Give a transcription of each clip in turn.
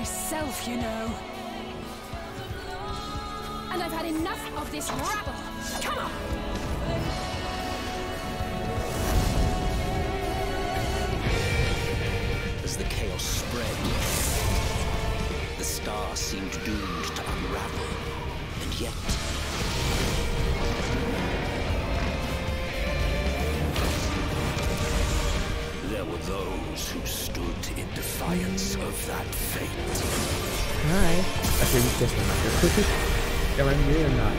myself, you know. And I've had enough of this rabble. Come on! As the chaos spread, the star seemed doomed to unravel, and yet... there were those who stood in defiance of that fate. Hi. I think we just not. Am I muted or not?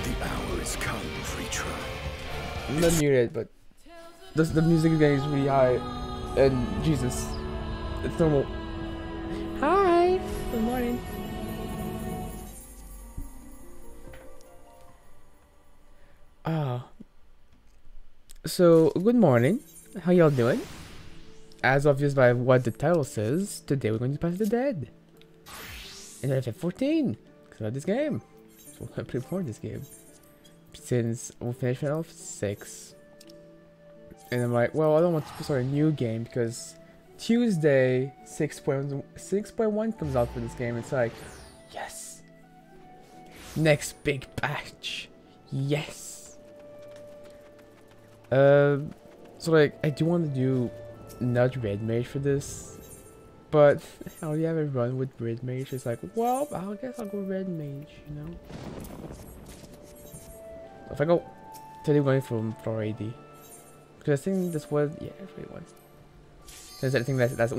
The hour is come, preacher. I'm not muted, but the music again is really high. And Jesus, it's normal. Hi. Good morning. So good morning. How y'all doing? As obvious by what the title says, today we're going to pass the dead. And I have 14 because I love this game. So I play more this game since we finished Final 6. And I'm like, well, I don't want to start a new game because Tuesday 6.1 comes out for this game. It's like, yes, next big patch, yes. So like, I do want to do not red mage for this, but I already have a run with red mage. It's like, well, I guess I'll go red mage, you know. If I go, today we're going for AD, because I think this was, yeah, that's what it was. Since I think that's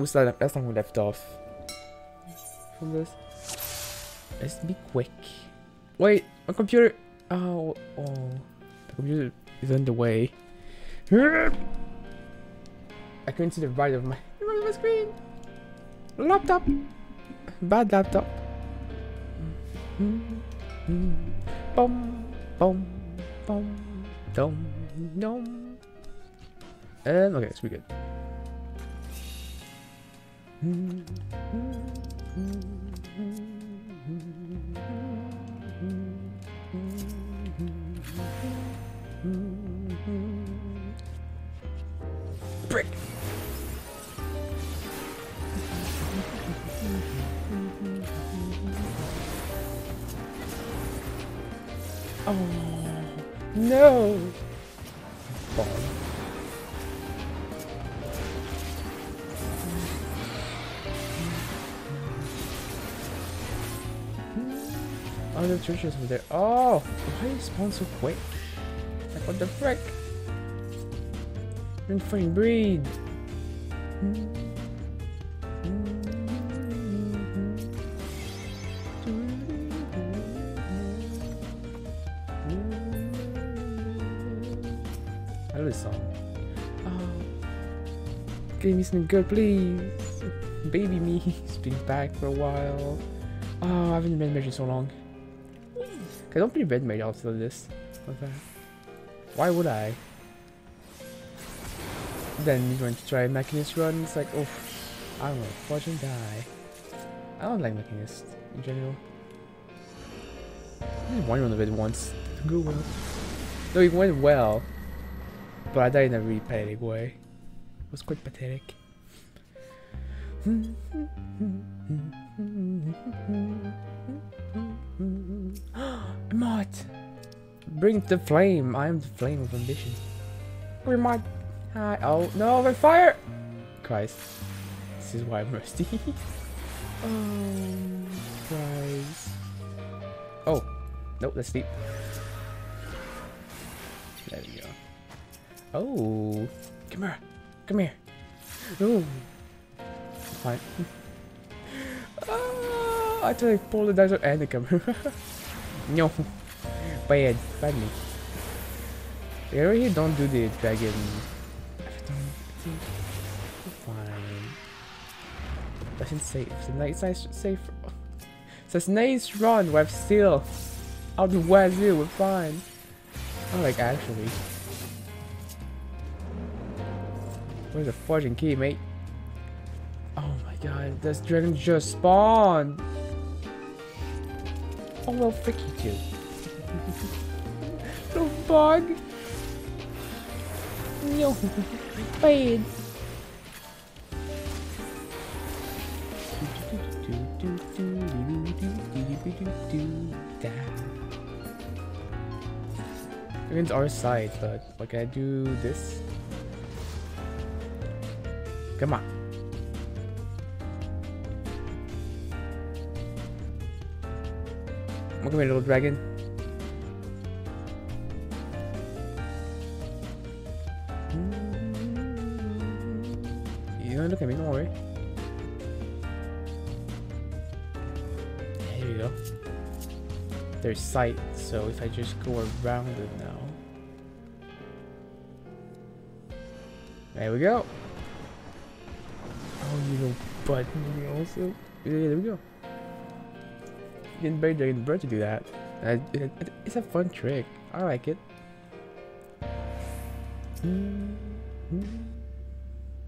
time we left off from this. Let's be quick. Wait, my computer. Oh, the computer is in the way. I couldn't see the right of my screen. Laptop. Bad laptop. Boom, boom, boom, dum, dum. And okay, it's pretty good. Brick. Oh no! Bomb. Oh, the churches were there. Oh, why did you spawn so quick? Like, what the frick? You're in freaking breed. I love this song. Oh, give me something good, please. Baby me. He's been back for a while. Oh, I haven't been red mage in so long. I don't play red mage after this. Okay. Why would I? Then you're going to try Mechanist run. It's like, oh, I don't know, watch him die. I don't like Mechanist in general. I did one run of it once. Go well. No, it went well, but I died in a really pathetic way. It was quite pathetic. Mod! Bring the flame! I am the flame of ambition. We're mod! Hi! Oh no! I'm on fire! Christ. This is why I'm rusty. Oh, Christ. Oh! Nope, let's sleep. There we go. Oh! Come here! Come here! Oh! Fine. Oh, I tried to pull the dice and the camera. No. Bad. Badly. They really don't do the dragon. Fine. That's safe. It's nice safe. It's a nice run. We're still out of wazoo. We're fine. Oh, like actually. Where's the fortune key, mate? Oh my god, this dragon just spawned. Oh well, frick you too. No bug. No. Bad. Against our side, but what can I do this? Come on. Come here, little dragon. You don't look at me, don't worry. Here you go. There's sight, so if I just go around it now. There we go. Oh, you little butt. Also, yeah, there we go. Getting better than bird to do that. It's a fun trick. I like it.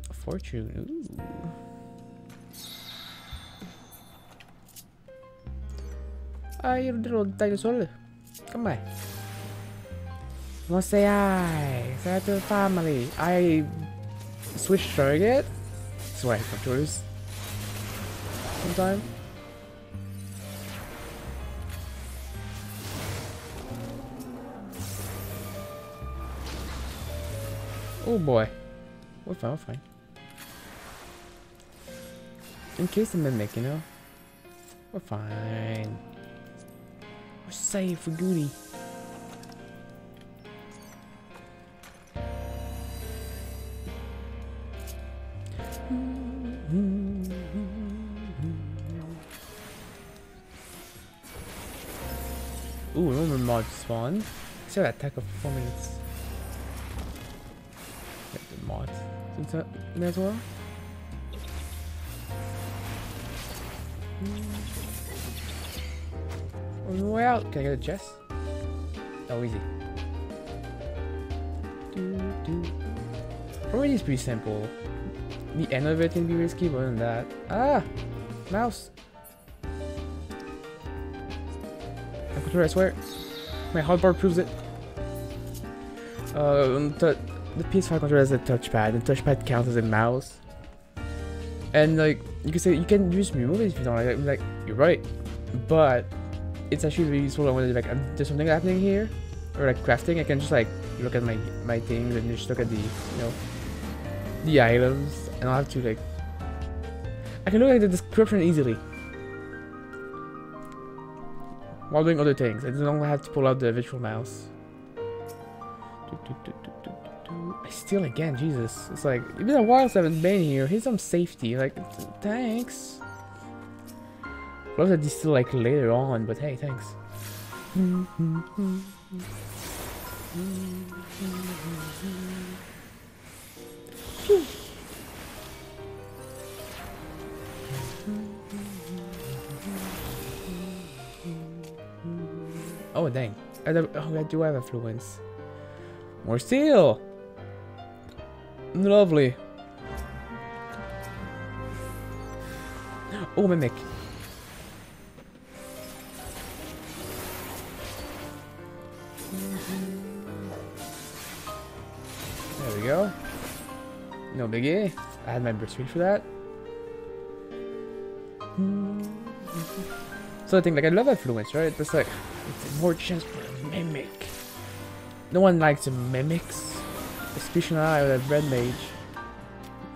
A fortune. Ooh. Hi, you little dinosaur. Come by. Want to say hi? Say hi to the family. I switch target. That's why I controllers. Sometime. Oh boy. We're fine, we're fine. In case of mimic, you know? We're fine. We're safe, we're goody. Ooh, remember mod spawn. See that attack of 4 minutes. Get the mod. Since that as well. On the way out, can I get a chest? Oh, easy. Already is pretty simple. The end of it can be risky, but other than that. Ah! Mouse! I control, I swear. My hotbar proves it. The PS5 controller has a touchpad, and touchpad counts as a mouse. And like, you can say you can just remove it if you don't like it. Like, you're right. But it's actually really useful when like there's something happening here, or like crafting. I can just like look at my things and just look at the the items, and I'll have to like I can look at the description easily while doing other things. I don't have to pull out the virtual mouse. I steal again, Jesus. It's like it's been a while since I've been here. Here's some safety. Like, thanks. Love that these still like later on, but hey, thanks. Oh dang! I do have affluence. More steel. Lovely. Oh, mimic. There we go. No biggie. I had my burst speed for that. So I think like I love affluence, right? But it's like it's more chance for a mimic. No one likes mimics. Especially now with a red mage.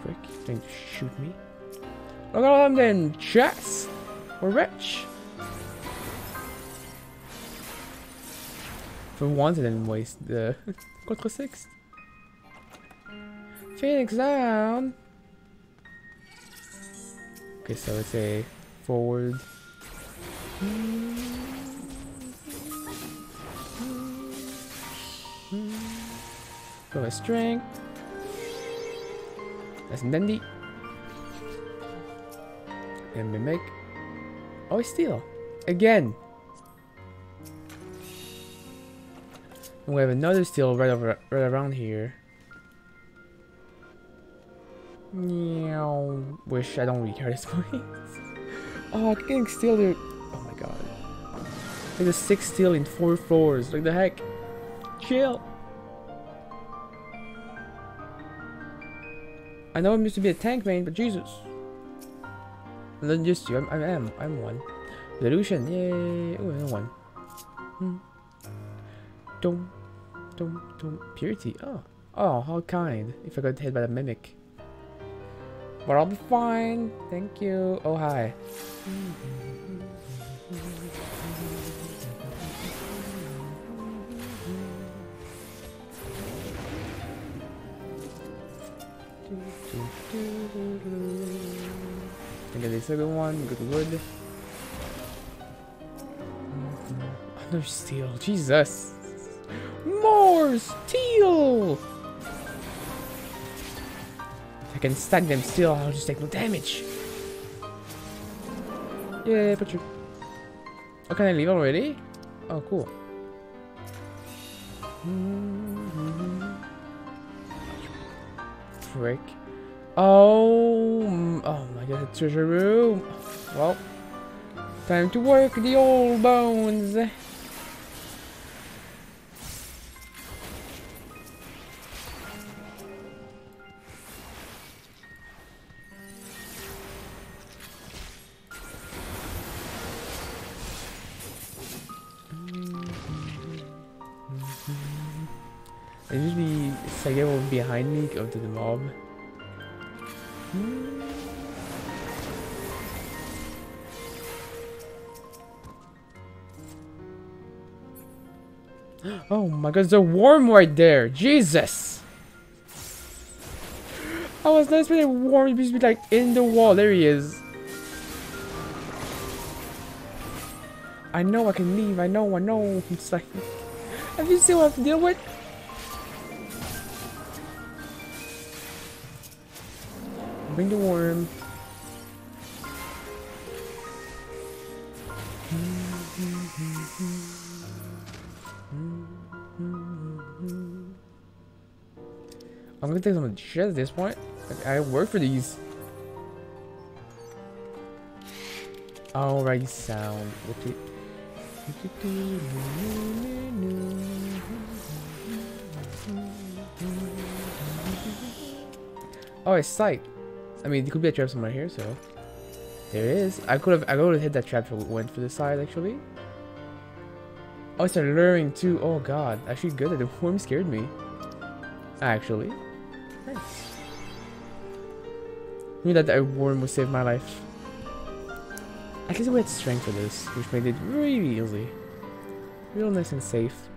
Frick, he's trying to shoot me. Look at them then, chess! We're rich! For once I didn't waste the Contre 6. Phoenix down! Okay, so let's say forward. Go with strength. That's Nendy. And mimic. Oh, steal. Again. And we have another steal right around here. Meow. Wish I don't really care this point. Oh, I'm getting steal there. Oh my god. Like a 6 steal in 4 floors. Like the heck. Chill. I know I'm used to be a tank main, but Jesus. I'm not used to. I'm one. Illusion, yay! Oh, another one. Dum, Purity. Oh. Oh, how kind. If I got hit by the mimic. But I'll be fine. Thank you. Oh, hi. Okay, this is a good one. Good wood. Another steel. Jesus. More steel! If I can stack them still, I'll just take no damage. Yeah, but you. Oh, can I leave already? Oh, cool. Frick. Oh my god, treasure room. Well, time to work the old bones. I usually Sage behind me go to the mob. Oh my god, there's a worm right there! Jesus! I was not expecting a worm to be like in the wall. There he is. I know I can leave. I know. It's like, have you seen what I have to deal with? Bring the worm. I'm gonna take some of the shit at this point. Like, I work for these. Alright, sound. Oh, it's sight. I mean, there could be a trap somewhere here, so there it is. I could have hit that trap if I went for the side actually. Oh, it's a luring too. Oh god, actually good that the worm scared me. Actually, nice. I knew that the worm would save my life. At least we had strength for this, which made it really easy, real nice and safe.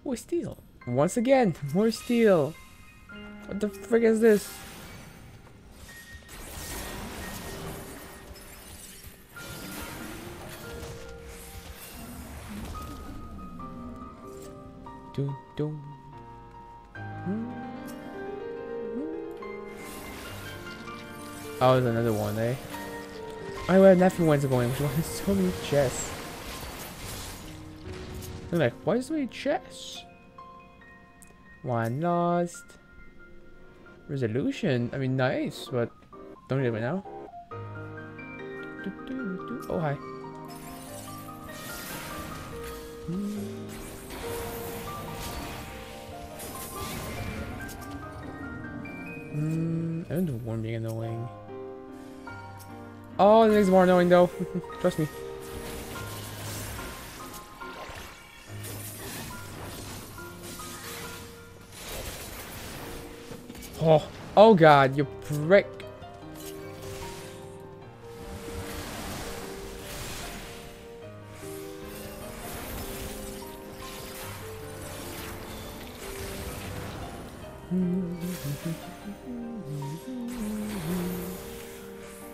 More steel. Once again, more steel. What the frick is this? Dun, dun. Oh, there's another one, eh? Oh, where nothing one's going. Which one has so many chests? I'm like, why is so many chests? One lost. Resolution. I mean, nice, but don't need it right now. Oh, hi. I don't know worm being annoying. Oh, the next more annoying though. Trust me. Oh god, you prick.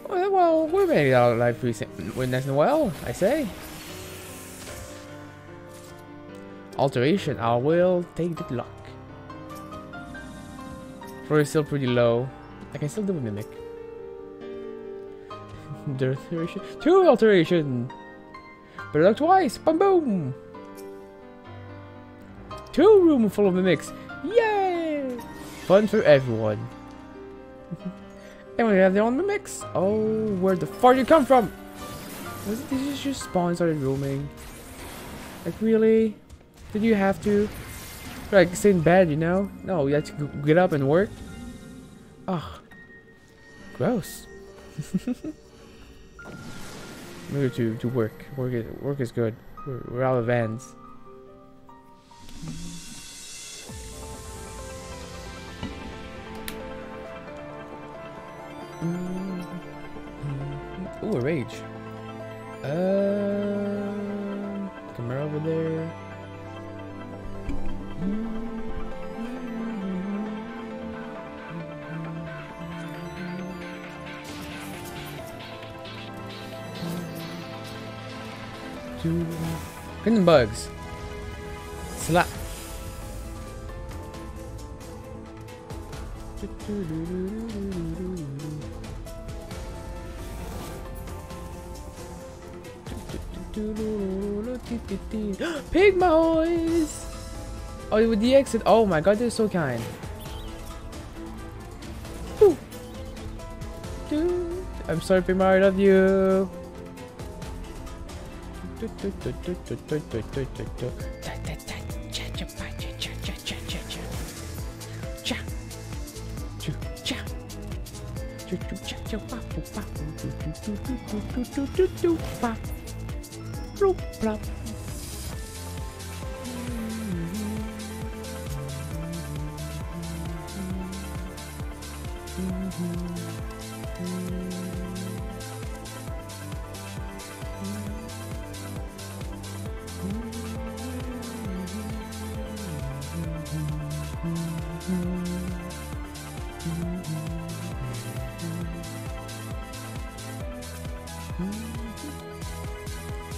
Well, we're made out of life with nice and well, I say. Alteration, I will take the luck. Floor is still pretty low. I can still do a mimic. The alteration. 2 alteration! Better luck twice! Boom boom! 2 room full of mimics! Yay! Fun for everyone. And we have their own mimics. Oh, where the fuck did you come from? Was it, did you just spawn and started roaming? Like really? Did you have to? Like, stay in bed, you know? No, you have to get up and work. Ugh. Gross. Maybe to work. Work is good. We're out of ends. Ooh, a rage. Camera over there. Hidden bugs. Slap. Pig boys! Oh, with the exit. Oh my god, they're so kind. Woo. I'm sorry, Pig Mario, I love you.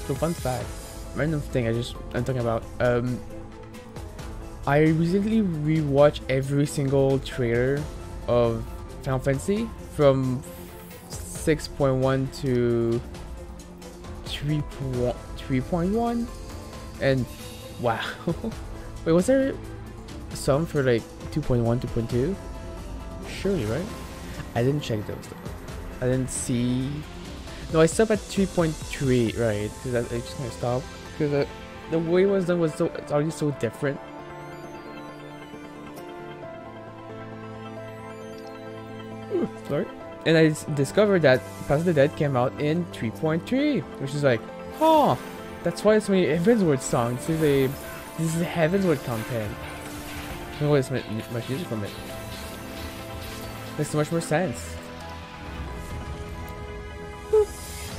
So fun fact, random thing I'm talking about. I recently rewatched every single trailer of Final Fantasy from 6.1 to 3.1, and wow. Wait, was there some for like 2.1, 2.2? Surely, right? I didn't check those though. I didn't see. No, I stopped at 3.3, right? Because I just kind of stopped because the way it was done was it's already so different. Ooh, sorry. And I discovered that Pass the Dead came out in 3.3, which is like, huh, that's why it's many Heavensward songs. This is the Heavensward content. I don't know why there's much music from it. Makes so much more sense.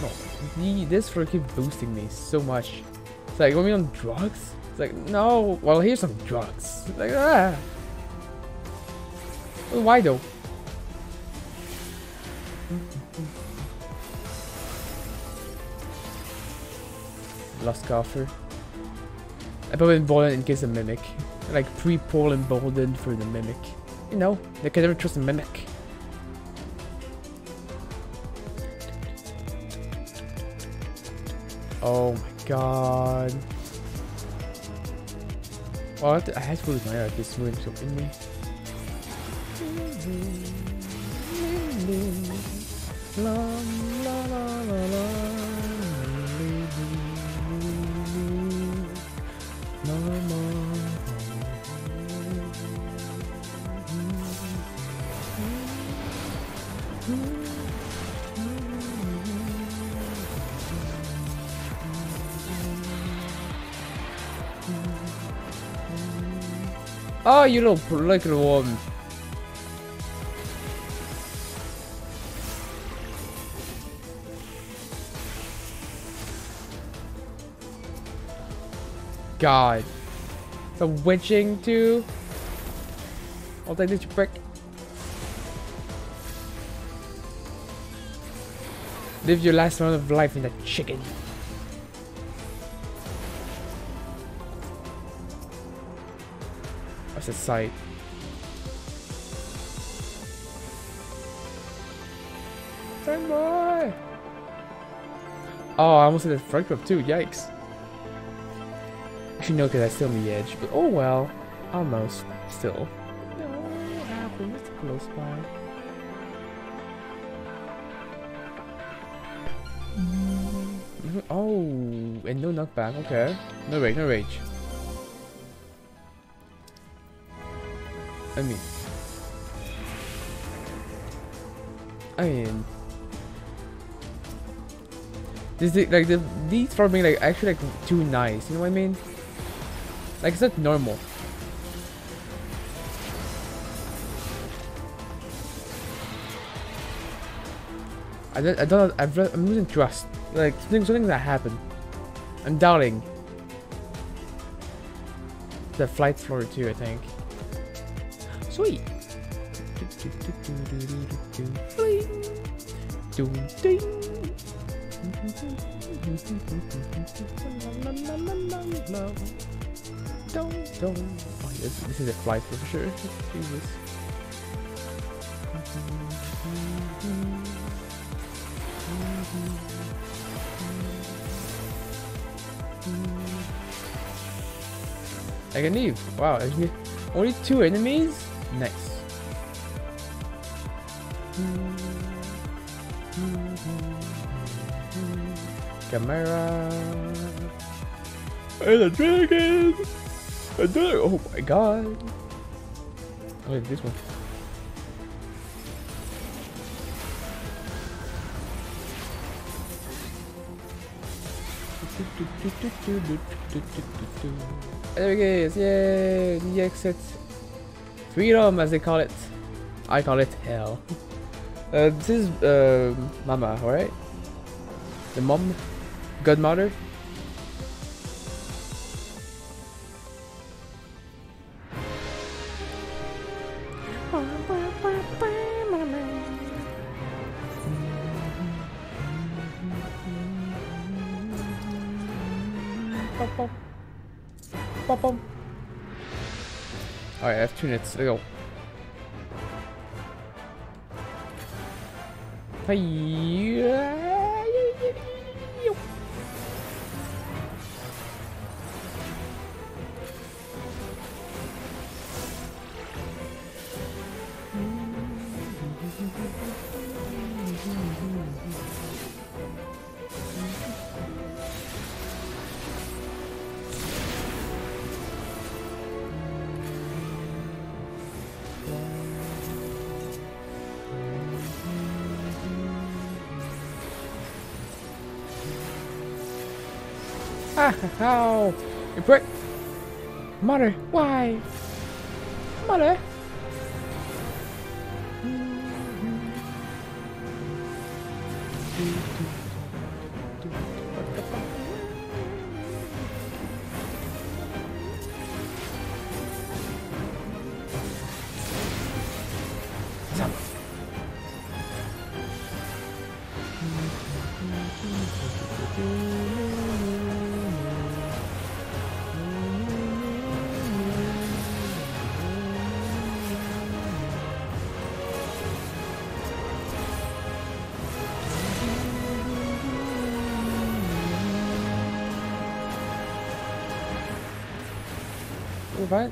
No, this for keep boosting me so much. It's like, want me on drugs? It's like, no. Well, here's some drugs. It's like, ah. Well, why though? Lost coffer. I put emboldened in case of mimic. Like pre-pull emboldened for the mimic. You know, they can never trust a mimic. Oh my god. Oh, I had to lose my hair. This moving so in me. La, la, la, la, la. Oh, you little political one. God. The witching too. I'll take this, you prick. Live your last round of life in that chicken. What's a sight? Boy. Oh, I almost hit the front grip too. Yikes. Actually, no, because I still on the edge. But oh well. Almost. Still. No, what happened? It's close by. Oh, and no knockback. Okay. No rage, no rage. I mean, this is, like these for being like actually like too nice. You know what I mean? Like it's not normal. I'm losing trust. Like something that happened. I'm doubting. The flight floor too, I think. Sweet. Don't. Oh, this is a flight for sure. Jesus. I can leave. Wow, there's only 2 enemies? Nice. Camera. And a dragon! Oh my god. Oh, yeah, this one. There it is, yay! The exit. Freedom, as they call it. I call it hell. This is Mama, right? The mom? Godmother? Pop. Alright, I have 2 minutes. Let's go. How? You prick! Mother, why? Mother! What?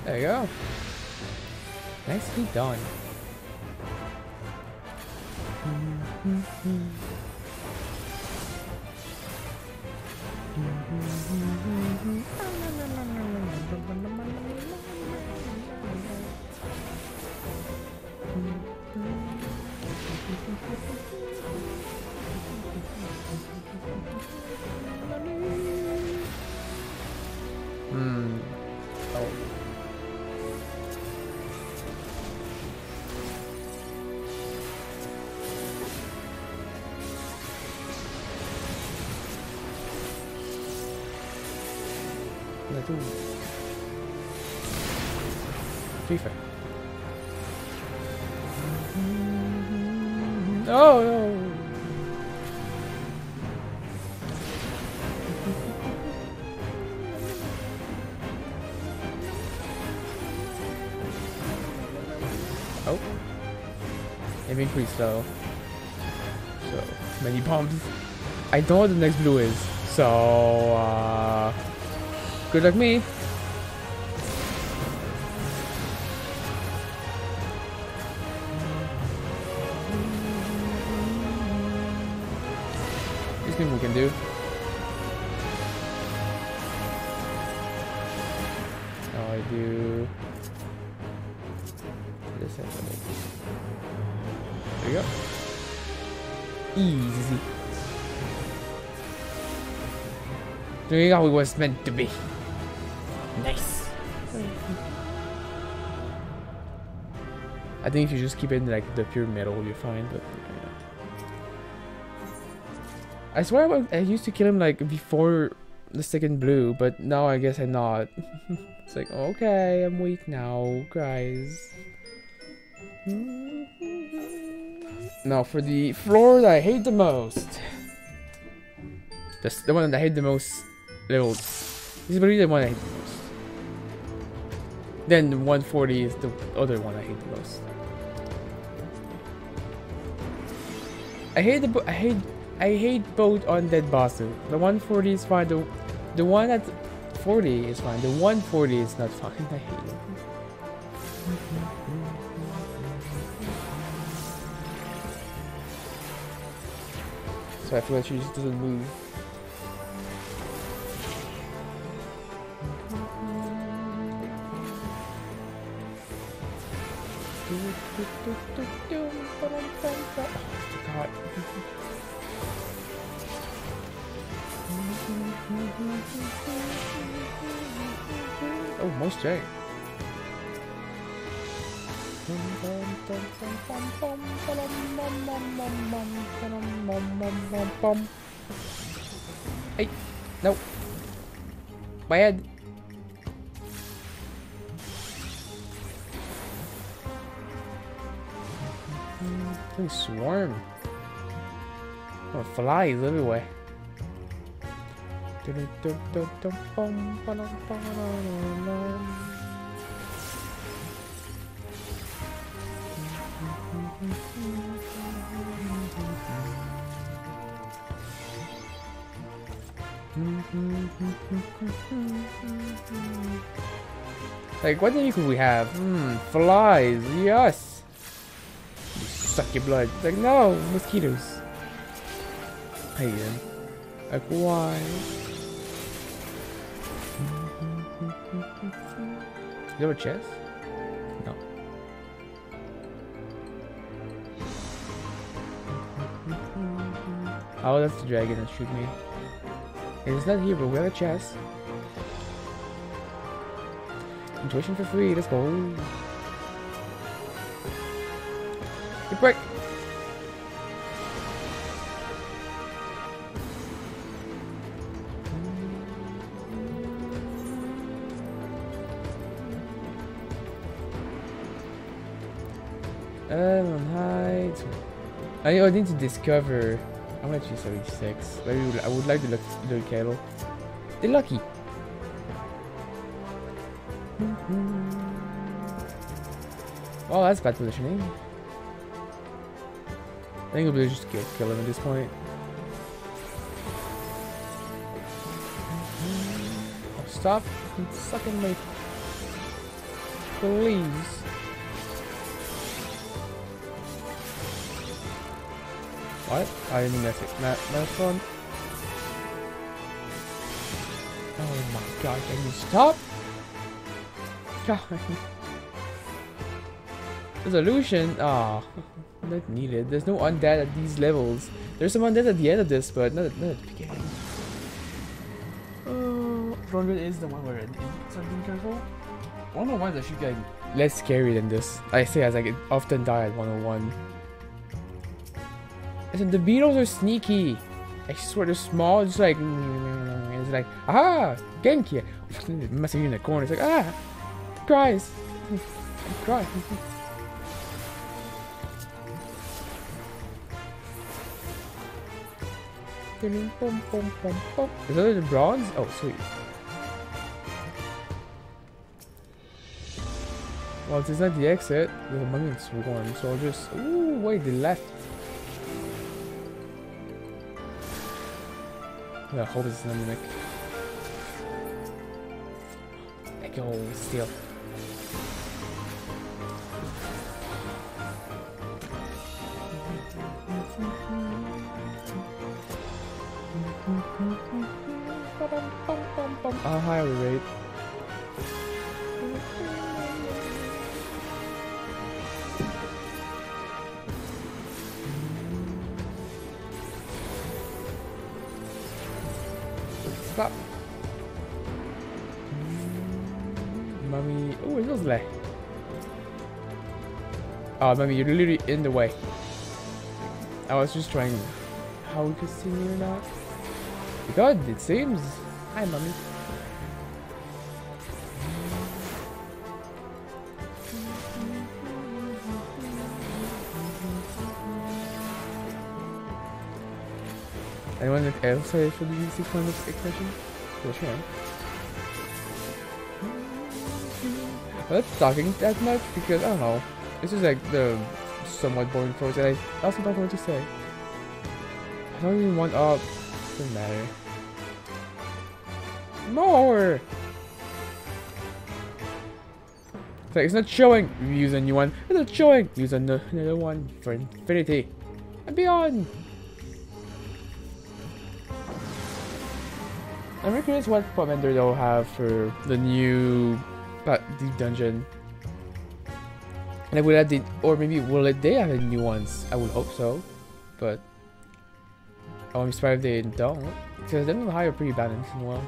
There you go. Nicely done. Oh. FIFA. Oh no! Oh. It increased though. So many bombs. I don't know what the next blue is. So good luck me. There's nothing we can do. Oh, I do. This has a little. There you go. Easy. Doing how it was meant to be. Nice. I think if you just keep it in like the pure metal, you're fine. But yeah. I swear I used to kill him like before the second blue, but now I guess I'm not. It's like, okay, I'm weak now, guys. Now for the floor that I hate the most. That's the one that I hate the most. Levels. This is really the one I hate the most. Then the 140 is the other one I hate the most. I hate both undead bosses. The 140 is fine. The one at 40 is fine. The 140 is not fine. I hate it. So I feel like she just doesn't move. God. Oh, most J. Hey, no. My head. Holy swarm. Oh, flies everywhere. Like, what name could we have? Flies, yes! You suck your blood. It's like, no, mosquitoes. I hate them. Like, why? Is there a chest? No. Oh, that's the dragon that shoot me. It's not here, but we have a chest. Intuition for free, let's go. Good break. On height. I need to discover. I'm gonna choose 76. Maybe I would like to look the cattle. They're lucky. Oh, that's bad positioning. I think we'll just kill him at this point. Oh, stop sucking me, please. What? I didn't mean that's it. That's fun. Oh my god, can you stop? God. Resolution? Ah, not needed. There's no undead at these levels. There's some undead at the end of this, but not at the beginning. Oh, 100 is the one where it needs something careful. I don't know why that should get less scary than this. I say as I often die at 101. I said the beetles are sneaky. I swear they're small. It's like, it's like, aha, Genki. Messing you in the corner. It's like, ah, cries. I cry. Is that the bronze? Oh, sweet. Well, it's not the exit. The monument's one, so I'll just. Ooh, wait, the left. I hope it's not mimic. Echo steal. higher rate. Stop. Mommy. Oh, it was left. Oh, mommy, you're literally in the way. I was just trying. How we could see me or not? God, it seems. Hi, mommy. Anyone else say for the 600 extension? Yeah, sure. I'm not talking that much because I don't know. This is like the somewhat boring process. I also don't know what to say. I don't even want up. Doesn't matter. More! It's like, it's not showing. Use a new one. It's not showing. Use another one for infinity and beyond. I'm very curious what commander they'll have for the new deep dungeon. And will that or maybe they have new ones? I would hope so, but I'm surprised if they don't, because them and the high are pretty balanced as well.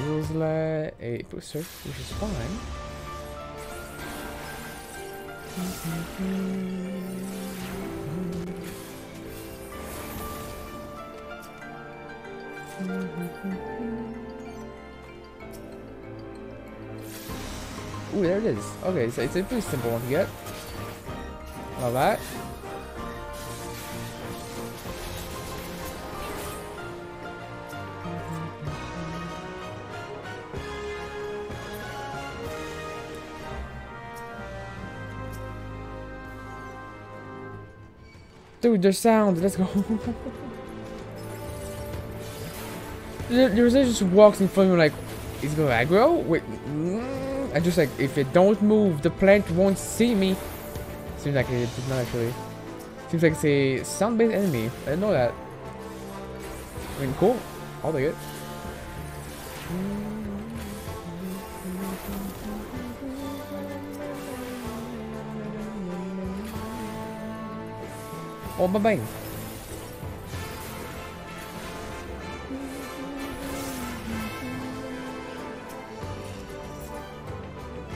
Rules like a booster, which is fine. Ooh, there it is. Okay, so it's a pretty simple one to get. Love that. Dude, there's sound. Let's go. The Rosé just walks in front of me like, he's going aggro? Wait. And just like, if it don't move, the plant won't see me. Seems like it did not actually. Seems like it's a sound-based enemy. I didn't know that. I mean, cool. I'll take it. Oh, bye-bye.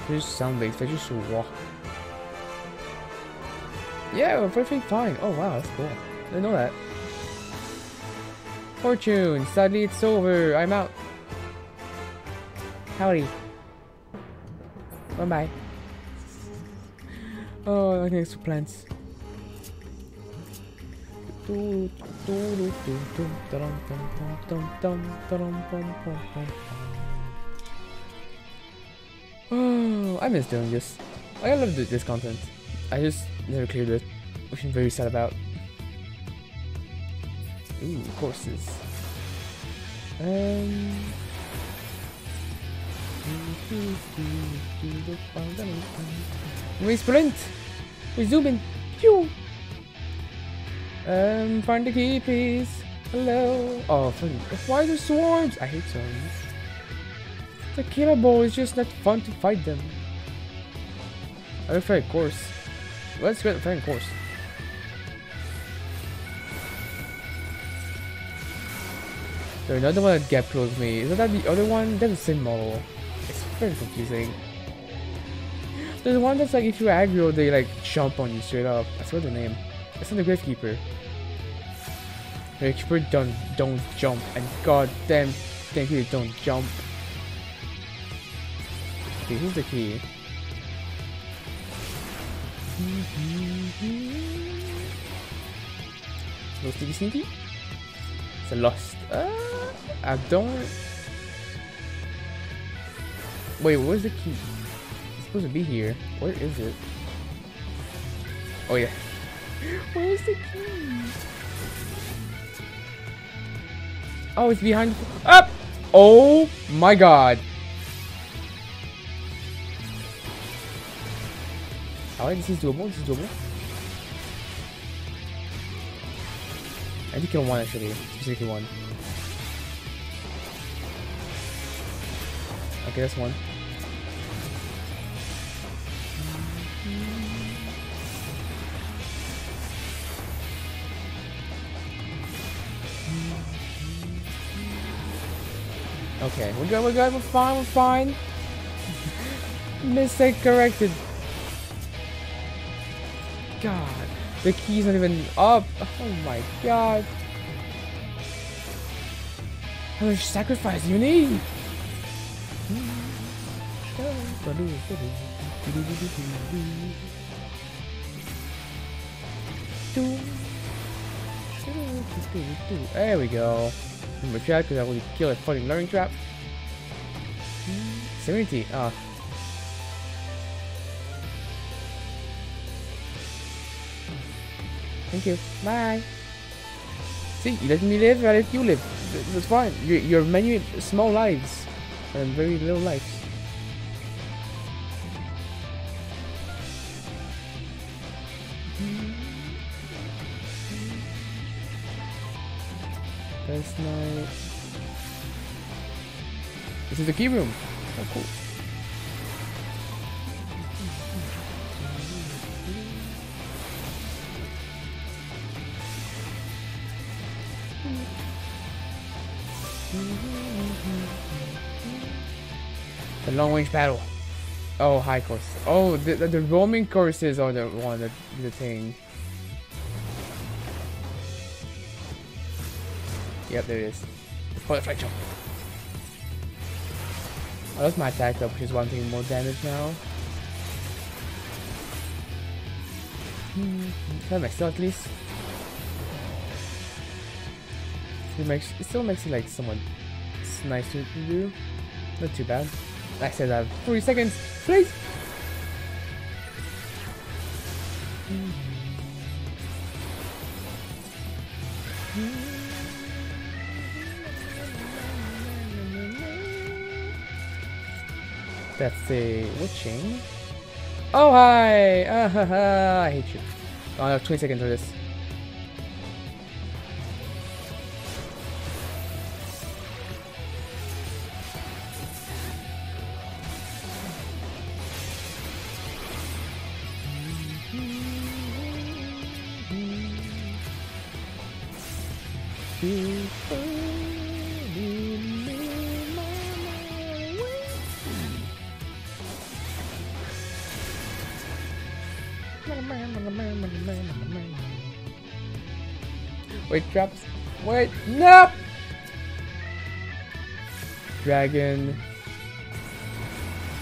Just sound-based. I just walk. Yeah, we're perfectly fine. Oh wow, that's cool. I didn't know that. Fortune, sadly it's over. I'm out. Howdy. Bye bye. Oh, I think it's plants. Oh, I miss doing this. I love this content. I just never cleared it, which I'm very sad about. Ooh, courses. We sprint! We zoom in! Phew! Find the key, please. Hello. Oh, why are there swarms? I hate swarms. The killer ball is just not fun to fight them. I would fight course. Let's get a friend course. There's another one that gap closed me. Isn't that the other one? That's the same model. It's very confusing. There's one that's like if you aggro, they like jump on you straight up. I swear the name. It's not the Gravekeeper. The Gravekeeper don't jump, and god damn, thank you, don't jump. Okay, here's the key. No sneaky sneaky? It's a lost. I don't. Wait, where's the key? It's supposed to be here. Where is it? Oh yeah. Where's the key? Oh, it's behind. Up! Oh my god. Alright, this is doable. This is doable. I did kill one actually. Specifically one. Okay, that's one. Okay, we're good, we're fine, we're fine. Mistake corrected. God, the key's not even up. Oh my god. How much sacrifice do you need? There we go. My trap because I will kill a fucking learning trap. Serenity. Ah. Thank you. Bye. See, you let me live, I let you live. That's fine. You're many small lives and very little lives. That's nice. This is the key room. Oh, cool. The long range battle. Oh, high course. Oh, the roaming courses are the one that the thing. Yep, there it is. Butterfly jump. I lost my attack up, which is one thing more damage now. Can I max out at least? It still makes it like somewhat nice to do. Not too bad. Like I said, I have 40 seconds, please! That's a witching. Oh, hi! I hate you. Oh, I have 20 seconds for this. Wait, traps. Wait, no! Dragon.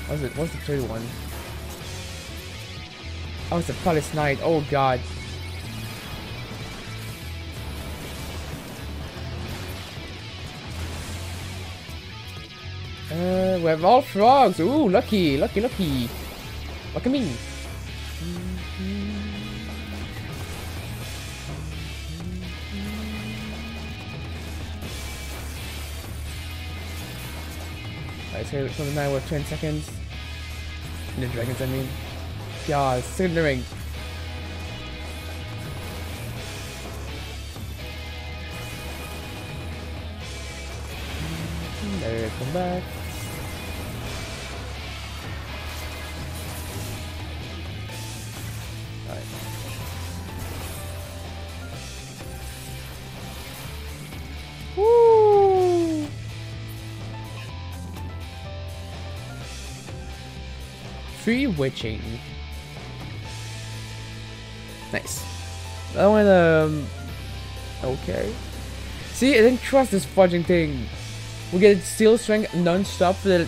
What's it? What's the third one? Oh, it's a Palace Knight. Oh god. We have all frogs. Ooh, lucky, lucky, lucky. Look at me. Alright, so for the night with 20 seconds. And the dragons, I mean. God, cindering. There, come back. Alright. Woo! Free witching. Nice. I want okay. See, I didn't trust this fudging thing. We get steel strength non-stop for the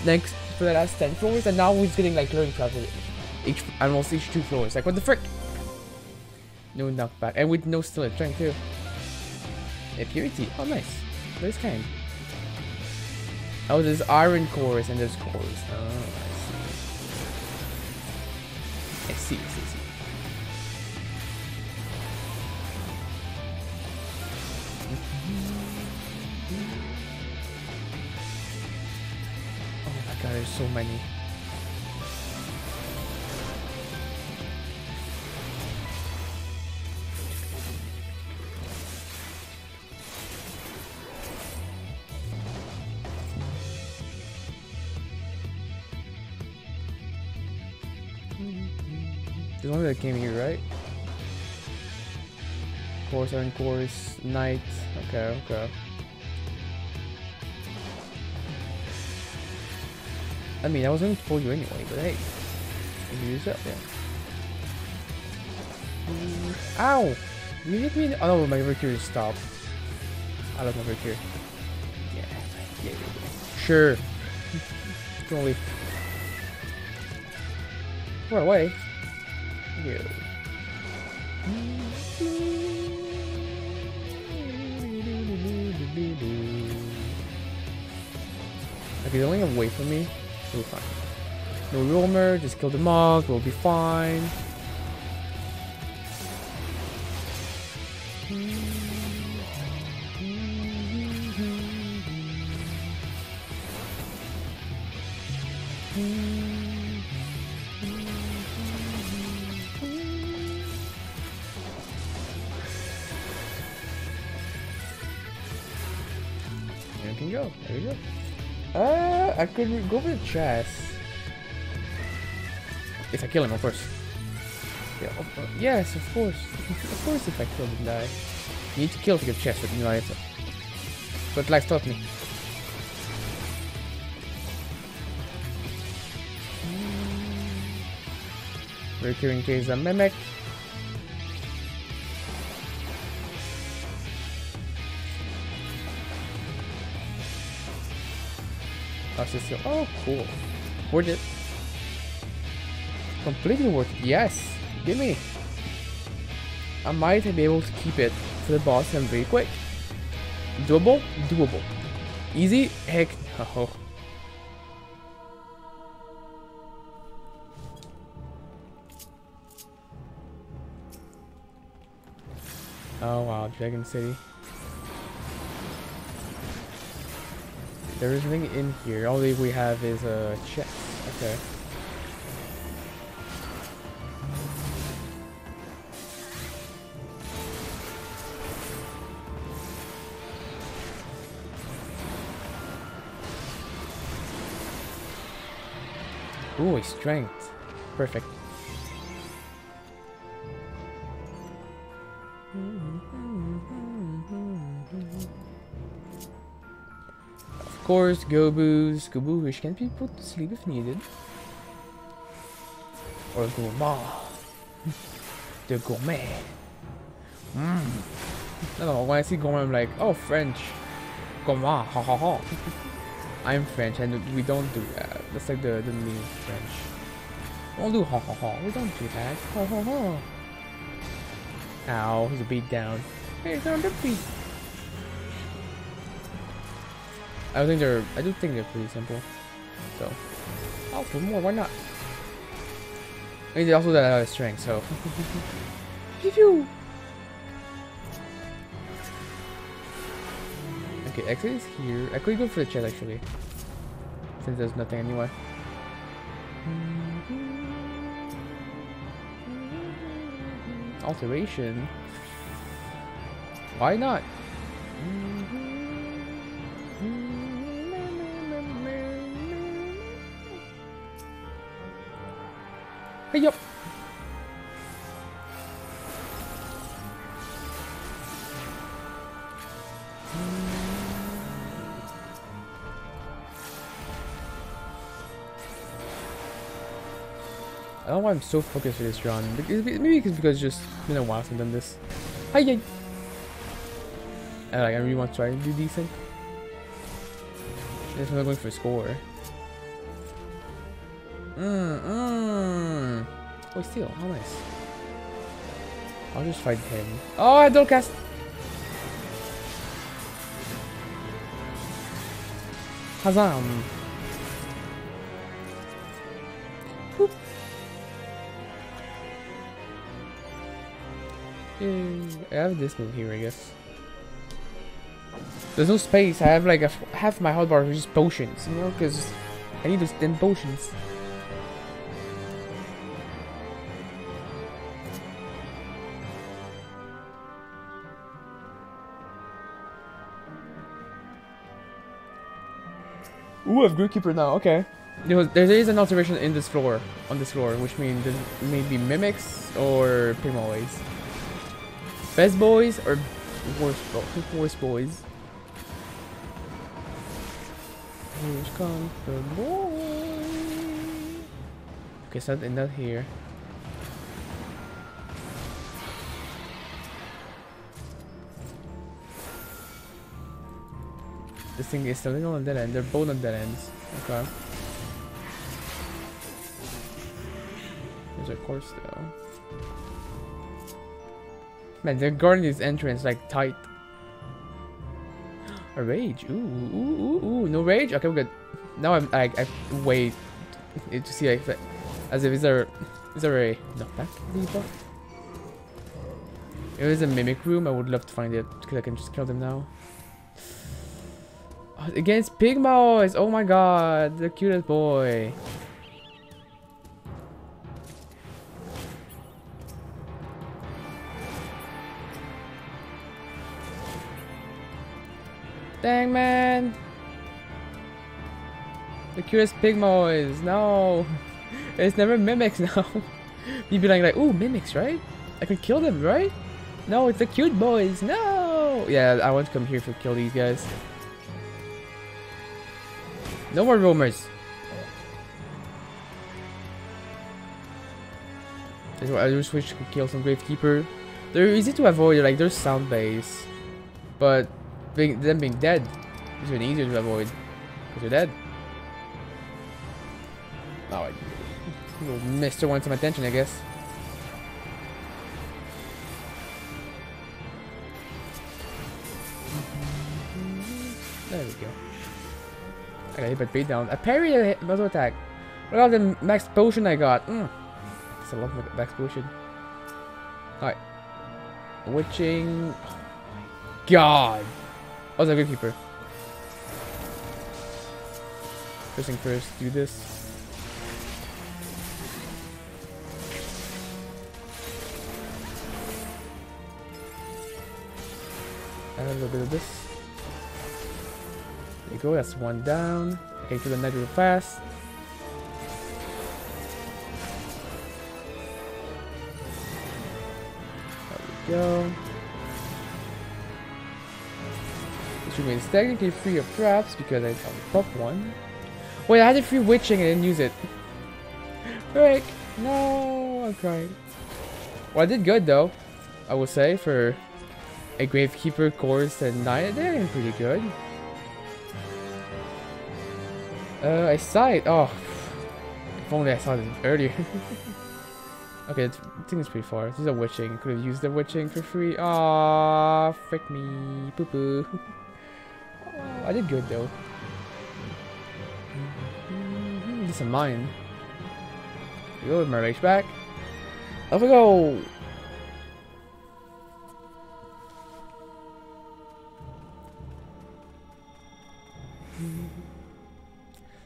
last 10 floors, and now we're just getting like learning traps with almost each 2 floors. Like what the frick? No knockback, and with no steel strength too. A purity. Oh nice. Nice kind. Oh, there's iron cores and there's cores. Oh, I see. I see. Oh my god, there's so many. There's one that came here, right? Course, iron course, knight. Okay, okay. I mean, I was going to pull you anyway, but hey. You use that, yeah. Ow! You hit me? Oh no, my Mercury stopped. I love my Mercury. Yeah. Sure. Don't leave. Run away. Here. Okay, they're only away from me. We'll be fine. No roamer, just kill the mog, we'll be fine. There we can go. There we go. I could go for the chest. If I kill him, of course. Yeah, yes, of course. Of course, if I kill the guy. You need to kill to get chest, but you know, it's but life taught me. Recurring case a mimic. Oh, cool. Worth it. Completely worth it. Yes. Give me. I might be able to keep it for the boss and very quick. Doable? Doable. Easy? Heck. Oh. Oh wow, Dragon City. There is nothing in here. All we have is a chest. Okay. Ooh, strength. Perfect. Of course, Goboos. Gobooish can be put to sleep if needed. Or Gourmand. The Gourmet. I don't know, when I see Gourmet, I'm like, oh, French. Gourmand, ha ha ha. I'm French and we don't do that. That's like the meaning of French. We don't do ha ha ha. We don't do that. Ha ha ha. Ow, he's a beat down. Hey, it's on the beat. I do think they're pretty simple. So, I'll put more, why not? I mean, they also got a lot of strength, so. Pew! Okay, exit is here. I could go for the chest actually. Since there's nothing anyway. Alteration? Why not? Hey, yup. I don't know why I'm so focused for this run. Maybe it's because it's just been a while since I've done this. Hi, yay! I really want to try and do decent. If I'm not going for a score. Oh, steal. How nice. I'll just fight him. Oh, I don't cast. Hazam. Boop. I have this move here, I guess. There's no space. I have like half my health bar is just potions, you know, because I need those 10 potions. Ooh, I have Grootkeeper now. Okay. There is an alteration in this floor, on this floor, which means there may be mimics or pygmoids. Best boys or worst boys. Here comes the boy. Okay, so not here. This thing is still on dead end. They're both on dead ends. Okay. There's a course though. Man, they're guarding this entrance like tight. A rage. Ooh. No rage? Okay, we're good. Now I wait to see like as if is there a knockback debuff? If there's a mimic room, I would love to find it because I can just kill them now. Against Pygmoys! Oh my god, the cutest boy. Dang man! The cutest Pygmoys! No! It's never mimics now. You'd be like, ooh, mimics, right? I could kill them, right? No, it's the cute boys! No! Yeah, I want to come here to kill these guys. No more roamers. I just wish I could kill some Gravekeeper. They're easy to avoid, like they're sound based. But them being dead is even easier to avoid. Because they're dead. Oh, Mr. wants some attention, I guess. There we go. I got hit by beat down. I parried a muzzle attack. Look at the max potion I got. It's a lot of max potion. Alright. Witching. God! Oh, the Gravekeeper. First thing first, do this. And a little bit of this. There you go, that's one down. Okay, kill the knight real fast. There we go. This remains technically free of traps because I popped one. Wait, I had a free witching and I didn't use it. Frick! No, I'm crying. Well, I did good though, I would say, for a Gravekeeper course and knight. They're doing pretty good. I saw it. Oh, if only I saw it earlier. Okay, the thing is pretty far. This is a witching. Could have used the witching for free. Ah, frick me, poo poo. Oh, I did good though. This is mine. Here we go with my rage back. Off we go.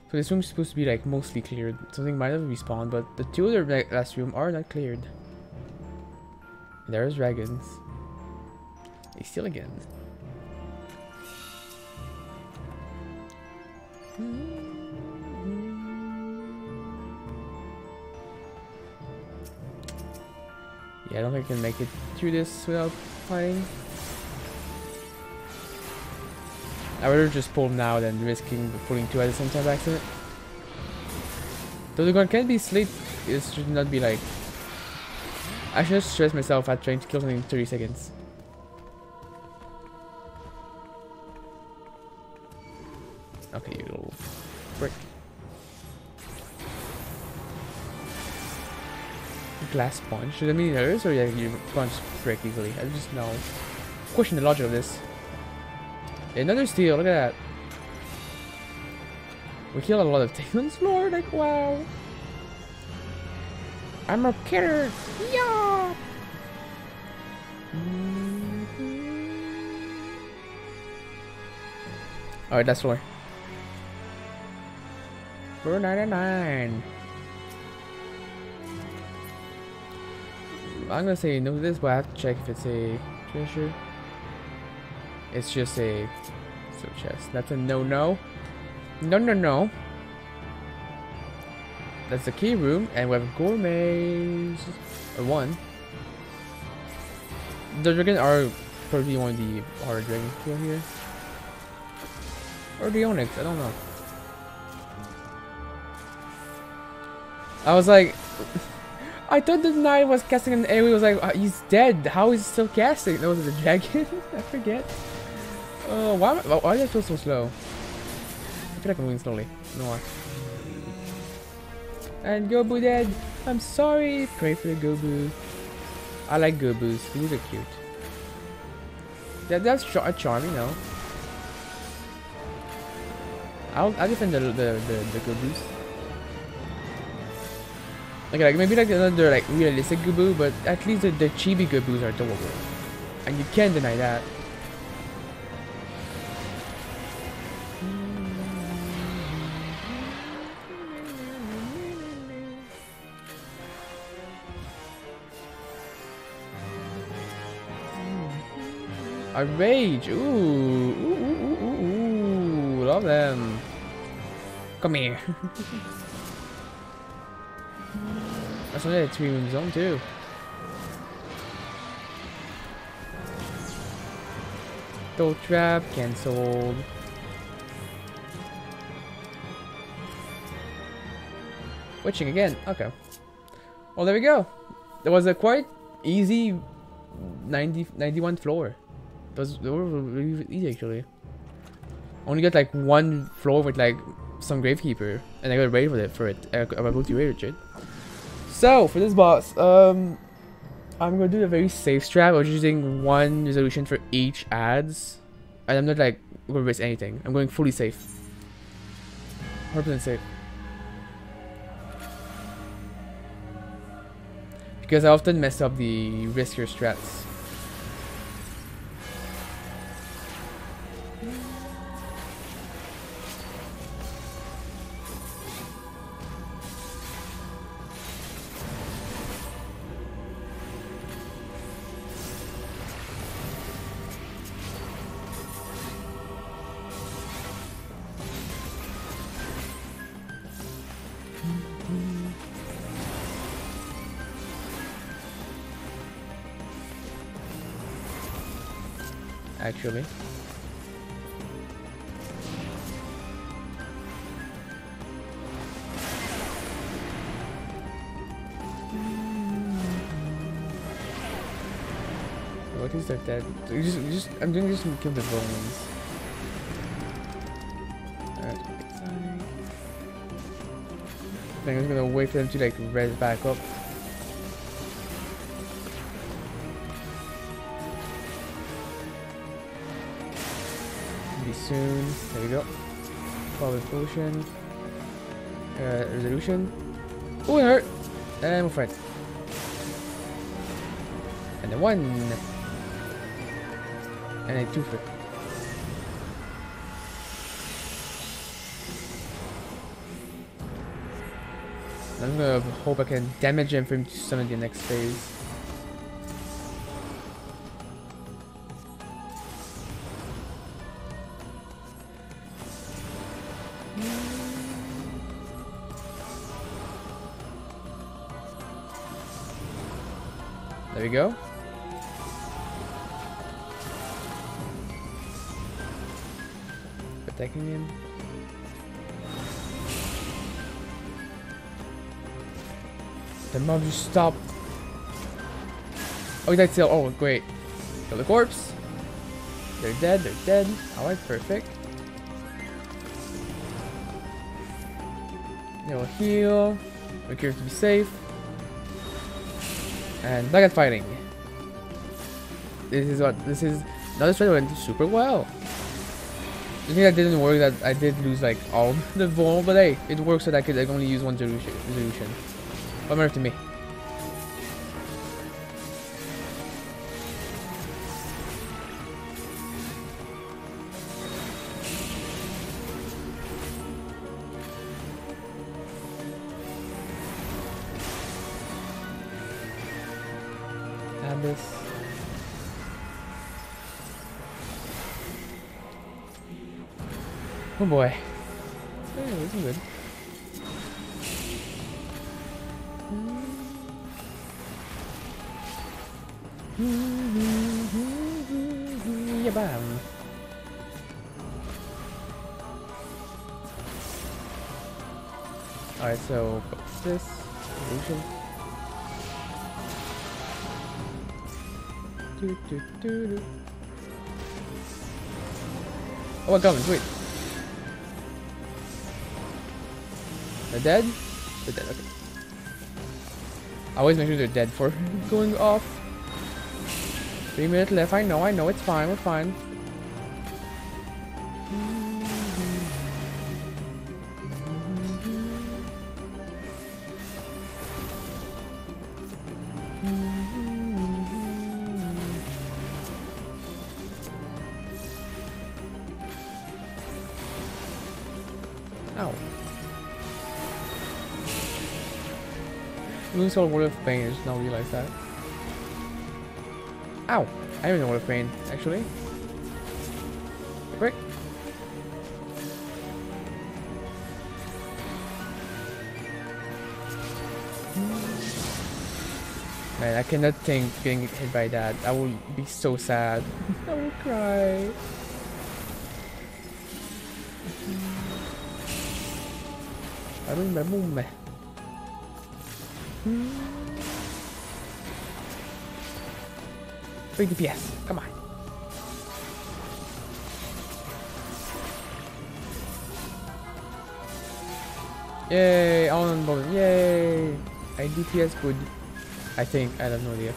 So this room is supposed to be like mostly cleared. Something might have respawned, but the two other last room are not cleared. And there's dragons. They steal again. Yeah, I don't think I can make it through this without fighting. I'd rather just pull now than risking pulling two at the same time by accident. Though the gun can be sleep, it should not be like... I should just stress myself at trying to kill something in 30 seconds. Okay, you little brick. Glass punch. Should I mean others or yeah, you punch break easily? I just know. Question the logic of this. Another steal, look at that. We kill a lot of things on this floor, like wow. I'm a killer! Yeah! Alright, that's floor. Floor 99. I'm gonna say no to this, but I have to check if it's a treasure. It's just a chest. That's a no. No. That's the key room, and we have gourmets. Or one. The dragon are probably one of the harder dragons to kill here. Or the onyx, I don't know. I was like, I thought the knight was casting an AoE. Was like, he's dead. How is he still casting? No, was it a dragon? I forget. Why do I feel so slow? I feel like I'm moving slowly. No more. And Gobu dead. I'm sorry. Pray for the Gobu. I like Gobus. Gobus are cute. Yeah, that's charming, no? I'll defend the Gobus. Okay, like maybe like another like realistic Gobu, but at least the chibi Gobus are adorable, and you can't deny that. A rage, ooh, love them. Come here. That's only a 3-room zone too. Throw trap cancelled. Witching again. Okay. Well, there we go. There was a quite easy 91 floor. They were really easy actually. Only got like one floor with like some Gravekeeper, and I got ready for it. I'm able to rage it. So for this boss, I'm gonna do a very safe strat. I was using 1 resolution for each ads, and I'm not like gonna risk anything. I'm going fully safe, 100% safe, because I often mess up the riskier strats. Actually, what is that? I'm doing this to kill the bones. Alright, I'm just gonna wait for them to like res back up. Soon. There we go. Power potion. Resolution. Oh, it hurt. And we'll fight. And a 1. And a 2 for. I'm gonna hope I can damage him for him to summon the next phase. There we go. Attacking him. The mob just stopped. Oh, he died still. Oh, great. Kill the corpse. They're dead. They're dead. Alright, perfect. They will heal. We care to be safe. And back at fighting. This is now this fight went super well. The thing that didn't work, that I did lose like all the vuln, but hey, it works so that I could like, only use 1 resolution. What matters to me? This. Oh boy. Hey, this is good. Yeah, bam. Alright, so what's this? Illusion. Oh my god, wait. They're dead? They're dead, okay. I always make sure they're dead for going off. 3 minutes left, I know, it's fine, we're fine. Ow. Moon's called Word of Pain, I just now realized that. Ow! I don't know Word of Pain, actually. Quick. Man, I cannot think getting hit by that. I will be so sad. I will cry. I don't remember. 3 DPS, come on. Yay, on bonus, yay. I DPS good. I think, I have no idea.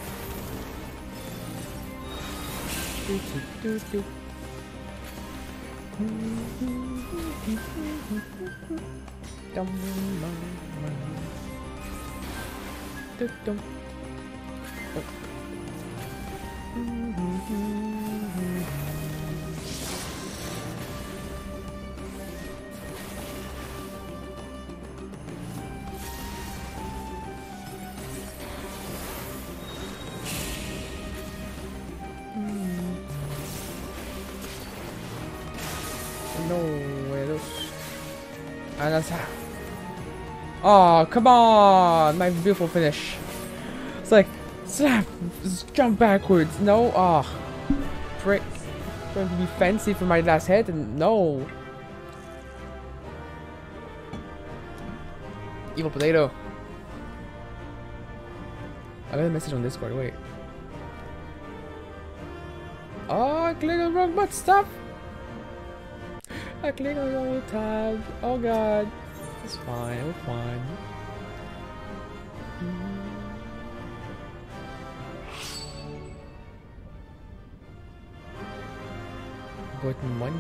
No, where those? And that's how. Oh, come on! My beautiful finish. It's like, snap! Just jump backwards. No, ah. Oh, prick. Trying to be fancy for my last hit, and no. Evil potato. I got a message on Discord, wait. Oh, I clicked on the wrong button, stop! I clicked on the wrong tab. Oh god. It's fine, we're fine. Got money.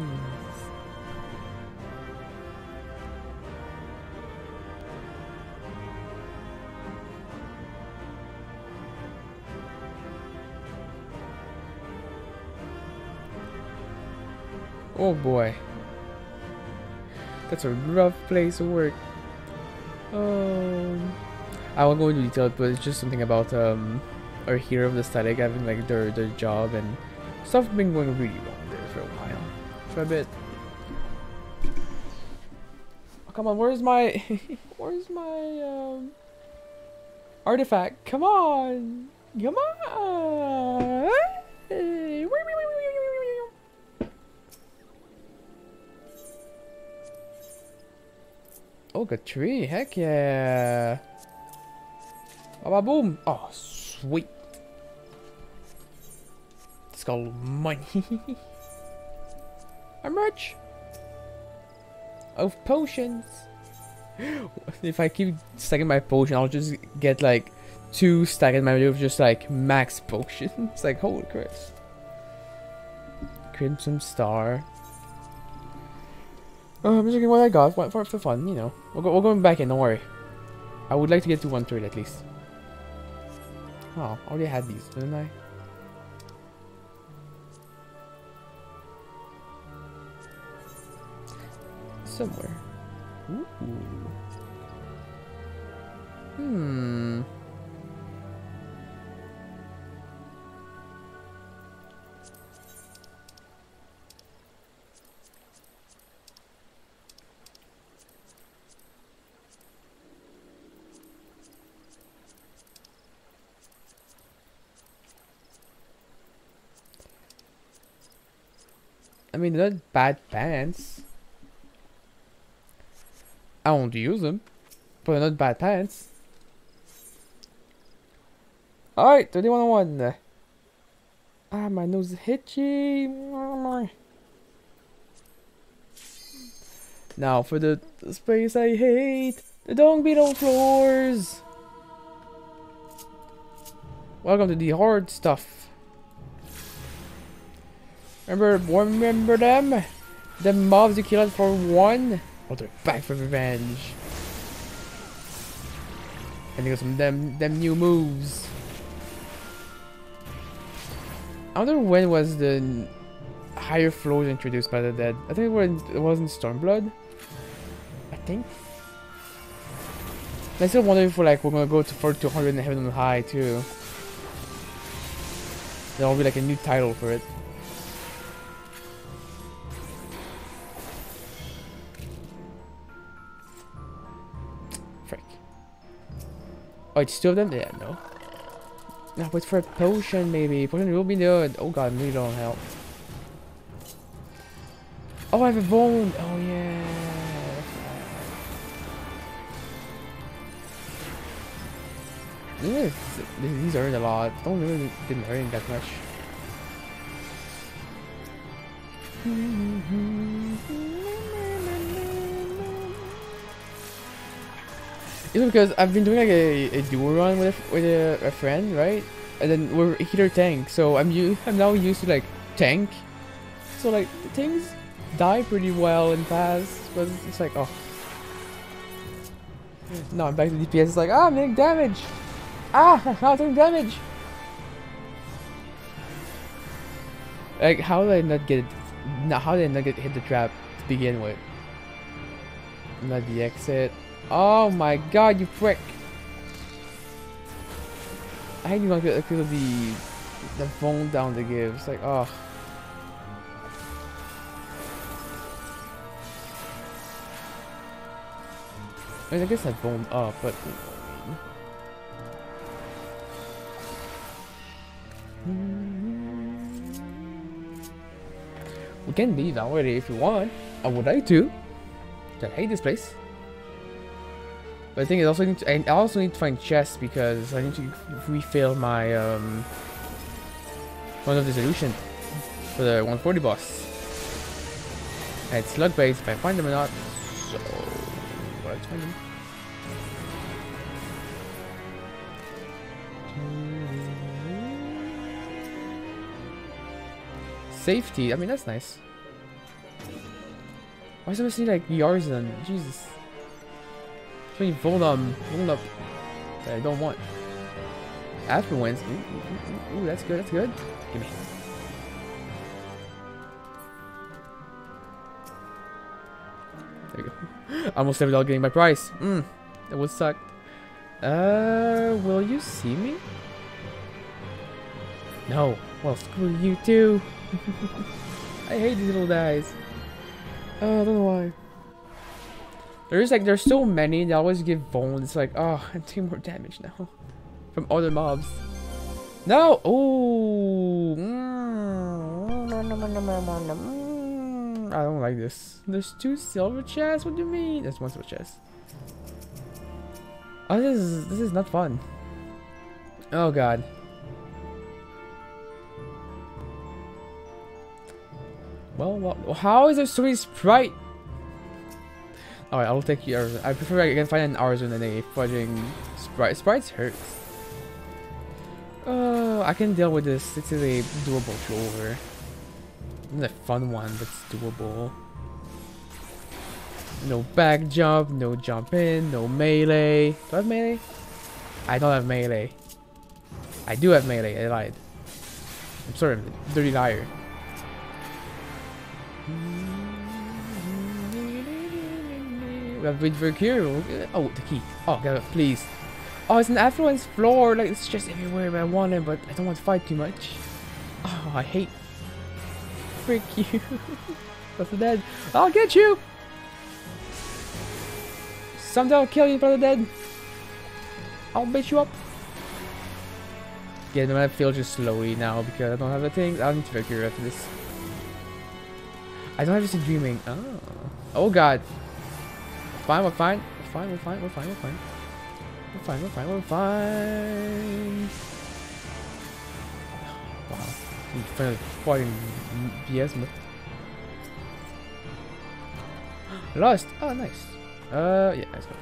Oh boy. That's a rough place to work. I won't go into detail, but it's just something about our hero of the static having like their job and stuff been going really wrong there for a while. For a bit. Oh, come on, where's my where's my artifact? Come on! Come on! Hey. Oh, good tree. Heck yeah. Baba boom. Oh, sweet. It's called money. I'm rich. Of potions. If I keep stacking my potion, I'll just get like 2 stacked in my video of just like max potions. Like, holy crap. Crimson Star. I'm just looking what I got for fun, you know. We're going back in, don't worry. I would like to get to 1/3 at least. Oh, I already had these, didn't I? Somewhere. Ooh. Hmm. mean, they're not bad pants. I won't use them, but they're not bad pants. Alright, 3101. Ah, my nose is itchy. Now for the space I hate, the dung beetle floors. Welcome to the hard stuff. Remember them? The mobs you killed for one? Oh, they're back for revenge. And they got some them new moves. I wonder when was the higher floors introduced by the dead. I think it was in Stormblood. I think. I still wonder if we're gonna go for 200 in Heaven on High too. There'll be like a new title for it. Frick. Oh, it's two of them? Yeah, no. Now wait for a potion maybe. Potion will be good. Oh god, really don't help. Oh, I have a bone. Oh yeah. These earn a lot. Don't really didn't earn that much. It's because I've been doing like a duo run with a friend, right? And then we're healer tank, so I'm now used to like tank. So like things die pretty well and fast, but it's like, oh. No, I'm back to DPS. It's like, ah, I'm doing damage. Ah, I'm doing damage. Like, how did I not get? How did I not get hit the trap to begin with? Not the exit. Oh my god, you prick! I hate you not get the phone down to give. It's like, oh. I mean, I guess I boned up, but. We can leave already if you want. I would like to. I hate this place. But the thing is, I also need to find chests because I need to refill my one of the solution for the 140 boss. And it's slug based if I find them or not. So let's find them. Safety, I mean that's nice. Why is I see like Yarzan? Jesus. So you fold up that I don't want. Affluence. Ooh, that's good, that's good. Give me. There you go. Almost never getting my price. That would suck. Will you see me? No. Well, screw you too. I hate these little guys. I don't know why. There's so many that always give bone. It's like, oh, I'm taking more damage now from other mobs. No! Oh! I don't like this. There's 2 silver chests? What do you mean? There's 1 silver chest. Oh, this is not fun. Oh god. Well, how is there so many Sprite? Alright, I'll take yours. I prefer I can find an Arzon than a fudging Sprite. Sprites hurt. I can deal with this. This is a doable chore. It's a fun one, but it's doable. No back jump, no jump in, no melee. Do I have melee? I don't have melee. I do have melee, I lied. I'm sorry, I'm a dirty liar. We have to wait for a cure. Oh, the key. Oh, God, please. Oh, it's an affluence floor. Like, it's just everywhere I want it, but I don't want to fight too much. Oh, I hate. Frick you. Brother Dead. I'll get you. Someday I'll kill you, Brother Dead. I'll beat you up. Yeah, I'm gonna fail just slowly now because I don't have the things. I'll need to figure after this. I don't have to see dreaming. Oh. Oh god. Fine, we're fine. We're fine, we're fine, we're fine, we're fine. We're fine, we're fine, we're fine. Wow. I'm finally fighting BS mode. Lost! Oh nice. Yeah, let's go.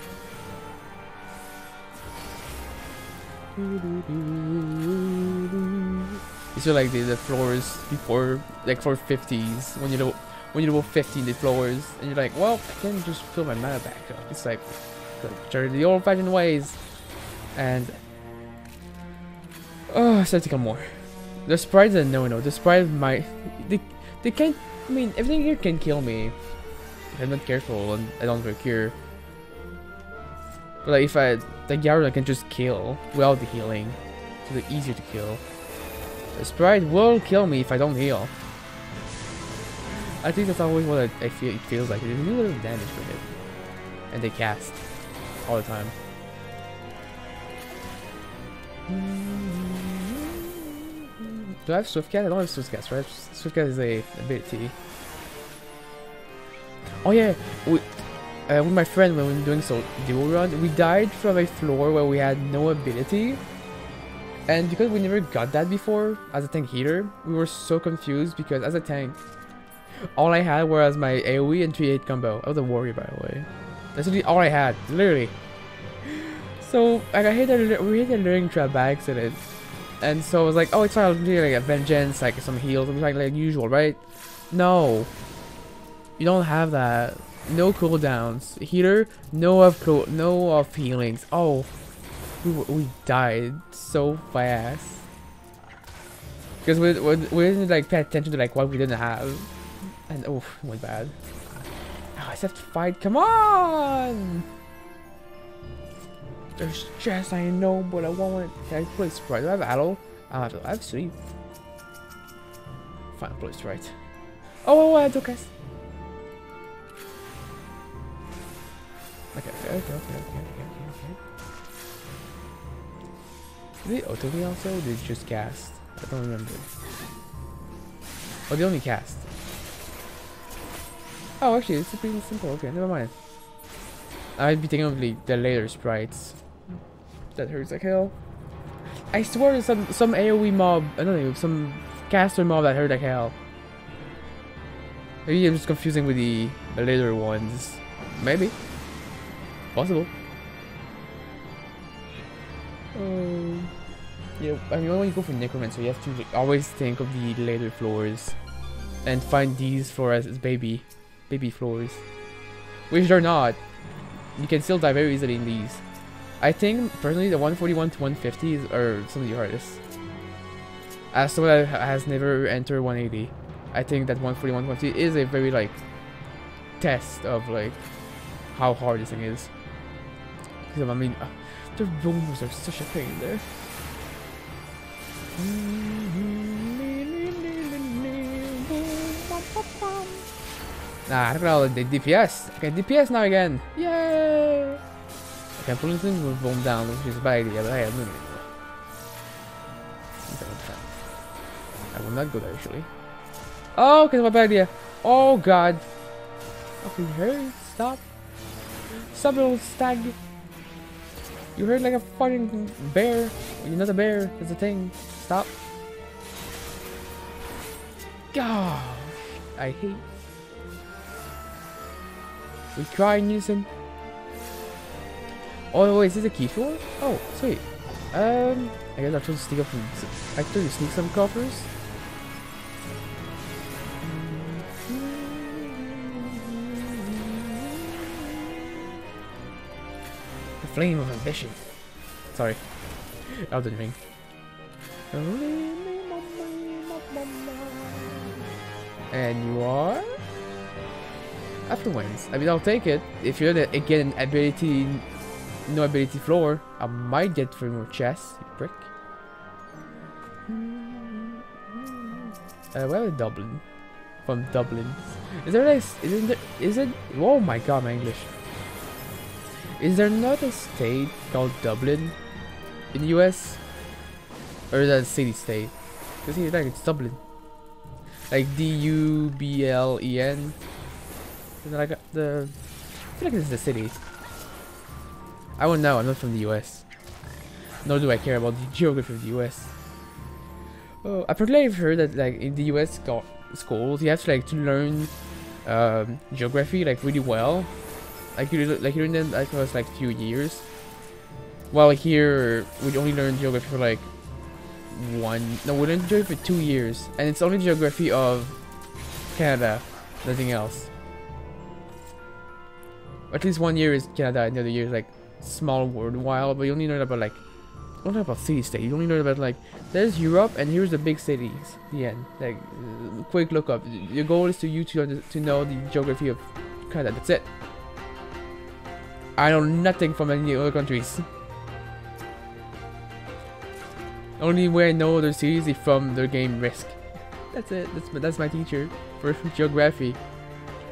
These are like the floors before, like for 50s, when you level 15 the floors, and you're like, well, I can just fill my mana back up. It's like the old-fashioned ways, and oh, it's to come more. The sprites are no. The sprites might, they can't. I mean, everything here can kill me if I'm not careful and I don't recur. But like if the Gyarados can just kill without the healing, so they're easier to kill. The sprite will kill me if I don't heal. I think that's always what I feel. It feels like there's a little damage with it, and they cast all the time. Do I have Swiftcast? I don't have Swiftcast, right? Swiftcast is a ability. Oh yeah, with my friend when we were doing dual run, we died from a floor where we had no ability. And because we never got that before as a tank healer, we were so confused because as a tank, all I had was my AoE and 3-8 combo. I was a warrior, by the way. That's literally all I had, literally. So like we hit a learning trap by accident, and so I was like, oh, it's fine, I'll do like a vengeance, like some heals, like usual, right? No, you don't have that. No cooldowns. Healer, no of healings. Oh. We died so fast because we didn't like pay attention to like what we didn't have, and oh, it went bad. Oh, I just have to fight. Come on! There's stress, I know, but I want. Can I play Sprite? Do I have Adult? I have Sleep. Fine, play Sprite. Oh, I took us. Okay. Did they auto me also? Or did they just cast? I don't remember. Oh, they only cast. Oh, actually, it's pretty simple. Okay, never mind. I'd be thinking of the later sprites. That hurts like hell. I swear there's some AoE mob, I don't know, some caster mob that hurt like hell. Maybe I'm just confusing with the later ones. Maybe. Possible. Yeah, I mean, when you go for Necromancer, you have to always think of the later floors and find these floors as baby floors, which they're not. You can still die very easily in these. I think personally the 141 to 150 are some of the hardest. As someone that has never entered 180, I think that 141 to 150 is a very like test of like how hard this thing is. Because I mean, the rumors are such a pain there. Nah, look at all the DPS. Okay, DPS now again. Yay! Okay, pulling things will boom down, which is a bad idea, but hey, I'm doing it. I will not go there actually. Oh, okay, my bad idea. Oh god. Okay, hey, stop. Stop, little stag. You heard like a fucking bear. You're not a bear, it's a thing. Stop. Gosh, I hate. We cry in unison. Oh wait, is this a key floor? Oh, sweet. I guess I'm supposed to sneak up from actually sneak some coffers. The flame of ambition. Sorry. Elden Ring. And you are? Affluence. I mean, I'll take it. If you're again ability, no ability floor, I might get for more chests. You prick. Where is Dublin? From Dublin. Is there a? Is it? Oh my god, my English. Is there not a state called Dublin in the US? Or is that a city state? Because here, like, it's Dublin. Like Dublen. Like the. I feel like this is the city. I wouldn't know. I'm not from the U.S. Nor do I care about the geography of the U.S. Oh, I particularly have heard that like in the U.S. schools, you have to learn geography like really well. Like you learn them like for like few years. While here we only learn geography for like we learn geography for 2 years, and it's only geography of Canada, nothing else. At least 1 year is Canada, and the other year is like small world while, but you only learn about like, you don't learn about city-state, you only learn about like, there's Europe and here's the big cities, the end. Like, quick look up. Your goal is to know the geography of Canada, that's it. I know nothing from any other countries. Only way I know other cities is from their game Risk. That's it, that's my teacher for geography.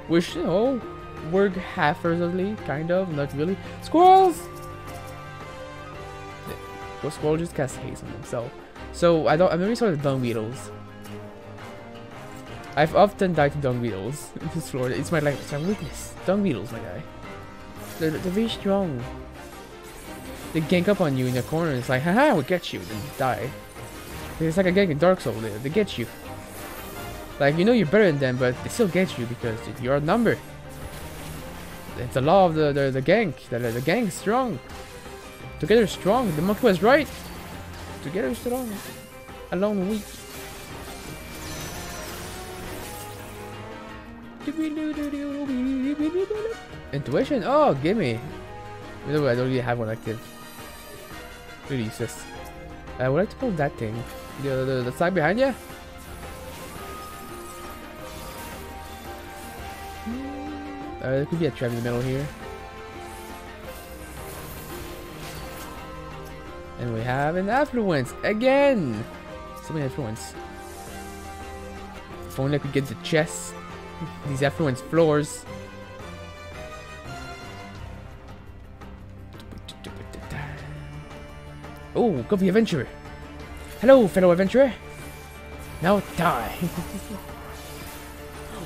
Which, you know, work half-heartedly, kind of, not really. Squirrels! Well, squirrels just cast haste on them, so I've never saw the dung beetles. I've often died to dung beetles in this floor. It's my weakness. Dung beetles, my guy. They're very strong. They gank up on you in the corner. It's like, haha, we'll get you, then you die. It's like a gank in Dark Souls. They get you. Like, you know you're better than them, but they still get you because you're outnumbered. It's the law of the gank. The gang is strong. Together strong. The monkey was right. Together strong. Alone weak. Intuition? Oh, gimme. You know, I don't really have one active. Really useless. I would like to pull that thing. The side behind you? There could be a trap in the middle here. And we have an affluence again! So many affluence. If only I could get the chest. These affluence floors. Oh, go be adventurer. Hello, fellow adventurer. Now die.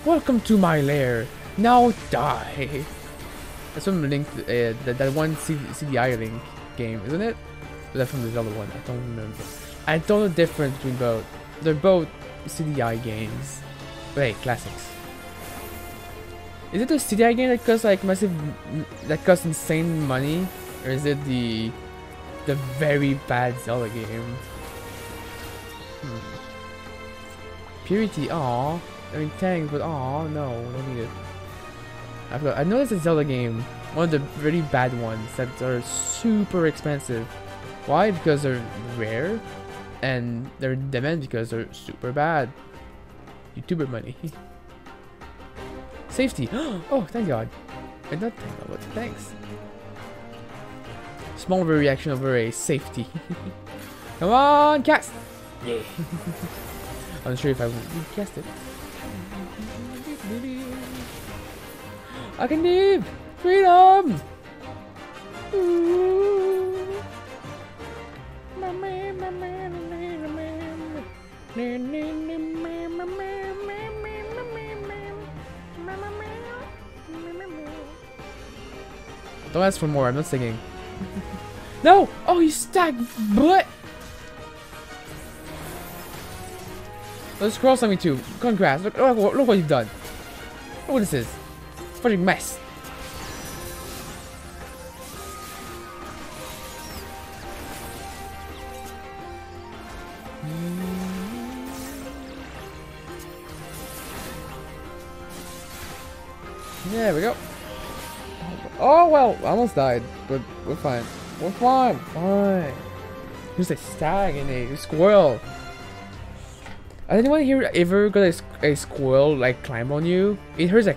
Welcome to my lair. Now die. That's from Link, that one CDI Link game, isn't it? Or that's from the other one. I don't remember. I don't know the difference between both. They're both CDI games. But hey, classics. Is it the CDI game that costs like that costs insane money, or is it the very bad Zelda game? Purity, aw. I mean, thanks, but aw, no, don't need it. I know it's a Zelda game, one of the really bad ones that are super expensive. Why? Because they're rare, and they're in demand because they're super bad. YouTuber money. Safety. Oh, thank God. I not thank God, but thanks. Small reaction over a safety. Come on, cast! Yeah. I'm not sure if I would cast it. I can leave! Freedom! Don't ask for more, I'm not singing. No! Oh, you stacked butt! Let's cross on me too. Congrats. Look what you've done. Look what this is. Fucking mess. There we go. Oh well, I almost died, but we're fine. We're fine. Fine. There's a stag and a squirrel. Has anyone here ever got a squirrel like climb on you? It hurts like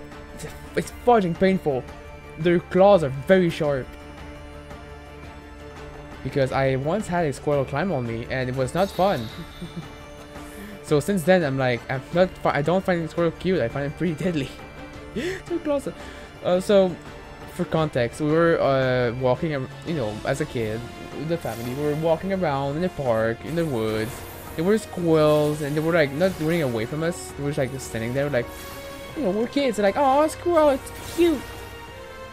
it's fucking painful. Their claws are very sharp. Because I once had a squirrel climb on me and it was not fun. So since then I'm like I don't find squirrel cute. I find it pretty deadly. So close. So for context, we were walking, you know, as a kid with the family. We were walking around in the park, in the woods, They were squirrels, and they were like not running away from us. They were just like standing there, like, you know, we're kids. They're like, oh, squirrel, it's cute.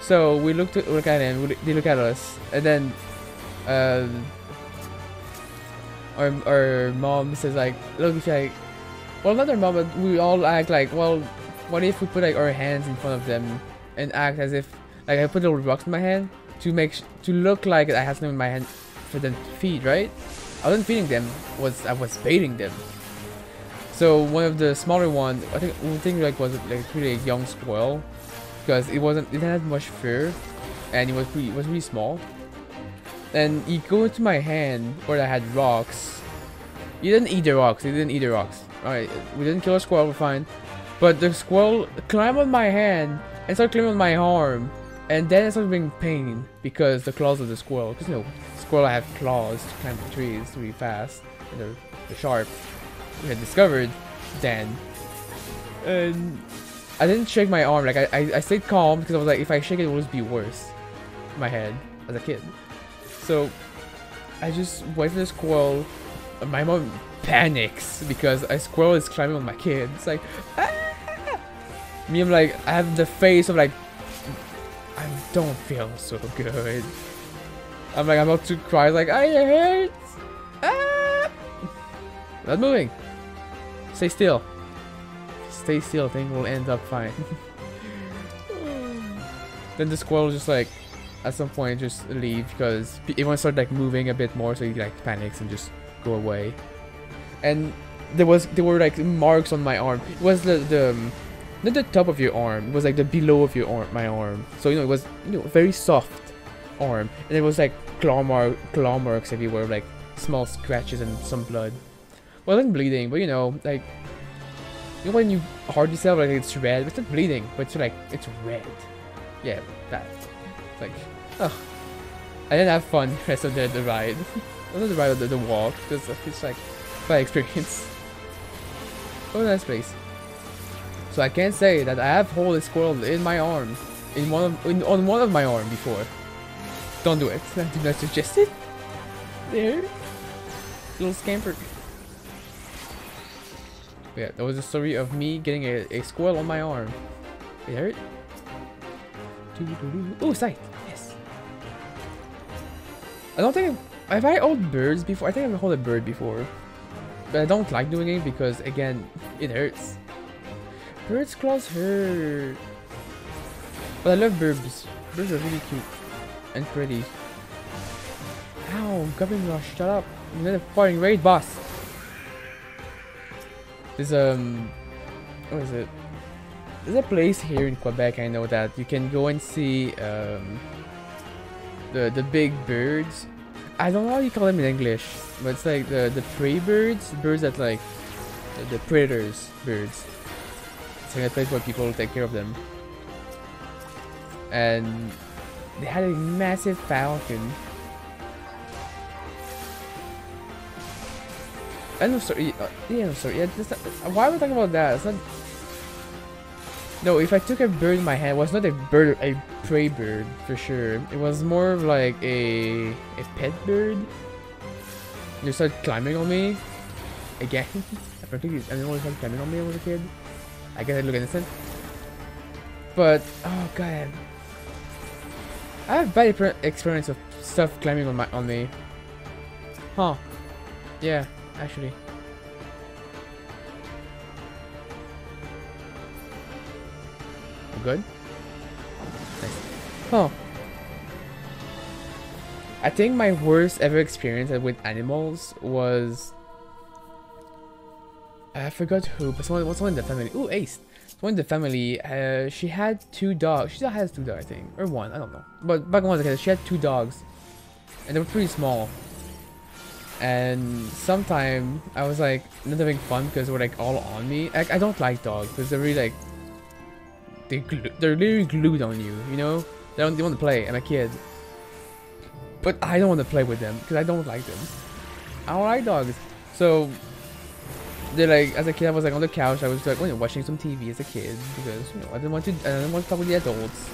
So we look at them. They look at us, and then our mom says like, look, it's like, well, not our mom, but we all act like, well, what if we put like our hands in front of them and act as if like I put little rocks in my hand to to look like I had something in my hand for them to feed, right? I wasn't feeding them, I was baiting them. So one of the smaller ones, I think like was like really a young squirrel, because it didn't have much fur, and it was really small. And he go into my hand where I had rocks. He didn't eat the rocks. Alright, we didn't kill a squirrel, we're fine. But the squirrel climbed on my hand and started climbing on my arm. And then I started being pain because the claws of the squirrel. Because, you know, squirrel have claws to climb the trees really fast. And they're sharp. We had discovered then. And I didn't shake my arm. Like, I stayed calm because I was like, if I shake it, it will just be worse. In my head as a kid. So I just wait for the squirrel. My mom panics because a squirrel is climbing on my kid. It's like, ah! Me, I'm like, I have the face of like, I don't feel so good. I'm like, I'm about to cry, like, it hurts. Ah! Not moving. Stay still. Stay still, thing will end up fine. Then the squirrel just like, at some point, just leave because everyone started like moving a bit more, so he like panics and just go away. And there were like marks on my arm. It was not the top of your arm. It was like the below of your arm, my arm. So you know, it was, you know, very soft arm, and it was like claw marks everywhere, like small scratches and some blood. Well, it wasn't bleeding, but you know, like, you know when you hurt yourself, like it's red. It's not bleeding, but it's like it's red. Yeah, that. It's like, oh, I didn't have fun the rest of the ride. Not the ride, the walk, because it's like my experience. Oh, nice place. So I can say that I have hold a squirrel in my arm, on one of my arm before. Don't do it. I do not suggest it. There, little scamper. Yeah, that was the story of me getting a squirrel on my arm. It hurt. Oh, sight. Yes. I don't think have I held birds before. I think I've held a bird before, but I don't like doing it because again, it hurts. Birds' claws hurt. But I love birds. Birds are really cute and pretty. Ow, Goblin Rush, shut up. You're not a fighting raid boss. There's what is it? There's a place here in Quebec, I know, that you can go and see the big birds. I don't know how you call them in English, but it's like the prey birds that like the predators birds. It's like a place where people take care of them. And they had a massive falcon. I'm sorry. Yeah, I'm sorry. Yeah, why am I talking about that? It's not. No, if I took a bird in my hand, it was not a bird, a prey bird for sure. It was more of like a pet bird. They started climbing on me again. Apparently, I didn't know they started climbing on me when I was a kid. I guess I look innocent. But oh god, I have bad experience of stuff climbing on me. Huh? Yeah, actually. Good. Nice. Huh. I think my worst ever experience with animals was, I forgot who, but someone in the family. Ooh, Ace. Someone in the family. She had 2 dogs. She still has 2 dogs, I think, or 1. I don't know. But back when I was a kid, she had 2 dogs, and they were pretty small. And sometime I was like not having fun because they were like all on me. I don't like dogs because they're really like. They're literally glued on you, you know? They want to play. I'm a kid. But I don't want to play with them because I don't like them. I don't like dogs. So, they're like, as a kid, I was like on the couch. I was like, watching some TV as a kid because, you know, I didn't want to talk with the adults.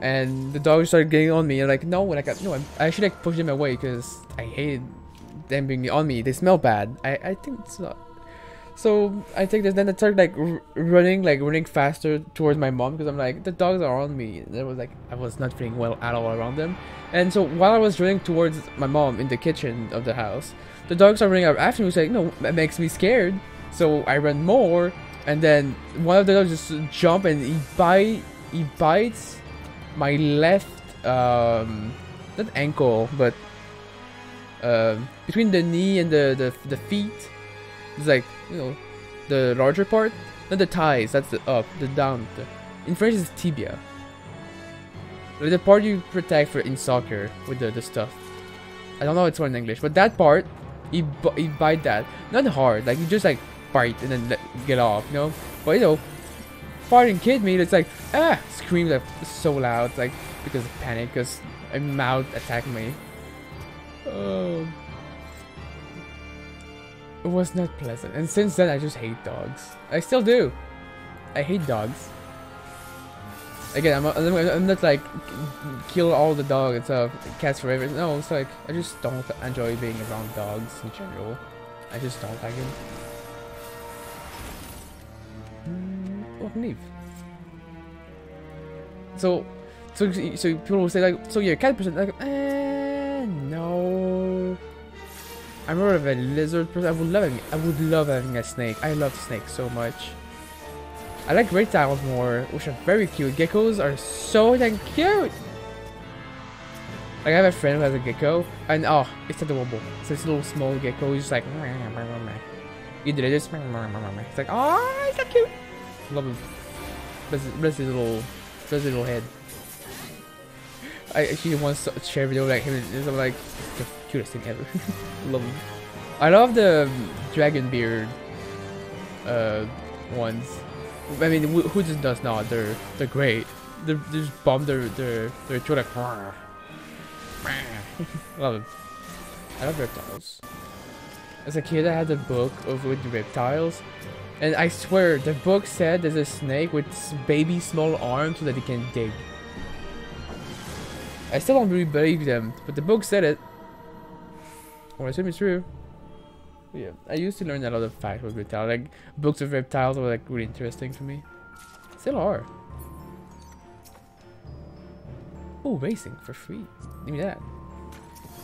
And the dogs started getting on me. And like, no, like, no, I should like push them away because I hated them being on me. They smell bad. I think it's not. So I take this. Then I started like running faster towards my mom because I'm like the dogs are on me. And it was like I was not feeling well at all around them. And so while I was running towards my mom in the kitchen of the house, the dogs are running up after me. It's like no, that makes me scared. So I run more, and then one of the dogs just jump and he bites my left not ankle but between the knee and the feet. It's like, you know, the larger part, not the thighs, that's the up, the down. In French it's tibia. Like the part you protect for in soccer with the stuff. I don't know it's what in English, but that part, he bite that. Not hard, like you just like bite and then get off, you know? But you know, farting kid me, it's like, screams like so loud, like because of panic, because a mouth attacked me. Oh. It was not pleasant, and since then I just hate dogs. I still do. I hate dogs. Again, I'm not like kill all the dogs and stuff, cats forever. No, it's like I just don't enjoy being around dogs in general. I just don't like them. Oh, I can leave. So people will say like, so you're a cat person? Like, no. I'm more of a lizard person. I would love having a snake. I love snakes so much. I like reptiles more, which are very cute. Geckos are so dang cute. Like I have a friend who has a gecko, and oh, it's adorable. It's this little small gecko. He's just like, you did it. Just, it's like, oh, it's so cute. Love him. Bless his little head. I actually once share a video like him. It's like the cutest thing ever. Love him. I love the dragon beard ones. I mean, who just does not? They're great. They're just bomb. They're like. Love them. I love reptiles. As a kid, I had a book with reptiles, and I swear the book said there's a snake with baby small arms so that it can dig. I still don't really believe them, but the book said it. Well, I assume it's true. But yeah, I used to learn a lot of facts with reptiles. Like books of reptiles were like really interesting for me. Still are. Oh, racing for free. Give me that.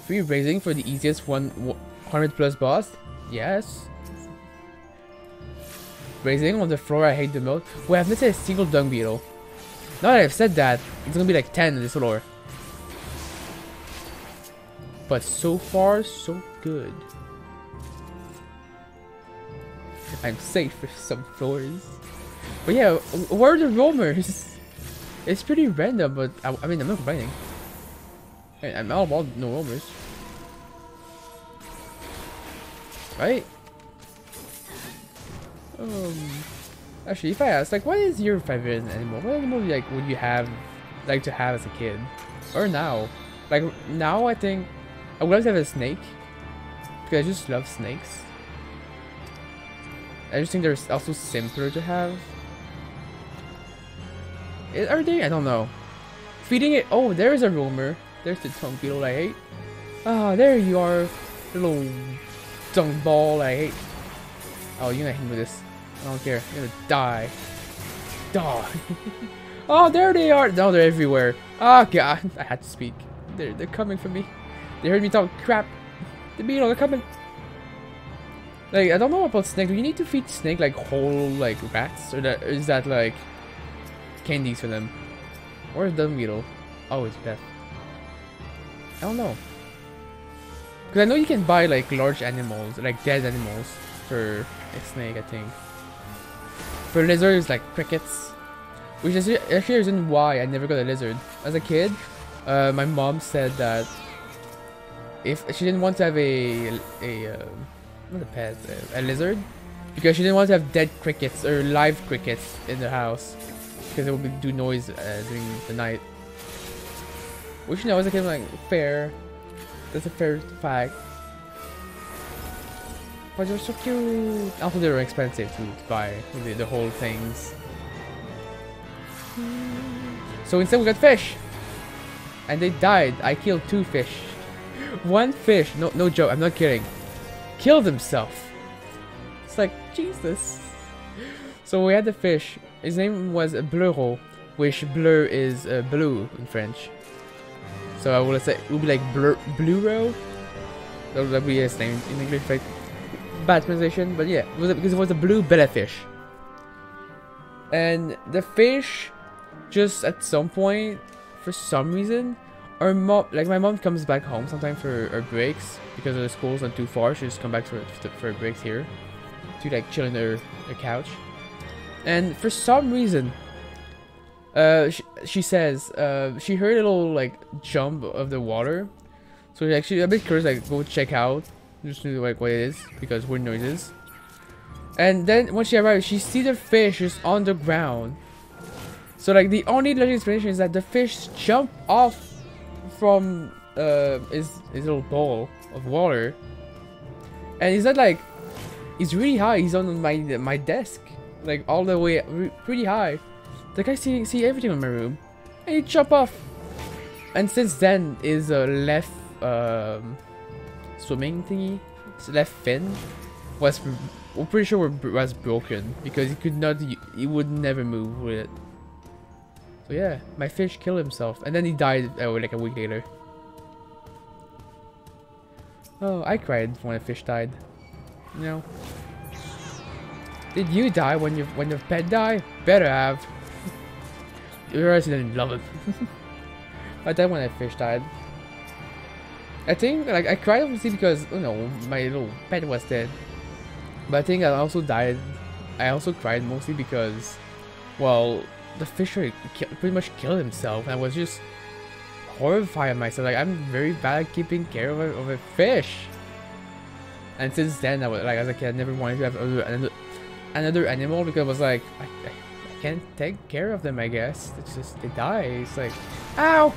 Free racing for the easiest 100 plus boss? Yes. Racing on the floor I hate the most. Well, I've missed a single dung beetle. Now that I've said that, it's gonna be like 10 in this floor. But so far, so good. I'm safe with some floors. But yeah, where are the roamers? It's pretty random, but I mean, I'm not complaining. I'm all about no roamers. Right? Actually, if I ask, like, what is your favorite animal? What animal would you like to have as a kid? Or now? Like, now I think I would like to have a snake. Because I just love snakes. I just think they're also simpler to have. Are they? I don't know. Feeding it. Oh, there's a roamer. There's the tongue beetle I hate. Ah, there you are. Little dung ball I hate. Oh, you're gonna hit me with this. I don't care. You're gonna die. Die. Oh, there they are. No, they're everywhere. Oh, God. I had to speak. They're coming for me. They heard me talk crap. The beetle, they're coming. Like, I don't know about snake. Do you need to feed snake like whole like rats, or is that like candies for them? Or is dung beetle? Oh, it's death. I don't know. Because I know you can buy like large animals, like dead animals, for a snake, I think. For lizards, like crickets. Which is actually the reason why I never got a lizard. As a kid, my mom said that if she didn't want to have not a pet, a lizard, because she didn't want to have dead crickets or live crickets in the house, because it would do noise during the night. Which, you know, as a kid, like, fair. That's a fair fact. But they're so cute. Also, they were expensive to buy the whole things. So instead, we got fish, and they died. I killed 2 fish. One fish, no joke, I'm not kidding, killed himself. It's like, Jesus. So we had the fish. His name was Bleureau, which bleu is blue in French. So I would say it would be like Bleureau. That would be his name in English, like bad pronunciation, but yeah, because it was a blue betta fish. And the fish, just at some point, for some reason, our mom, like my mom comes back home sometimes for her breaks because the school's not too far. She just come back for her breaks here to like chill in her couch. And for some reason, she says she heard a little like jump of the water, so she's actually a bit curious, like go check out just to like what it is because weird noises. And then when she arrives, she sees the fish just on the ground. So like the only logical explanation is that the fish jumped off from his little bowl of water, and he's not like, he's really high. He's on my desk, like all the way pretty high. Like I see everything in my room, and he jumped off. And since then, his left swimming thingy, his left fin, was, we're pretty sure was broken because he could not, he would never move with it. So yeah, my fish killed himself, and then he died like a week later. Oh, I cried when a fish died. You know. Did you die when your pet died? Better have. You actually didn't love it. I died when a fish died. I think like I cried obviously because you know my little pet was dead. But I think I also died. I also cried mostly because, well, the fish pretty much killed himself. And I was just horrified myself. Like I'm very bad at keeping care of a fish. And since then, I was like, as a kid, I never wanted to have another animal because I was like, I can't take care of them. I guess it's just they die. It's like, ow!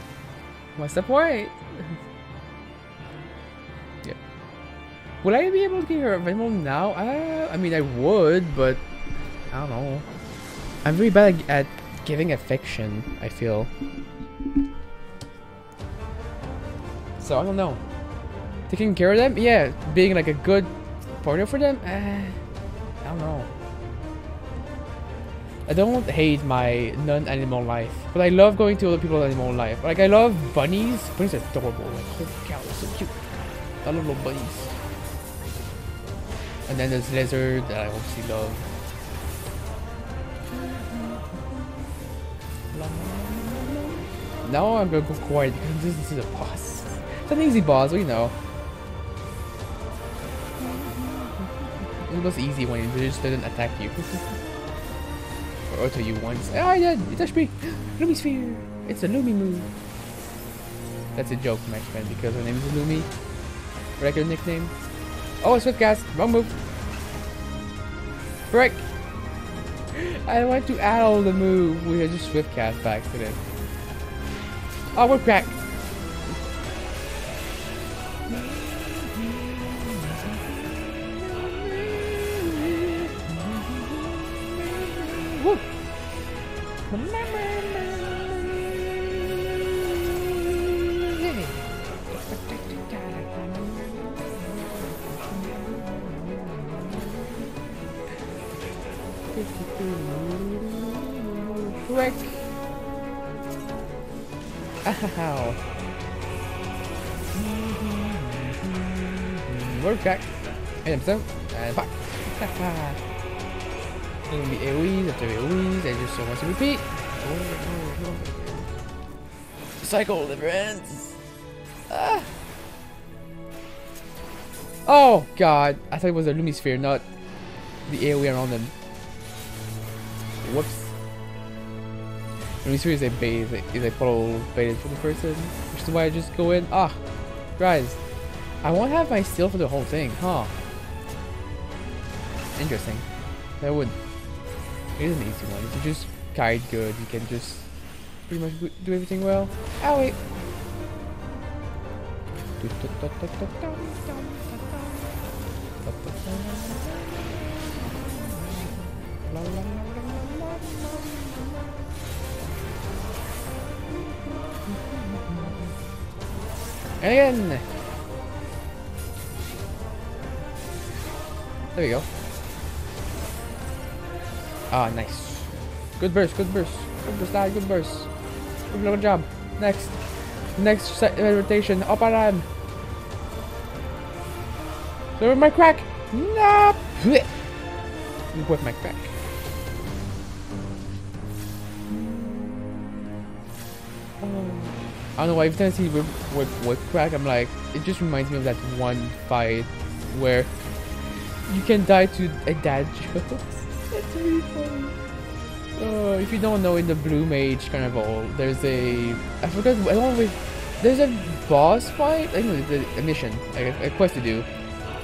What's the point? Yeah. Would I be able to get her of animal now? I mean, I would, but I don't know. I'm very bad at giving affection, I feel. So I don't know. Taking care of them? Yeah. Being like a good partner for them? I don't know. I don't hate my non-animal life, but I love going to other people's animal life. Like I love bunnies. Bunnies are adorable. Like holy cow, they're so cute. I love little bunnies. And then there's lizard that I obviously love. Now I'm gonna go quiet because this is a boss. It's an easy boss, we know. It was easy when it just didn't attack you. Or auto you once. Oh, I did! You touched me! Lumi Sphere! It's a Lumi move. That's a joke, my friend, because her name is Lumi. Regular nickname. Oh, Swift Cast! Wrong move! Frick! I want to add all the move. We just Swift Cast back to them. Oh, we're cracked! Woo! Frick! Ow! We're back. And I'm and back. It's gonna be AoEs after AoEs. I just don't want to repeat. Cycle never ends. Ah. Oh god! I thought it was a Lumi Sphere, not the AoE around them. Whoops. Lumi Sphere is a bait, is a puddle baited for the person, which is why I just go in. Ah, guys, I won't have my steal for the whole thing, huh? Interesting. That would. It is an easy one. If you just guide good, you can just pretty much do everything well. Oh wait. And again. There we go. Ah, nice. Good burst, good burst. Good burst, lad, good burst. Good job. Next. Next rotation. Up and on. So my crack. No. With my crack. I don't know why every time I see whip crack, I'm like, it just reminds me of that one fight where you can die to a dad joke. That's really funny. If you don't know, in the Blue Mage Carnival, there's a, I forgot, I don't know, there's a boss fight, I think it's a mission, like a quest to do.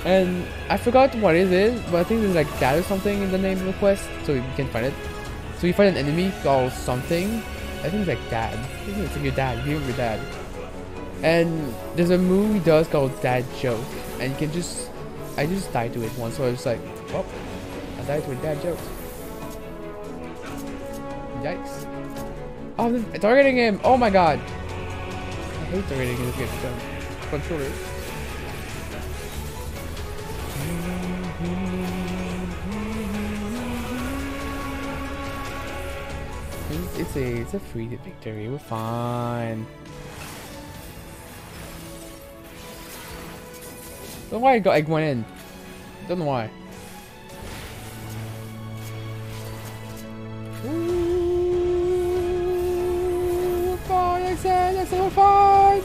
And I forgot what it is, but I think there's like dad or something in the name of the quest, so you can find it. So you find an enemy called something, I think it's like dad. I think it's like your dad, you your dad. And there's a move he does called dad joke, and you can just, I just died to it once, so I was like, well, I died to a dad joke. Yikes. Oh, I'm targeting him! Oh my god! I hate targeting this game controller. It's a free victory. We're fine. Don't know why I went in. Don't know why. Ooh, we're fine, I said we're fine.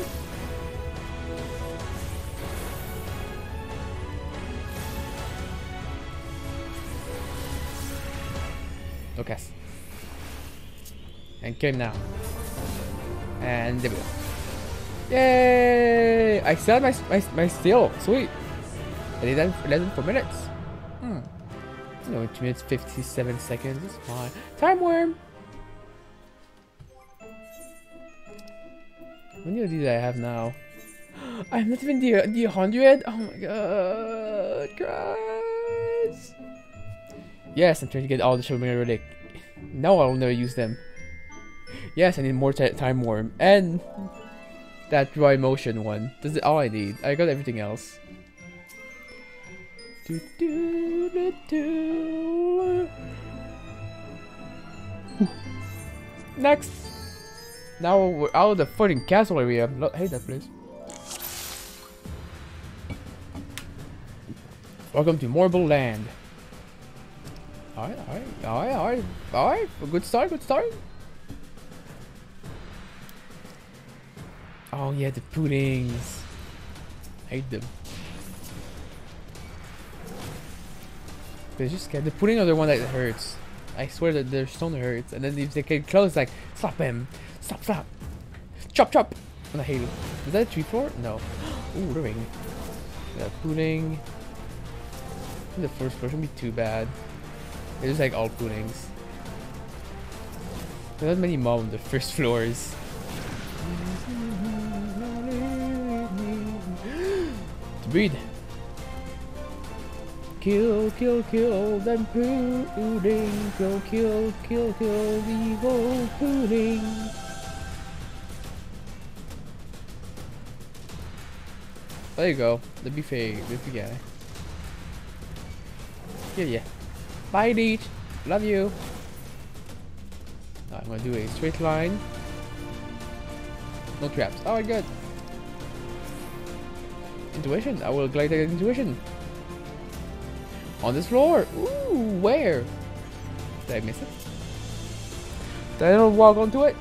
Okay. And kill him now. And there we go. Yay! I still have my steal. Sweet. I did that for less than 4 minutes. No, 2 minutes 57 seconds. It's fine. Time worm. How many of these I have now? I'm not even the 100. Oh my god, Christ! Yes, I'm trying to get all the Shulmina relic. No, I will never use them. Yes, I need more time worm and that dry motion one. That's all I need. I got everything else. Next. Now we're out of the fucking castle area. I hate that place. Welcome to Marble Land. Alright. A good start, Oh yeah, the puddings. I hate them. They just get the pudding are the one that hurts. I swear that their stone hurts, and then if they get close, like slap him, slap, chop. And I hate it. Is that a 3-4? No. Ooh, the ring. The pudding. I think the first floor shouldn't be too bad. It's just like all puddings. There's not many mob on the first floors. To breathe. Kill them pudding. Go kill evil pudding. There you go. The buffet guy. Yeah. Bye, Deet. Love you. Now I'm gonna do a straight line. No traps. Oh, good. Intuition. I will glide at intuition. On this floor. Ooh, where? Did I miss it? Did I not walk onto it?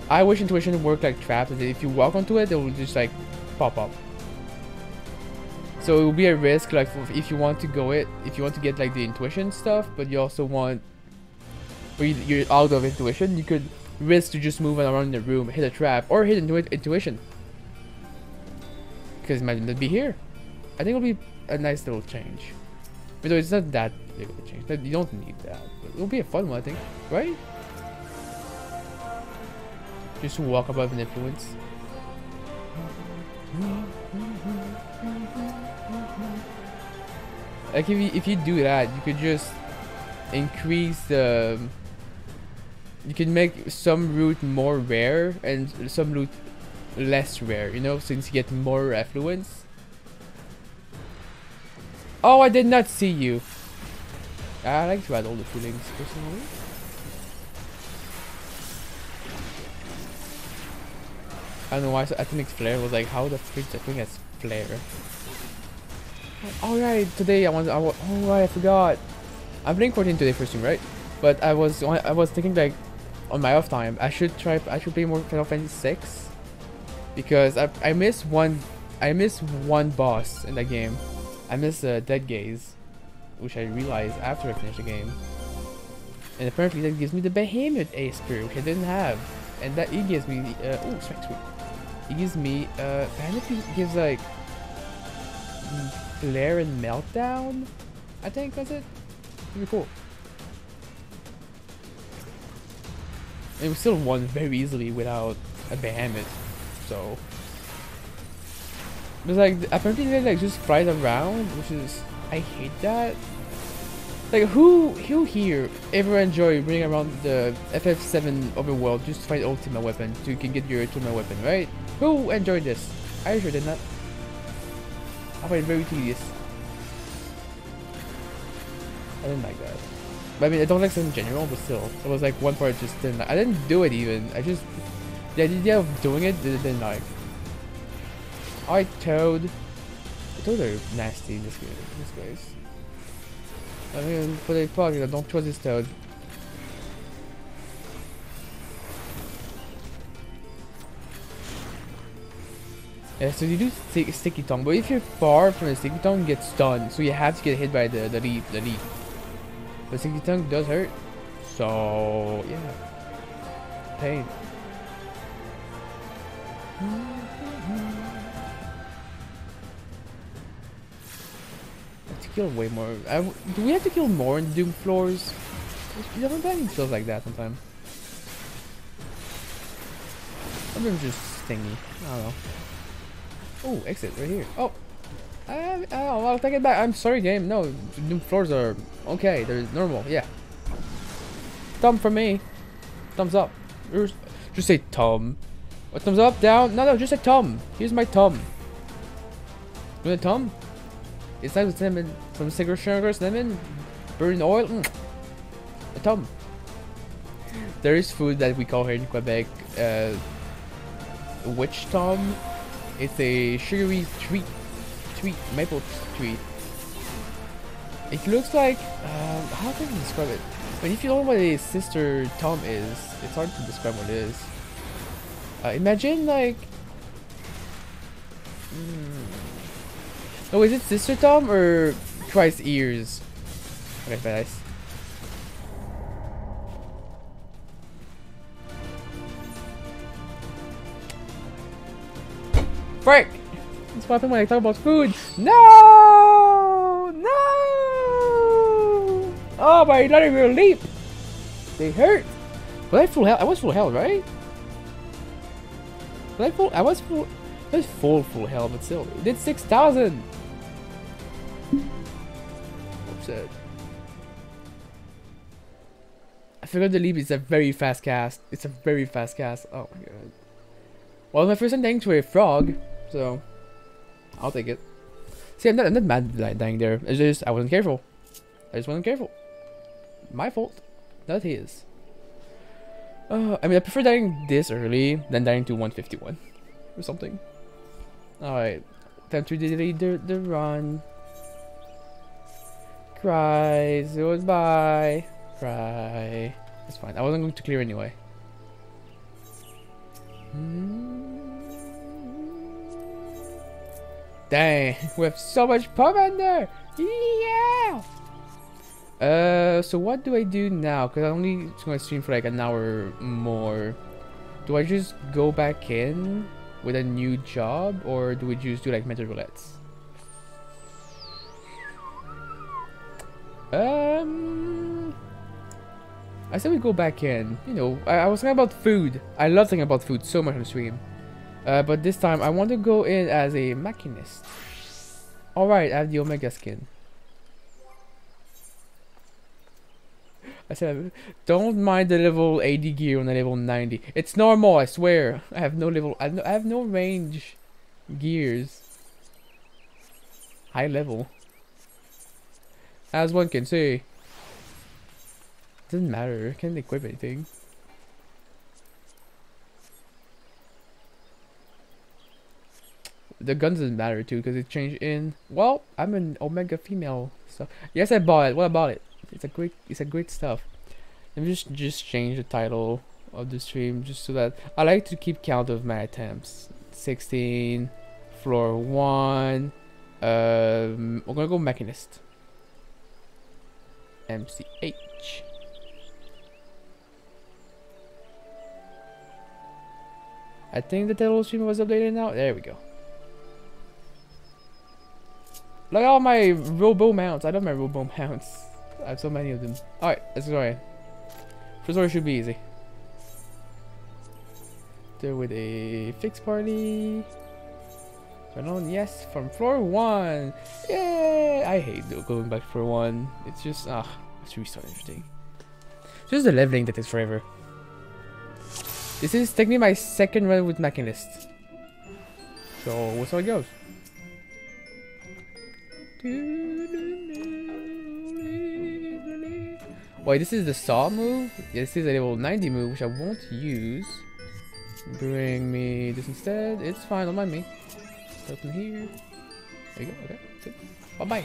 I wish intuition worked like traps. If you walk onto it, it will just like pop up. So it will be a risk, like if you want to get like the intuition stuff, but you also want, or you're out of intuition, you could risk to just move around the room, hit a trap, or hit intuition. Because it might not be here. I think it'll be a nice little change. But it's not that big of a change. You don't need that. But it'll be a fun one, I think. Right? Just walk above an influence. Like if you do that, you could just increase the. You can make some route more rare and some route less rare. You know, since you get more affluence. Oh, I did not see you. I like to add all the feelings personally. I don't know why I think it's flare was like, how the freak the thing has flare. Alright, today oh right, I forgot. I'm playing 14 today for stream, right? But I was thinking like on my off time I should play more Final Fantasy 6 because I missed one boss in that game. I missed Dead Gaze, which I realized after I finished the game. And apparently that gives me the Behemoth A Spear, which I didn't have. And that it gives me oh sweet. It gives me Behemoth gives like Flare and Meltdown. I think that's it. Pretty cool. And we still won very easily without a Behemoth, so it's like apparently they like just flies around, which is I hate that. Like who here ever enjoy running around the FF7 overworld just to find ultimate weapon so you can get your ultimate weapon, right? Who enjoyed this? I sure did not. I find it very tedious. I didn't like that. But I mean, I don't like it in general, but still, it was like one part just didn't. I didn't do it even. I just the idea of doing it didn't like. Alright, Toad. Toad are nasty in this game. This case. I mean, for the plug, I don't trust this Toad. Yeah, so you do sticky tongue, but if you're far from the sticky tongue, you get stunned. So you have to get hit by the leaf. The sticky tongue does hurt. So yeah, pain. Have to kill way more. Do we have to kill more in Doom floors? You know, it feels like that sometimes. Sometimes just stingy. I don't know. Oh, exit right here. Oh, I'll take it back. I'm sorry, game. No, Doom floors are okay. They're normal. Yeah. Thumb for me. Thumbs up. Just say thumb. What, thumbs up, down? No, just a thumb. Here's my thumb. You want a thumb? It's like cinnamon, some cigarette sugar, cinnamon, burning oil. A thumb. There is food that we call here in Quebec, witch thumb. It's a sugary maple treat. It looks like, how can I describe it? I mean, if you don't know what a sister thumb is, it's hard to describe what it is. Imagine like, oh, is it sister thumb or Christ's ears? Okay, nice. Frick! That's what I think when I talk about food. No! No! Oh, my not even leap! They hurt! Was I full health? I was full health, right? Was I full? I was full health, but still. It did 6,000! Upset. I forgot the leap is a very fast cast. It's a very fast cast. Oh my god. Well, my first time dying to a frog. So, I'll take it. See, I'm not mad dying there. It's just I wasn't careful. I just wasn't careful. My fault, not his. I mean, I prefer dying this early than dying to 151 or something. All right, time to delete the run. Cry, goodbye. Cry. It's fine. I wasn't going to clear anyway. Dang, we have so much there. Yeah. So what do I do now? Because I'm only going to stream for like an hour more. Do I just go back in with a new job, or do we just do like mental roulettes? I said we go back in. You know, I was thinking about food. I love thinking about food so much on the stream. But this time I want to go in as a machinist. Alright, I have the Omega skin. I said, don't mind the level 80 gear on the level 90. It's normal, I swear. I have no level. I have no range gears. High level. As one can see. Doesn't matter, I can't equip anything. The gun doesn't matter too because it changed in. Well, I'm an Omega female, so yes, I bought it. What about it? It's a great stuff. Let me just change the title of the stream just so that I like to keep count of my attempts. 16, floor 1. We're gonna go mechanist. MCH. I think the title stream was updated now. There we go. Look at all my robo mounts. I love my robo mounts. I have so many of them. Alright, let's go ahead. First order should be easy. There with a fixed party. Turn on yes from floor 1. Yay! I hate going back to floor 1. It's just I have to restart everything. It's just the leveling that takes forever. This is technically my second run with Mechanist. So we'll see how it goes. Wait, this is the saw move? Yeah, this is a level 90 move, which I won't use. Bring me this instead. It's fine, don't mind me. Open here. There you go, okay, good. Bye-bye.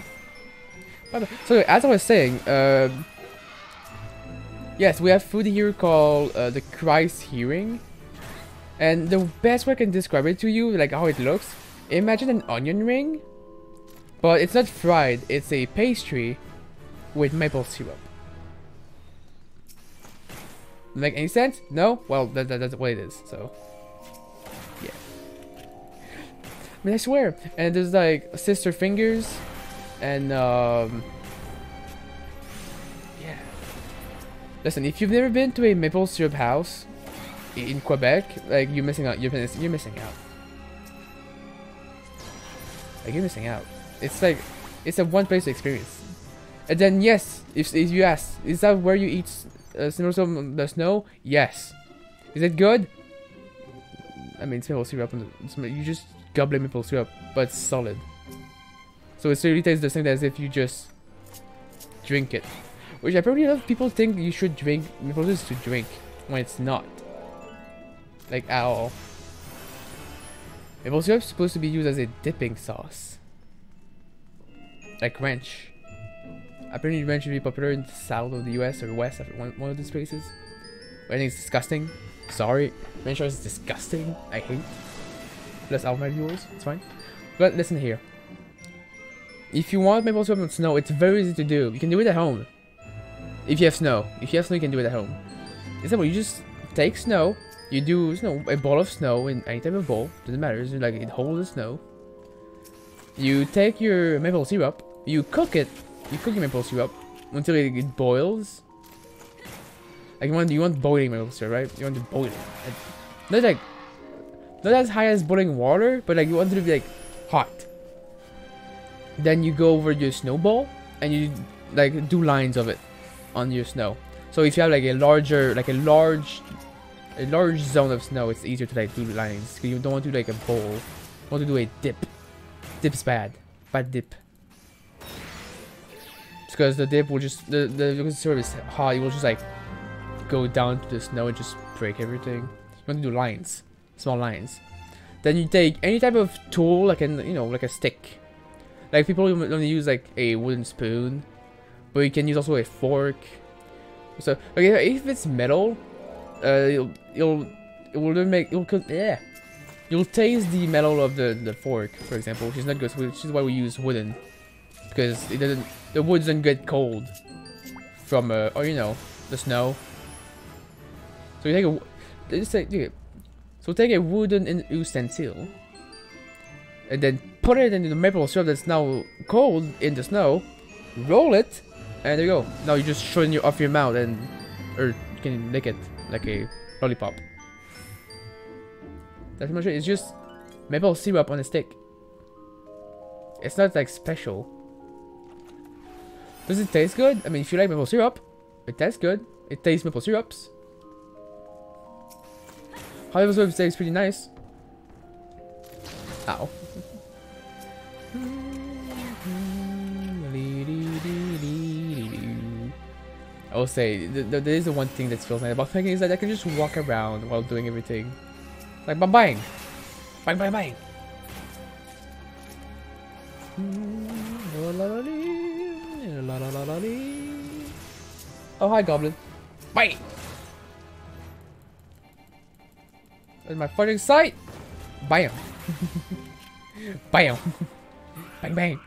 Bye-bye. So, as I was saying, yes, we have food here called the Christ Hearing. And the best way I can describe it to you, like how it looks, imagine an onion ring. But it's not fried, it's a pastry with maple syrup. Make any sense? No? Well, that's what it is, so. Yeah. I mean, I swear. And there's like sister fingers. And, yeah. Listen, if you've never been to a maple syrup house in Quebec, like, you're missing out. You're missing out. Like, you're missing out. It's like, it's a one-place experience. And then, yes, if you ask, is that where you eat the snow? Yes. Is it good? I mean, it's maple syrup. You just gobble maple syrup, but it's solid. So it really tastes the same as if you just drink it. Which apparently a lot of people think you should drink maple syrup to drink, when it's not. Like, at all. Maple syrup is supposed to be used as a dipping sauce. Like ranch. Apparently ranch should be popular in the south of the US or west after one of these places. But I think it's disgusting. Sorry. Ranch is disgusting. I hate. Plus all my viewers. It's fine. But listen here. If you want maple syrup and snow, it's very easy to do. You can do it at home. If you have snow. If you have snow, you can do it at home. It's simple. You just take snow. You do a ball of snow in any type of bowl. Doesn't matter. It's like it holds the snow. You take your maple syrup. You cook it. You cook your maple syrup until it boils. Like you want boiling maple syrup, right? You want to boil it. Not as high as boiling water, but like you want it to be like hot. Then you go over your snowball and you like do lines of it on your snow. So if you have like a large zone of snow, it's easier to like do lines. Because you don't want to do like a bowl. You want to do a dip. Dip's bad. Bad dip. Because the dip will just the syrup is hot, it will just like go down to the snow and just break everything. You want to do lines, small lines. Then you take any type of tool, like like a stick. Like people only use like a wooden spoon, but you can use also a fork. So okay, if it's metal, you'll taste the metal of the fork, for example, which is not good. Which is why we use wooden. Because the wood doesn't get cold from the snow. So you take a wooden utensil and then put it into the maple syrup that's now cold in the snow, roll it, and there you go. Now you just shut it off your mouth or you can lick it like a lollipop. That's pretty much it. It's just maple syrup on a stick. It's not like special. Does it taste good? I mean, if you like maple syrup, it tastes good. It tastes maple syrups. Maple syrup tastes pretty nice. Ow. I will say there is the one thing that feels nice about picking is that I can just walk around while doing everything. Like bang bang, bang bang bang. Oh hi goblin, bye. That's my fighting sight. Bam, bam, bang bang.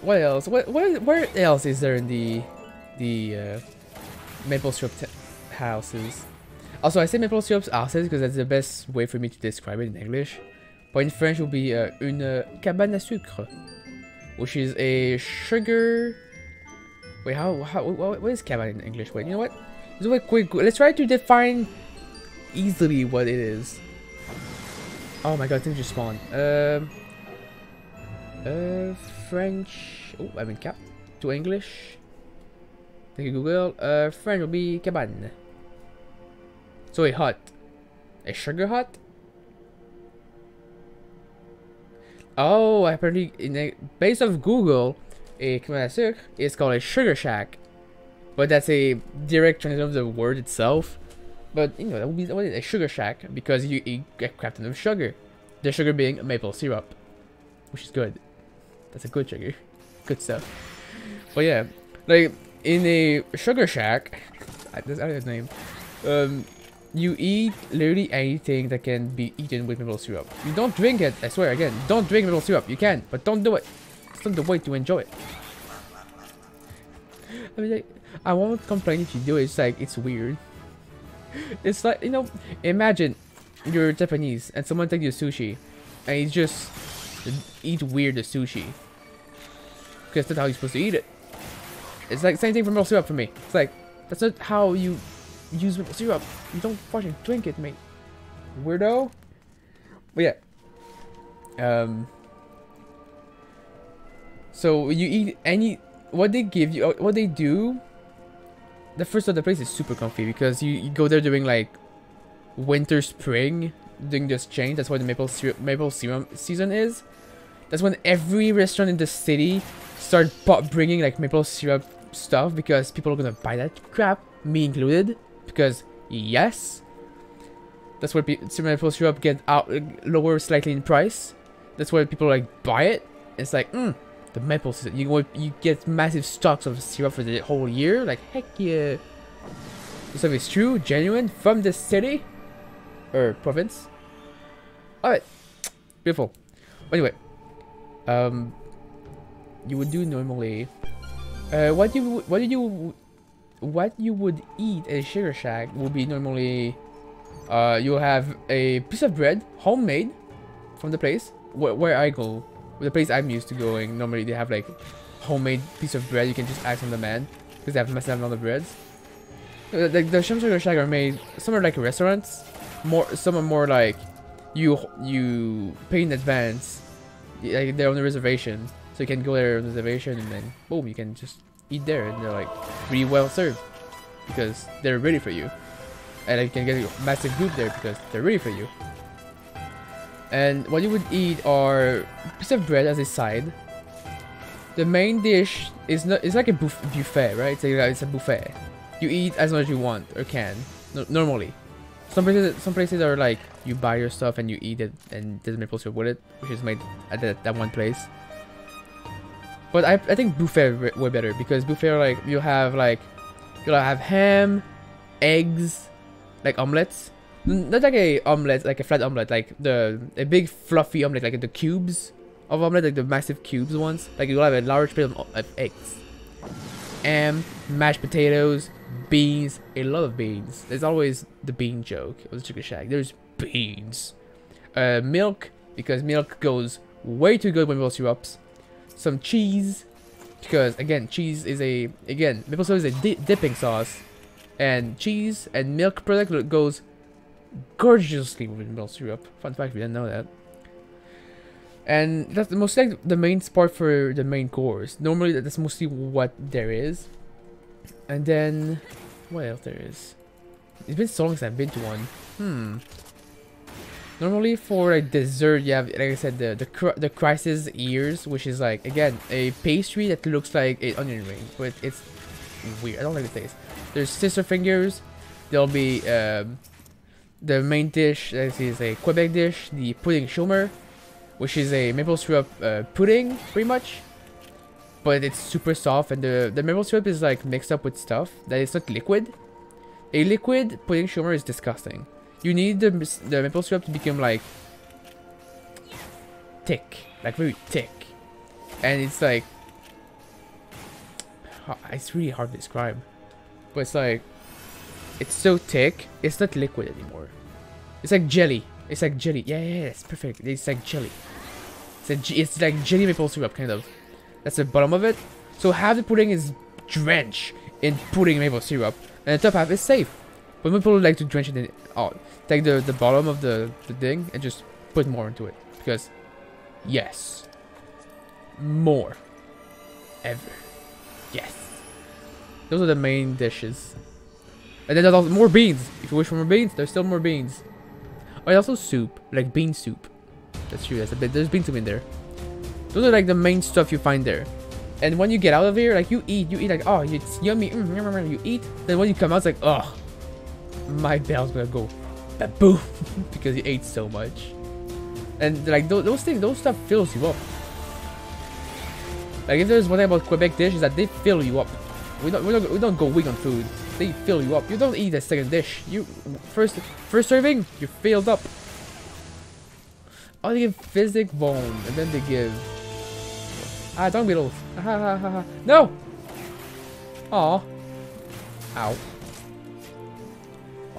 What else? Where else is there in the maple syrup houses? Also, I say maple syrup houses because that's the best way for me to describe it in English. But in French, it will be une cabane à sucre, which is a sugar. Wait, what is cabane in English? Wait, you know what? Let's try to define easily what it is. Oh my god, things just spawned. French. Oh, I'm in cap. To English. Thank you, Google. French will be cabane. So a hut. A sugar hut? Oh, apparently, based off Google, a cabane à sucre is called a sugar shack. But that's a direct translation of the word itself. But, you know, that would be a sugar shack because you eat a crap ton of sugar. The sugar being maple syrup, which is good. That's a good sugar. Good stuff. But yeah, like in a sugar shack, that's his name. You eat literally anything that can be eaten with maple syrup. You don't drink it. I swear again, don't drink maple syrup. You can, but don't do it. It's not the way to enjoy it. I mean, like, I won't complain if you do it. It's like it's weird. It's like, you know, imagine you're Japanese and someone takes you sushi, and you just eat weird the sushi because that's how you're supposed to eat it. It's like same thing for maple syrup for me. It's like that's not how you use maple syrup. You don't fucking drink it, mate. Weirdo. But yeah. So you eat any what they give you, what they do. The first of the place is super comfy because you go there during like winter, spring, during this change. That's why the maple syrup season is. That's when every restaurant in the city start bringing like maple syrup stuff because people are gonna buy that crap, me included. Because yes, that's where maple syrup get out lower slightly in price. That's why people like buy it. It's like the maple syrup. You get massive stocks of syrup for the whole year. Like heck yeah. This stuff is true, genuine, from the city or province. Alright, beautiful. Anyway, you would do normally. What you would eat at a sugar shack will be normally. You'll have a piece of bread, homemade, from the place where I go. The place I'm used to going, normally they have like homemade piece of bread you can just ask on demand because they have massive amount of breads. Like the sugar shack are made. Some are like restaurants. Some are more like you pay in advance. Like they're on a reservation, so you can go there on a reservation and then boom, you can just eat there, and they're like really well served because they're ready for you, and you can get a massive group there because they're ready for you. And what you would eat are a piece of bread as a side. The main dish is not. It's like a buffet, right? It's a buffet. You eat as much as you want or can. Normally, some places are like you buy your stuff and you eat it, and there's maple syrup with it, which is made at that one place. But I think buffet way better because buffet are like you'll have ham, eggs, like omelets. Not like a omelet, like a flat omelet, like a big fluffy omelet, like the cubes of omelet, like the massive cubes ones. Like you'll have a large plate of eggs, mashed potatoes, beans, a lot of beans. There's always the bean joke of the chicken shack. There's beans, milk because milk goes way too good with maple syrups. Some cheese because again maple syrup is a dipping sauce, and cheese and milk product goes gorgeously with maple syrup. Fun fact, we didn't know that. And that's mostly like the main part for the main course. Normally that's mostly what there is. And then what else there is? It's been so long since I've been to one. Normally for like dessert, you have, like I said, the crisis ears, which is like, again, a pastry that looks like an onion ring, but it's weird. I don't like the taste. There's sister fingers. There'll be the main dish. This is a Quebec dish, the pudding chômeur, which is a maple syrup pudding, pretty much. But it's super soft, and the maple syrup is like mixed up with stuff that is not liquid. A liquid pudding chômeur is disgusting. You need the maple syrup to become like thick, like very thick, and it's like it's really hard to describe, but it's like it's so thick, it's not liquid anymore. It's like jelly. It's like jelly. Yeah, it's perfect. It's like jelly. It's like jelly maple syrup kind of. That's the bottom of it. So half the pudding is drenched in pudding maple syrup, and the top half is safe. But people like to drench it in, take the bottom of the thing and just put more into it. Because, yes, more. Ever. Yes. Those are the main dishes. And then there's also more beans. If you wish for more beans, there's still more beans. Oh, there's also soup, like bean soup. That's true, that's a bit, there's bean soup in there. Those are like the main stuff you find there. And when you get out of here, like you eat like, oh, it's yummy, you eat. Then when you come out, it's like, oh, my bell's gonna go boom because you ate so much. And like those things, those stuff fills you up. Like if there's one thing about Quebec dish is that they fill you up. We don't go weak on food. They fill you up. You don't eat a second dish. You first serving, you're filled up. Oh, they give physic bone, and then they give dung beetles. No. Aw. Ow.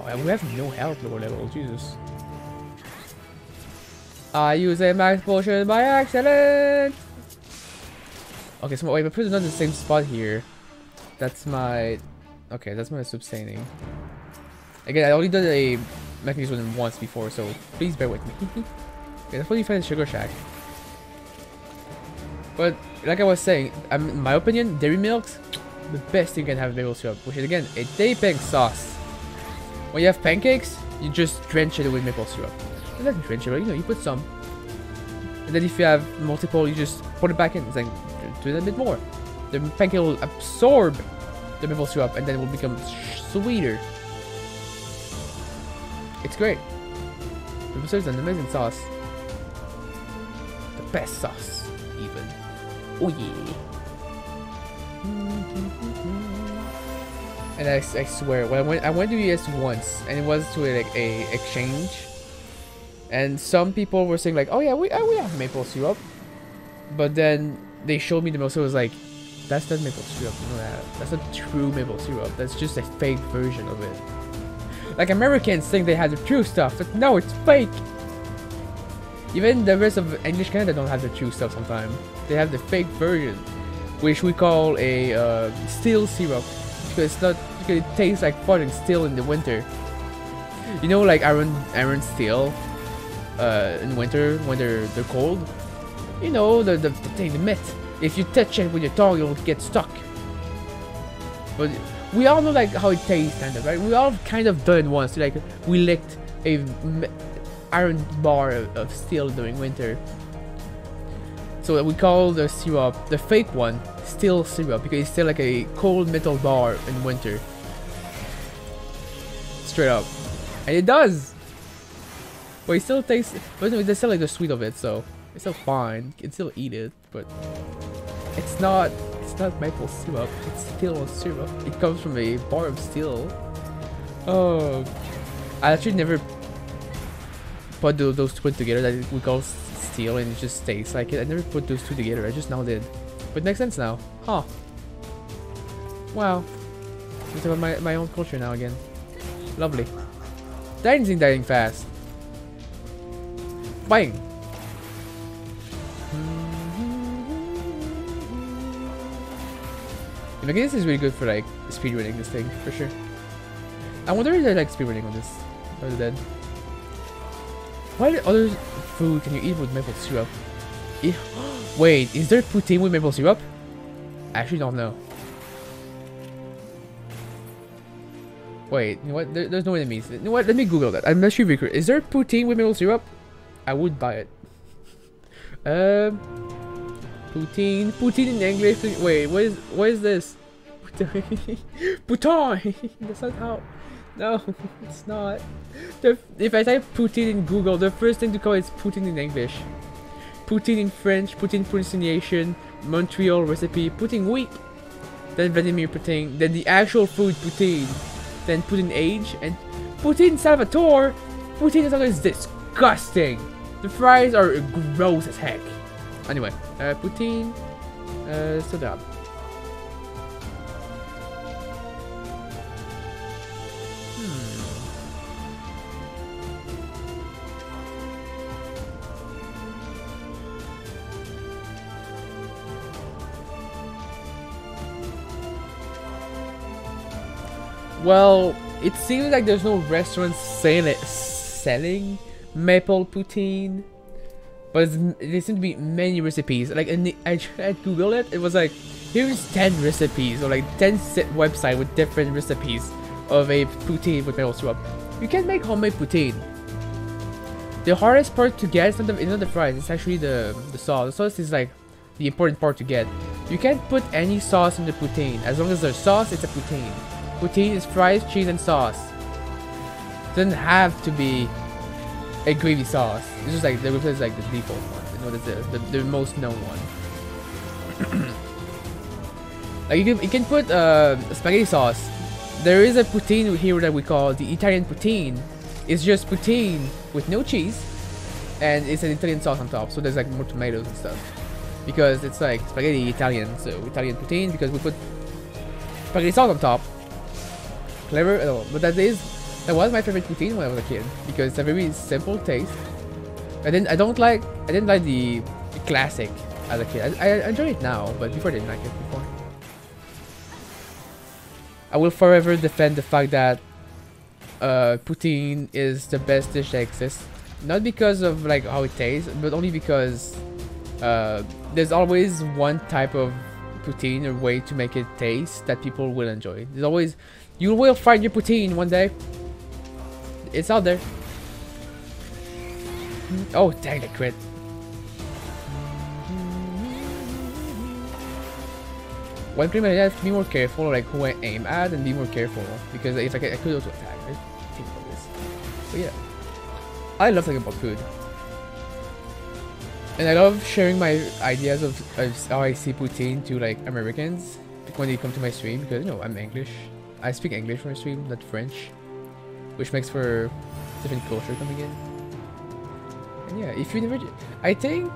Oh, we have no health lower level. Jesus. I use a max potion by accident. Okay, so wait, but put it on the same spot here. That's my. Okay, that's my sustaining. Again, I only did a mechanism once before, so please bear with me. Okay, that's what you find in Sugar Shack. But like I was saying, in my opinion, dairy milk's the best thing you can have in maple syrup, which is again a dipping sauce. When you have pancakes, you just drench it with maple syrup. You don't drench it, but you put some. And then if you have multiple, you just put it back in. It's like do it a bit more. The pancake will absorb the maple syrup, and then it will become sweeter. It's great. Maple syrup is an amazing sauce. The best sauce, even. Oh yeah. And I swear, when I went to US once, and it was to like a exchange, and some people were saying like, oh yeah, we have maple syrup, but then they showed me the maple syrup. Was like, that's not maple syrup, you know that? That's not true maple syrup. That's just a fake version of it. Like Americans think they have the true stuff, but no, it's fake. Even the rest of English Canada don't have the true stuff sometimes. They have the fake version, which we call a steel syrup, because it's not, because it tastes like fudge steel in the winter. You know, like iron steel in winter when they're cold. You know, the thing, the myth. If you touch it with your tongue, you'll get stuck. But we all know like how it tastes, kind of, right? We all kind of done it once. Like we licked a iron bar of steel during winter. So we call the syrup, the fake one, steel syrup, because it's still like a cold metal bar in winter. Straight up. And it does! But it still tastes, but there's still like the sweet of it, so it's still fine. You can still eat it, but it's not maple syrup, it's steel syrup. It comes from a bar of steel. Oh, I actually never put those two together that we call steel, and it just tastes like it. I never put those two together, I just now did. But it makes sense now. Huh. Wow. It's about my own culture now again. Lovely. Dying fast. Bang! I mean, this is really good for like speedrunning this thing, for sure. I wonder if I like speedrunning on this other than. What other food can you eat with maple syrup? Wait, is there poutine with maple syrup? I actually don't know. Wait, you know what? There's no enemies. You know what? Let me Google that. I'm not sure if is there poutine with maple syrup? I would buy it. Poutine. Poutine in English. Wait, what is this? Pouton. That's not how. No, it's not. If I type poutine in Google, the first thing to call is poutine in English. Poutine in French, poutine pronunciation, Montreal recipe, poutine week, then Vladimir poutine, then the actual food poutine, then poutine age, and poutine Salvatore. Poutine is disgusting. The fries are gross as heck. Anyway, poutine, so that. Well, it seems like there's no restaurant selling maple poutine, but there seem to be many recipes. Like, I tried to Google it. It was like, here's 10 recipes, or like 10 website with different recipes of a poutine with maple syrup. You can make homemade poutine. The hardest part to get is not the fries. It's actually the sauce. The sauce is like the important part to get. You can't put any sauce in the poutine. As long as there's sauce, it's a poutine. Poutine is fries, cheese, and sauce. It doesn't have to be a gravy sauce. It's just like the default one. You know, that's the most known one. Like you can put spaghetti sauce. There is a poutine here that we call the Italian poutine. It's just poutine with no cheese, and it's an Italian sauce on top. So there's like more tomatoes and stuff. Because it's like spaghetti Italian, so Italian poutine because we put spaghetti sauce on top. Clever at all, but that was my favorite poutine when I was a kid because it's a very simple taste. I didn't like the classic as a kid. I enjoy it now, but before I didn't like it before. I will forever defend the fact that poutine is the best dish that exists. Not because of like how it tastes, but only because there's always one type of poutine or way to make it taste that people will enjoy. There's always. You will find your poutine one day. It's out there. Oh, dang, I crit. One thing I have to be more careful, like who I aim at, and be more careful because if I could also attack. I think about this. But yeah, I love talking about food, and I love sharing my ideas of how I see poutine to like Americans when they come to my stream because you know I'm English. I speak English when I stream, not French, which makes for different culture coming in. And yeah, if you never, I think,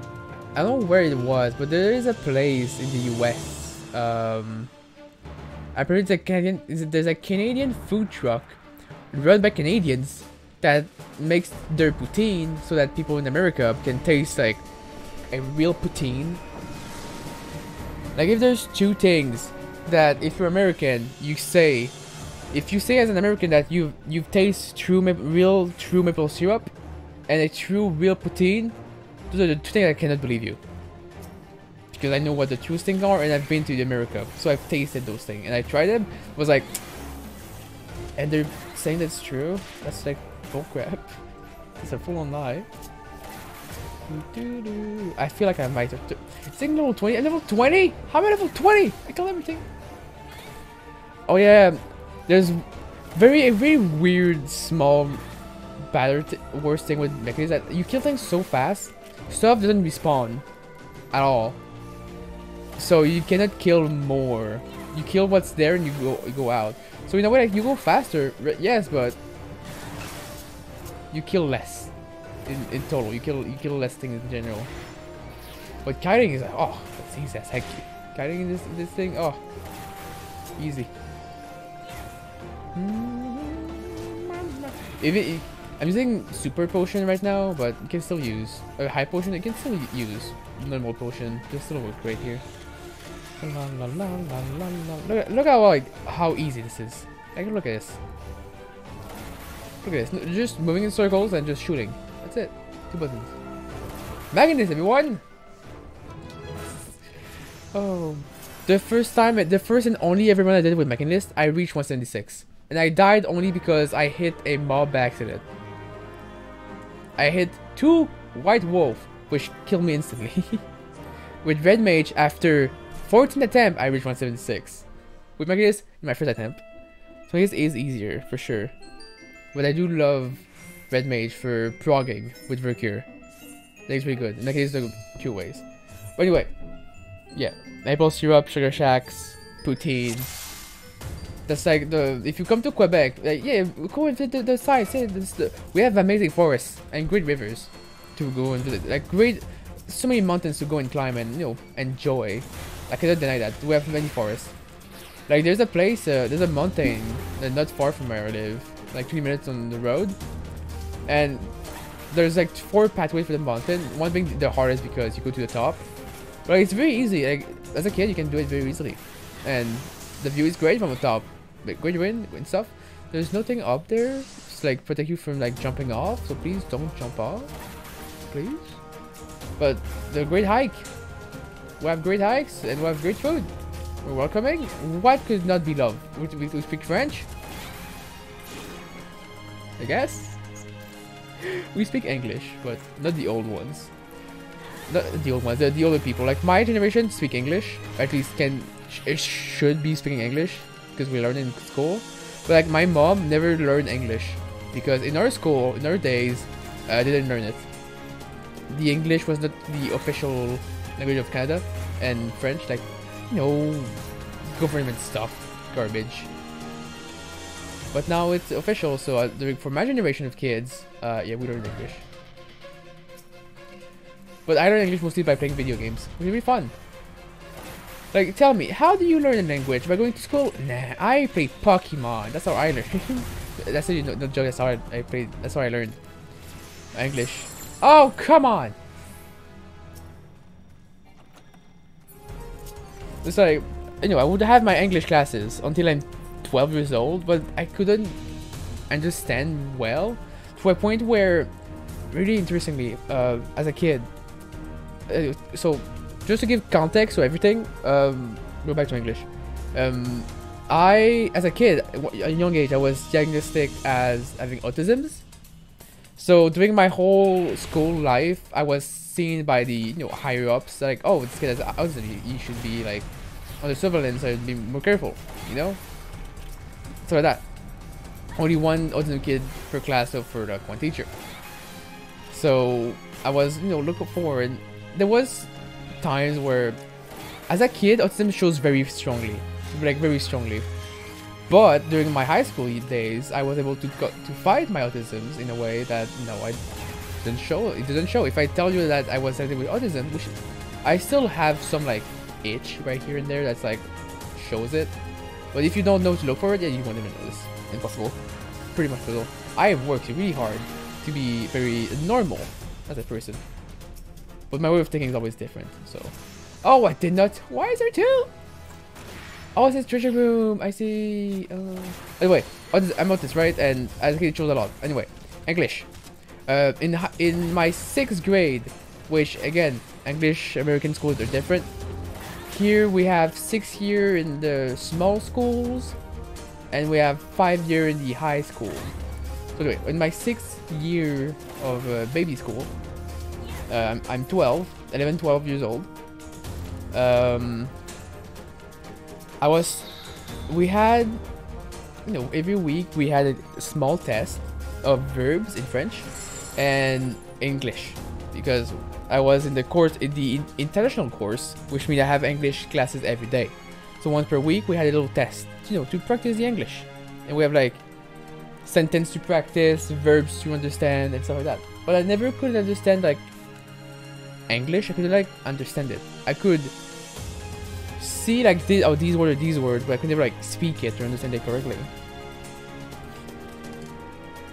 I don't know where it was, but there is a place in the US. I believe it's a Canadian. There's a Canadian food truck run by Canadians that makes their poutine so that people in America can taste like a real poutine. Like if there's two things that if you're American, if you say as an American that you've tasted true maple syrup and a true real poutine, those are the two things I cannot believe you. Because I know what the true things are and I've been to America, so I've tasted those things and I tried them. Was like, and they're saying that's true. That's like bullcrap. It's a full-on lie. I feel like I might have to. It's like level 20. I'm level 20? How am I level 20? I killed everything. Oh yeah, there's a very weird small worst thing with mechs is that you kill things so fast, stuff doesn't respawn at all. So you cannot kill more. You kill what's there and you go out. So in a way, like you go faster, yes, but you kill less. In total, you kill less things in general. But kiting is like, oh, that's easy as heck. Kiting in this thing, oh, easy. I'm using super potion right now, but you can still use a high potion. You can still use normal potion. It still work great here. Look at like how easy this is. Like look at this. Look at this. Just moving in circles and just shooting. That's it. 2 buttons. Magnus, everyone! Oh. The first and only ever run I did with Mechanist, I reached 176. And I died only because I hit a mob by accident. I hit 2 white wolf, which killed me instantly. With red mage, after 14 attempts, I reached 176. With Magnus, in my first attempt. So his is easier, for sure. But I do love red mage for progging with Vercure. I think it's pretty good. In that case, there are 2 ways. But anyway, yeah. Maple syrup, sugar shacks, poutine. That's like the, if you come to Quebec, like, yeah, go and visit the sites. Yeah, we have amazing forests and great rivers to go and visit. Like so many mountains to go and climb and, you know, enjoy. I cannot deny that. We have many forests. Like there's a place, there's a mountain not far from where I live, like 3 minutes on the road, and there's like 4 pathways for the mountain. One being the hardest because you go to the top, but it's very easy. Like as a kid, you can do it very easily, and the view is great from the top. Like great wind and stuff. There's nothing up there. It's like protect you from like jumping off. So please don't jump off, please. But the great hike. We have great hikes and we have great food. We're welcoming. What could not be loved? We speak French. I guess. We speak English, but not the old ones. Not the old ones. The older people. Like my generation speak English. At least should be speaking English. Because we learn in school, but like my mom never learned English because in our school, in our days, they didn't learn it. The English was not the official language of Canada, and French, like, you know, government stuff, garbage. But now it's official, so for my generation of kids, yeah, we learn English. But I learn English mostly by playing video games. It's really fun. Like, tell me, how do you learn a language? By going to school? Nah, I play Pokemon. That's how I learned. That's how you know, no joke. That's how I played. That's how I learned English. Oh, come on! It's like, you know, I would have my English classes until I'm 12 years old, but I couldn't understand well to a point where, really interestingly, as a kid, so. Just to give context to everything, go back to English. As a kid, at a young age, I was diagnosed as having autism. So during my whole school life, I was seen by the higher ups like, oh, this kid has autism. You should be like under surveillance and be more careful. You know, so like that. Only one autism kid per class, so for like one teacher. So I was looking forward. And there was times where as a kid autism shows very strongly, like very strongly, but during my high school days I was able to fight my autisms in a way that I didn't show. It didn't show. If I tell you that I was diagnosed with autism, which I still have some like itch right here and there that's like shows it, but if you don't know to look for it, yeah, you won't even notice. Impossible. Pretty much possible. I have worked really hard to be very normal as a person. But my way of thinking is always different, so... Oh, I did not... Why is there 2? Oh, it says treasure room. I see... Anyway, I'm autist, right? And I think it shows a lot. Anyway, English. In my 6th grade, which, again, English, American schools are different. Here we have 6 year in the small schools, and we have 5 year in the high school. So anyway, in my 6th year of baby school, I'm 12 years old. We had, every week we had a small test of verbs in French and English, because I was in the course, in the international course, which means I have English classes every day. So once per week we had a little test, to practice the English, and we have like sentence to practice, verbs to understand, and stuff like that. But I never could understand like English. I couldn't like understand it. I could see like these words, but I could never like speak it or understand it correctly.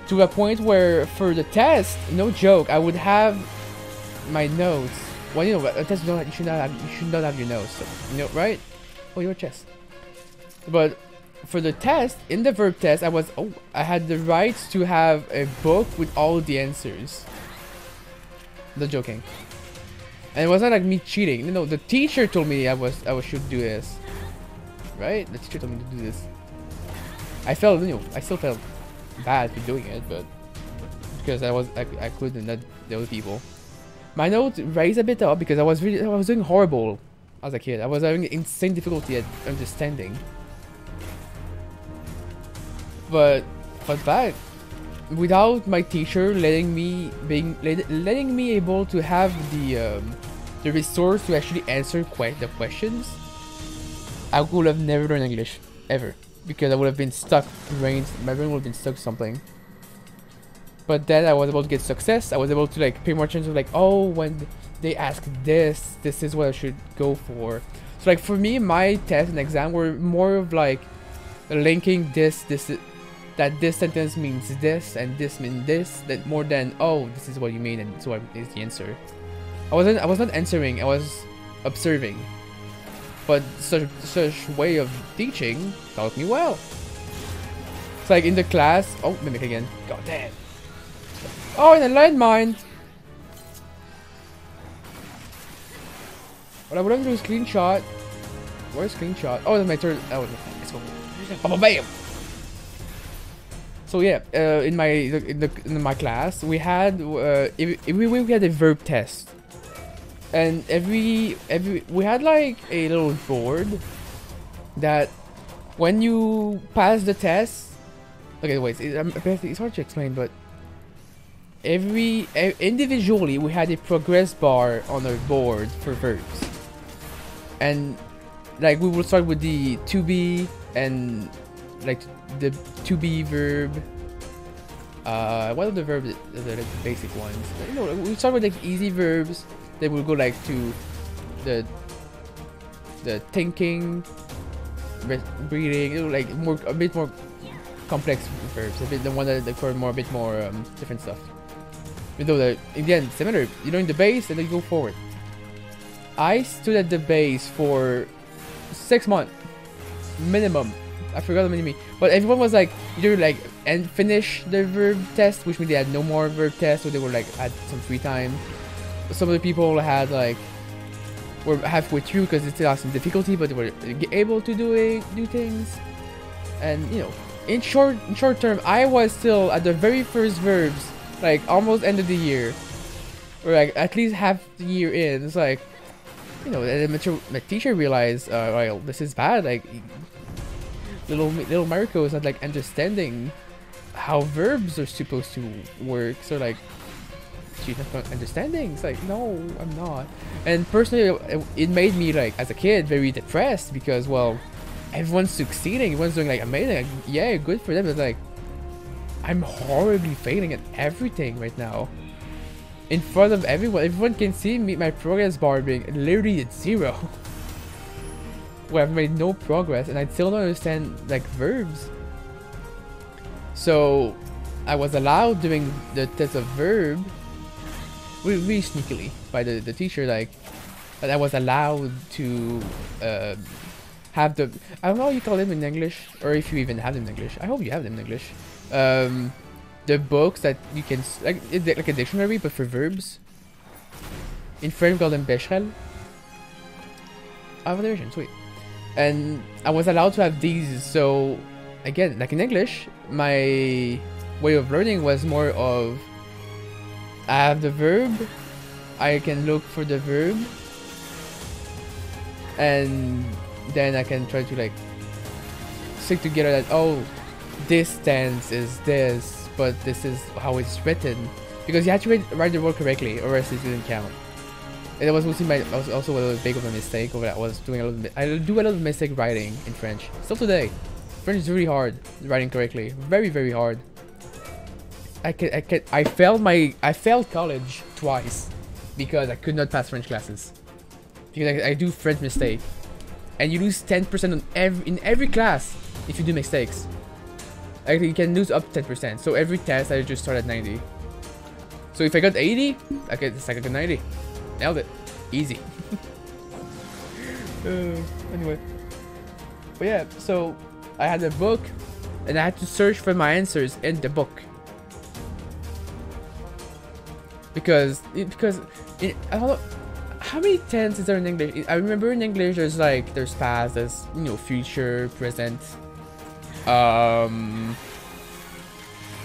To a point where for the test, no joke, I would have my notes. Well, a test you should not have your notes, so, right? Oh, your chest. But for the test, in the verb test, I had the right to have a book with all the answers. Not joking. And it wasn't like me cheating. The teacher told me I should do this. Right? The teacher told me to do this. I felt, you know, I still felt bad for doing it, but because I couldn't let those people. My note raised a bit up because I was doing horrible as a kid. I was having insane difficulty at understanding. But that, without my teacher letting me able to have the resource to actually answer the questions, I would have never learned English ever, because I would have been stuck. My brain would have been stuck something. But then I was able to get success. I was able to like pay more attention to like, oh, when they ask this is what I should go for. So like for me, my test and exam were more of like linking that this sentence means this and this means this, that more than, oh, this is what you mean and so is the answer. I was not answering, I was observing. But such way of teaching taught me well. It's like in the class, oh, mimic again. God damn. Oh, and a landmine. What I would have to do is screenshot. Where's screenshot? Oh, that's my turn. Oh, let's go. Bam, bam. So yeah, in my class we had every week we had a verb test, and every we had like a little board that when you pass the test. Okay, wait, it's hard to explain, but individually we had a progress bar on our board for verbs, and like we would start with the to be and like the to be verb. What are the verbs? The basic ones. You know, we start with like easy verbs. Then we'll go like to the thinking, breathing. You know, like a bit more complex verbs. A bit the one that for a bit more different stuff. Even though in the end similar. You learn the base and then you go forward. I stood at the base for 6 months minimum. I forgot how many, but everyone was like either like and finish the verb test, which means they had no more verb tests, so they were like had some free time. Some of the people had like were halfway through because it still had some difficulty, but they were able to do things. And you know, in short term, I was still at the very first verbs, like almost end of the year, or like at least half the year in. It's like, you know, my teacher realized, well, this is bad. Like, little Mariko is not like understanding how verbs are supposed to work. So like, she's not understanding. It's like, no, I'm not. And personally, it made me like as a kid very depressed because, well, everyone's succeeding, everyone's doing like amazing. Like, yeah, good for them. But like, I'm horribly failing at everything right now. In front of everyone can see me, my progress bar being literally at 0. Where I've made no progress and I still don't understand like verbs. So I was allowed doing the test of verb really sneakily by the teacher, like that I was allowed to have the, I don't know how you call them in English, or if you even have them in English. I hope you have them in English. The books that you can like a dictionary but for verbs. In French we call them bécherel. I have a version, sweet. And I was allowed to have these, so again, like in English, my way of learning was more of I have the verb, I can look for the verb, and then I can try to like stick together that, oh, this tense is this, but this is how it's written, because you have to write the word correctly or else it didn't count. And that was mostly also a little big of a mistake. I was doing I do a lot of mistake writing in French. Still today, French is really hard writing correctly. Very, very hard. I failed college twice because I could not pass French classes. Because I do French mistake, and you lose 10% on in every class if you do mistakes. Like, you can lose up 10%. So every test I just start at 90. So if I got 80, it's like I got 90. Nailed it. Easy. Anyway. But yeah, so I had a book and I had to search for my answers in the book. Because I don't know how many tenses are in English. I remember in English there's past, there's, you know, future, present.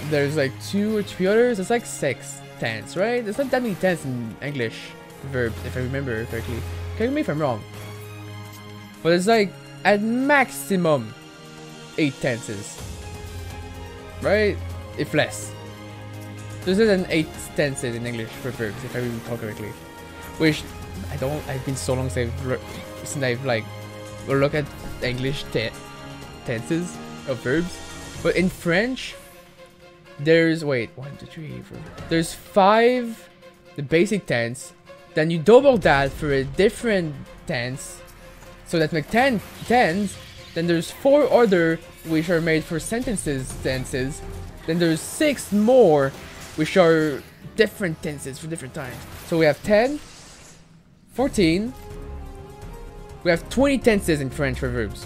There's like 2 or 3 others. It's like 6 tense, right? There's not that many tense in English verbs, if I remember correctly. Correct me if I'm wrong. But it's like at maximum 8 tenses, right? If less. There's less than 8 tenses in English for verbs, if I recall correctly. Which I've been so long since I've like looked at English tenses of verbs. But in French, there's 1, 2, 3, 4. There's 5 the basic tense. Then you double that for a different tense, so that make 10 tens. Then there's 4 other which are made for tenses. Then there's 6 more which are different tenses for different times. So we have 10, 14. We have 20 tenses in French for verbs.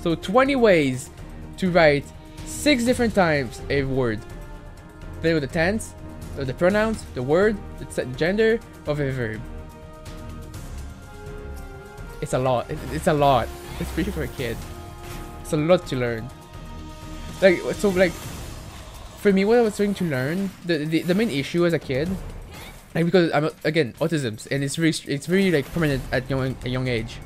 So 20 ways to write 6 different times a word. Then with the tense, the pronouns, the word, the gender of a verb. It's a lot. It's a lot. Especially for a kid. It's a lot to learn. Like, so like, for me, what I was trying to learn, the main issue as a kid, like, because I'm, again, autism, and it's very like permanent at a young age.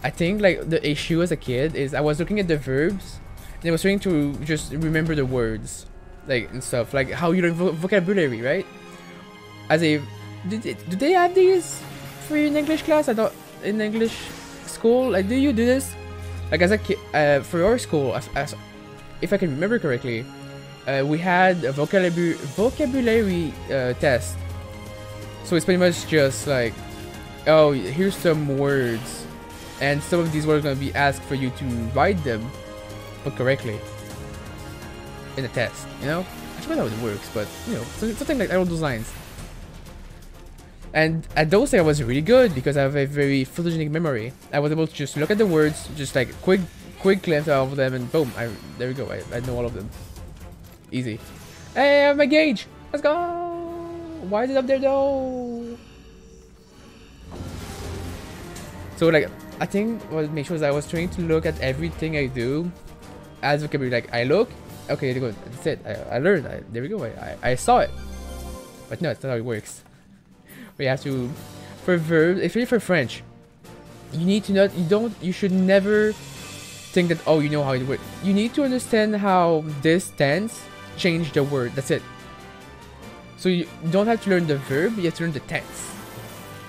I think like the issue as a kid is I was looking at the verbs, and I was trying to just remember the words, like, and stuff, like how you learn vocabulary, right? As a, do they have these for you in English class? I thought in English school, like, do you do this? Like as a kid, for our school, as if I can remember correctly, we had a vocabulary test. So it's pretty much just like, oh, here's some words, and some of these words are gonna be asked for you to write them, but correctly in a test. You know, I forgot how it works, but you know, something like along those lines. And at those things I was really good because I have a very photogenic memory. I was able to just look at the words, just like quick glimpse of them, and boom, there we go. I know all of them. Easy. Hey, I have my gauge. Let's go. Why is it up there though? So like, I think what made sure is I was trying to look at everything I do as vocabulary. Like I look, okay, there you go. That's it. I learned. There we go. I saw it. But no, it's not how it works. We have to, for verbs, especially for French, you need to not, you should never think that, oh, you know how it works. You need to understand how this tense changed the word. That's it. So you don't have to learn the verb, you have to learn the tense.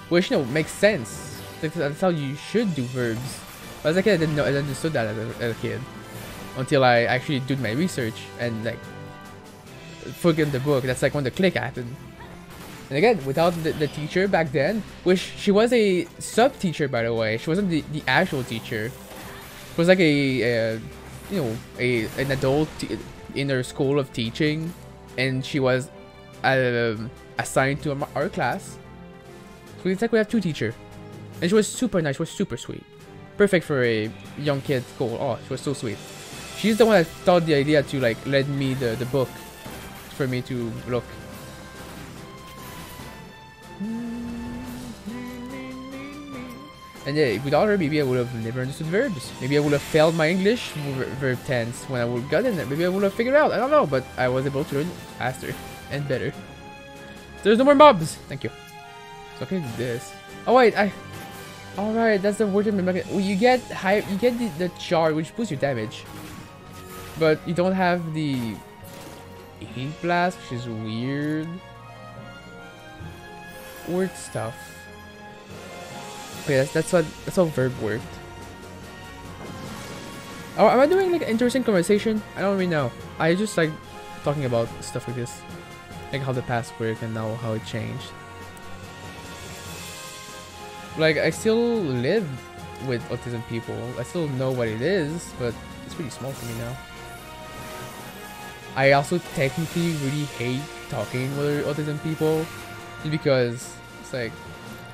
Which, you know, makes sense. That's how you should do verbs. But as a kid, I didn't know, I understood that as a kid. Until I actually did my research and like forget the book. That's like when the click happened. And again, without the teacher back then, which she was a sub-teacher, by the way. She wasn't the actual teacher. She was like an adult in her school of teaching, and she was assigned to our class. So it's like we have 2 teachers, and she was super nice. She was super sweet, perfect for a young kid school. Oh, she was so sweet. She's the one that thought the idea to like lend me the book for me to look. And yeah, without her, maybe I would have never understood verbs. Maybe I would have failed my English verb tense when I would have gotten it. Maybe I would have figured it out. I don't know, but I was able to learn faster and better. There's no more mobs. Thank you. So I can do this. Oh wait, alright, that's the word I'm looking at. Well, you get the charge, which boosts your damage, but you don't have the heat blast, which is weird. Weird stuff. Okay, that's how verb worked. Oh, am I doing like an interesting conversation? I don't really know. I just like talking about stuff like this, like how the past worked and now how it changed. Like I still live with autism people. I still know what it is, but it's pretty small for me now. I also technically really hate talking with autism people, just because it's like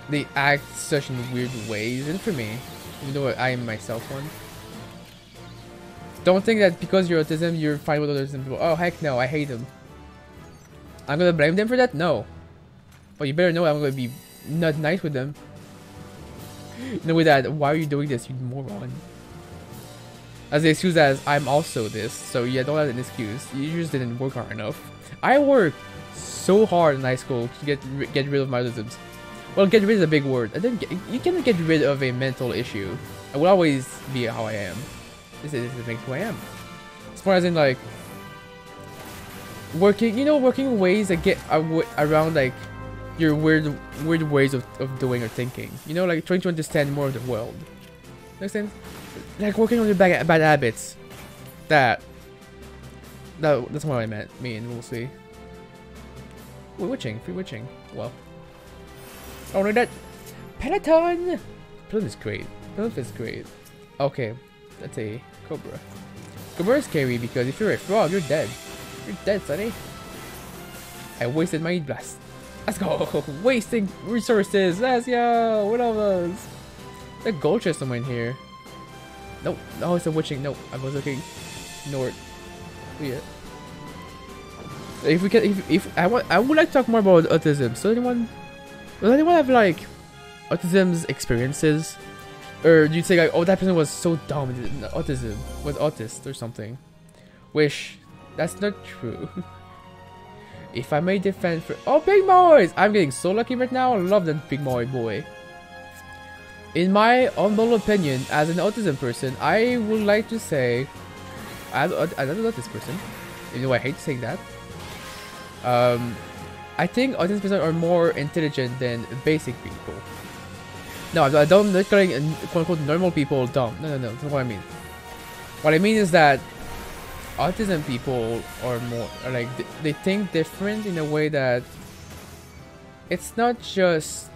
they act such in weird ways, and for me, even though I am myself one. Don't think that because you're autism, you're fine with autism people. Oh heck no, I hate them. I'm gonna blame them for that? No. But you better know I'm gonna be not nice with them. No, with that, why are you doing this, you moron? as the excuse as I'm also this. So yeah, don't have an excuse. You just didn't work hard enough. I worked so hard in high school to get rid of my autisms. Well, get rid is a big word. You can get rid of a mental issue. I will always be how I am. This makes who I am. As far as in like working, working ways that get around like your weird ways of doing or thinking. Like trying to understand more of the world. Make sense? Like working on your bad habits. That's what I mean, we'll see. Free witching. Well. Oh no, that Peloton! Peloton is great. Okay, that's a Cobra. Cobra is scary because if you're a frog, you're dead. You're dead, sonny. I wasted my Heat Blast. Let's go! Wasting resources! Let's go! What of us? The gold chest somewhere in here. Nope. Oh, it's a witching. Nope. I was looking north. Yeah. If we can, if I would like to talk more about autism. So does anyone have like autism's experiences? Or do you say like, oh, that person was so dumb, autism, was autist or something? Wish that's not true. If I may defend for Big Boys, I'm getting so lucky right now. I love that Big boy. In my humble opinion, as an autism person, I would like to say, I don't know this person, even though I hate saying that. I think autistic people are more intelligent than basic people. No, I don't not calling quote-unquote normal people dumb. No, that's not what I mean. What I mean is that autism people are more like they think different in a way that it's not just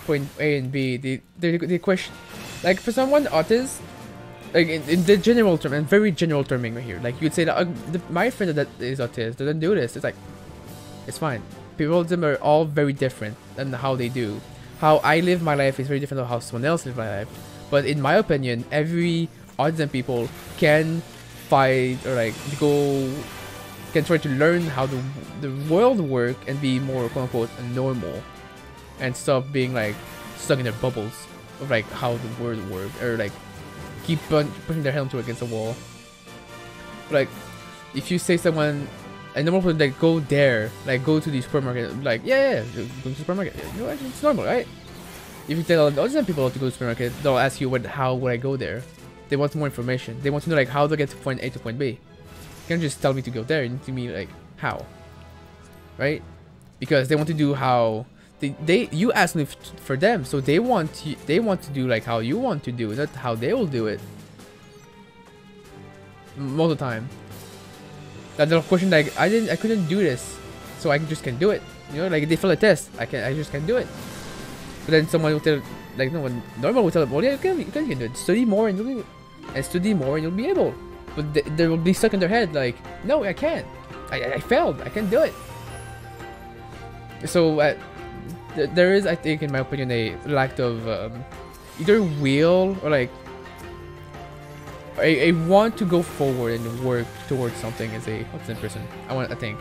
point A and B. They question, like for someone autist, like in the general term and very general terming right here, like you'd say that my friend that is autist doesn't do this. It's like it's fine. People of them are all very different and how they do. How I live my life is very different than how someone else lives my life. But in my opinion, every autism people can fight or like can try to learn how the world work and be more quote unquote normal, and stop being like stuck in their bubbles of like how the world works, or like keep pushing their head against the wall. Like if you say someone a normal person like go there, like go to the supermarket, like yeah, go to the supermarket, it's normal, right? If you tell autism people to go to the supermarket, they'll ask you how would I go there. They want more information. They want to know like how to get to point A to point B. You can't just tell me to go there. You need to me like how, right? Because they want to do how you ask me for them, so they want to do like how you want to do it, not how they will do it. Most of the time. That they'll question like I couldn't do this, so I just can't do it. Like they fail a test, I just can't do it. But then someone will tell, like no one normal will tell them, well yeah, you can do it. Study more and you'll be able. But they will be stuck in their head like, no, I can't. I failed. I can't do it. So there is, I think, in my opinion, a lack of either will or like I want to go forward and work towards something as a autism person. I think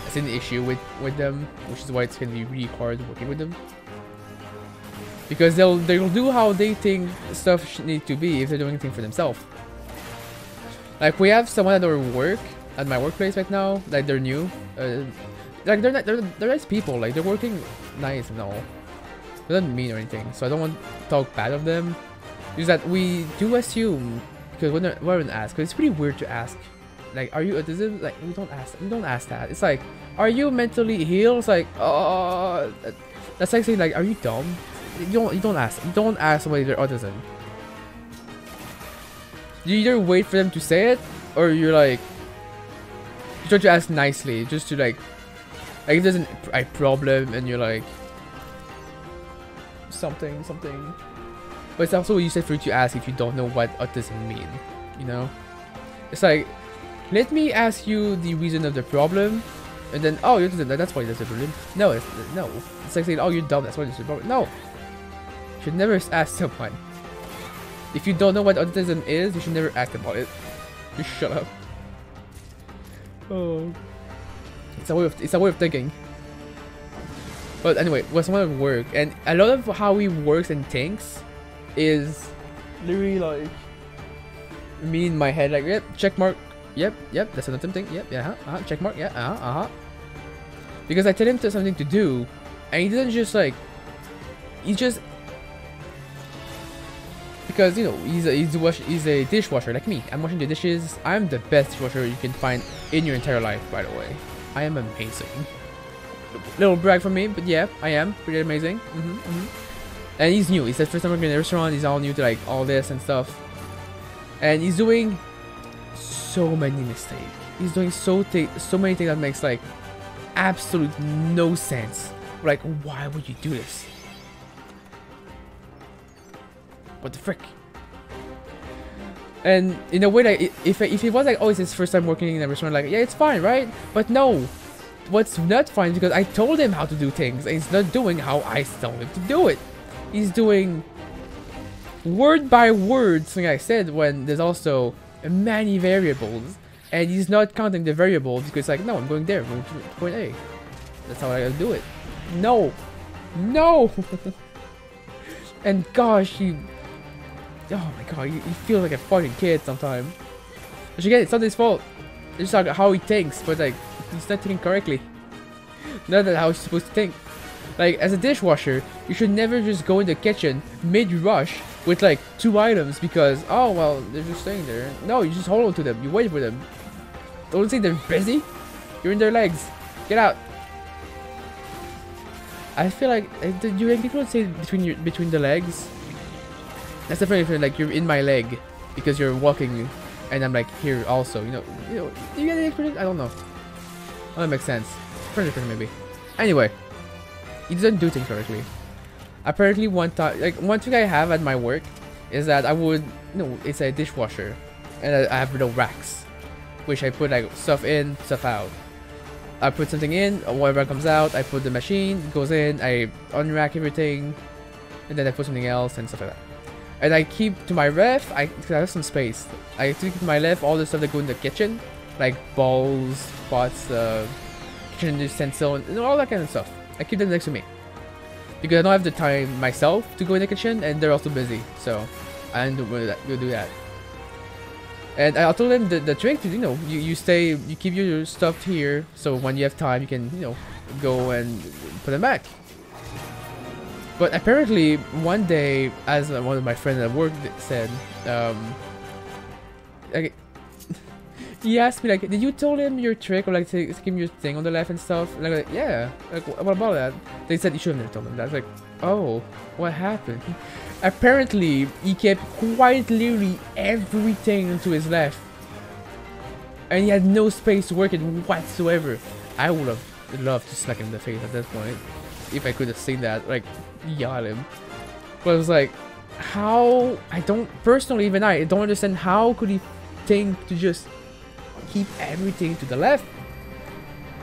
it's an issue with them, which is why it's gonna be really hard working with them, because they'll do how they think stuff need to be if they're doing anything for themselves. Like we have someone at my workplace right now, like they're new, like they're nice people, like they're working nice and all. They don't mean or anything, so I don't want to talk bad of them. Is that we do assume, because when we're asked, because it's pretty weird to ask, like, are you autism? Like, we don't ask that. It's like, are you mentally ill? It's like, oh, that's like saying like, are you dumb? You don't ask somebody their autism. You either wait for them to say it, or you're like, you try to ask nicely, just to like if there's a problem and you're like something. But it's also useful for you to ask if you don't know what autism mean, It's like, let me ask you the reason of the problem, and then, oh, you're autism, that's why there's a problem. No. It's like saying, oh, you're dumb, that's why there's a problem. No. You should never ask someone. If you don't know what autism is, you should never ask about it. Just shut up. Oh. It's a way of thinking. But anyway, with someone at work, and a lot of how he works and thinks is literally like me in my head like, yep, check mark. Yep, that's another thing. Yep, yeah, check mark. Yeah, because I tell him to something to do, and he doesn't just like. He just because you know he's a dishwasher like me. I'm washing the dishes. I'm the best dishwasher you can find in your entire life. By the way, I am amazing. Little brag from me, but yeah, I am pretty amazing. And he's new. He's the first time working in a restaurant. He's all new to like all this and stuff. And he's doing so many mistakes. He's doing so many things that makes like absolute no sense. Like, why would you do this? What the frick? And in a way, like, if it was like, oh, it's his first time working in a restaurant, like, yeah, it's fine, right? But no, what's not fine is because I told him how to do things, and he's not doing how I told him to do it. He's doing word by word something I said when there's also many variables, and he's not counting the variables because, like, no, I'm going there, I'm going to point A. That's how I gotta do it. No, no. And gosh, oh my god, you feel like a fucking kid sometimes. But again, it's not his fault. It's just like how he thinks, but like he's not thinking correctly. Not that how he's supposed to think. Like as a dishwasher, you should never just go in the kitchen mid-rush with like 2 items because oh well they're just staying there. No, you just hold on to them. You wait for them. Don't think they're busy. You're in their legs. Get out. I feel like you don't say between the legs. That's definitely like you're in my leg because you're walking, and I'm like here also. You get the experience? I don't know. Oh, that makes sense. 100% maybe. Anyway, he doesn't do things correctly. Apparently, one thing I have at my work is that I would it's a dishwasher, and I have little racks, which I put like stuff in, stuff out. I put something in, whatever comes out, I put the machine, it goes in, I unrack everything, and then I put something else and stuff like that. And I keep to my ref, because I have some space, I keep to my left all the stuff that go in the kitchen, like bowls, pots, kitchen utensil, and all that kind of stuff. I keep them next to me. Because I don't have the time myself to go in the kitchen, and they're also busy, so I don't do that. And I told them the trick to you keep your stuff here, so when you have time you can go and put them back. But apparently one day, as one of my friends at work said, like, he asked me like, did you tell him your trick or like give him your thing on the left and stuff? And I'm like, yeah. Like, what about that? They said you should have never told him that. I was like, oh, what happened? Apparently, he kept quite literally everything into his left. And he had no space to work it whatsoever. I would have loved to smack him in the face at that point. If I could have seen that, like, yell at him. But I was like, how? I don't understand how could he think to just keep everything to the left?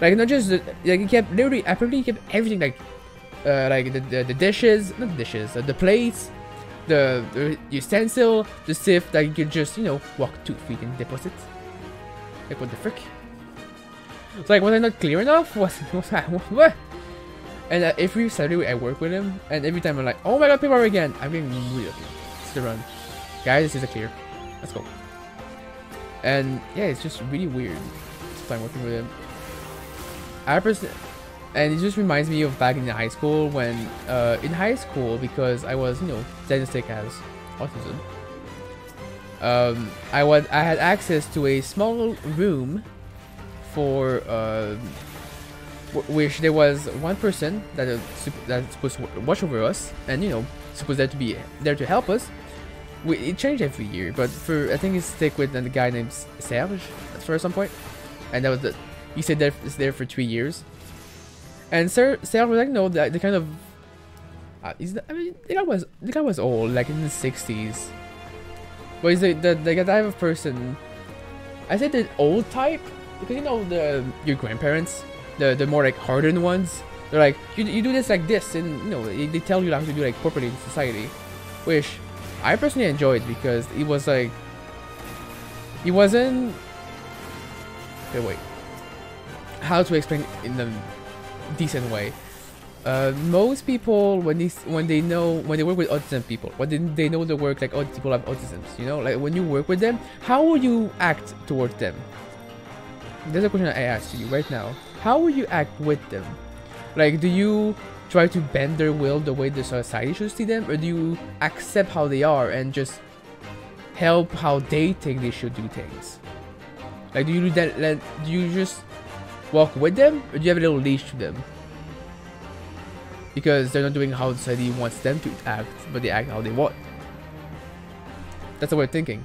Like, not just, like, he kept literally, apparently he kept everything, like the dishes, not the dishes, the plates, the utensil, the sieve that you could just, walk 2 feet and deposit. Like, what the frick? It's like, was I not clear enough? What? And every Saturday I work with him, and every time I'm like, oh my god, paper again. I'm getting really lucky. It's the run. Guys, this is a clear. Let's go. And yeah, it's just really weird time working with him. And it just reminds me of back in high school when, in high school, because I was, diagnostic as autism. I had access to a small room for, which there was one person that's supposed to watch over us, and supposed to be there to help us. It changed every year, but I think it's stick with the guy named Serge for some point, and that was he stayed there for 3 years. And Serge was like, no, the kind of the guy was old, like in the 60s, but he's the type of person. I said the old type because your grandparents, the more like hardened ones, they're like, you do this like this, and they tell you how to do like properly in society, which I personally enjoyed because he was like, he wasn't. Okay, wait. How to explain in a decent way? Most people when they work with autism people, when they know the work like other people have autisms, you know, like when you work with them, how will you act towards them? There's a question I ask you right now. How will you act with them? Like, do you try to bend their will the way the society should see them, or do you accept how they are and just help how they think they should do things? Like, do you do that? Do you just walk with them, or do you have a little leash to them? Because they're not doing how society wants them to act, but they act how they want. That's the way of thinking.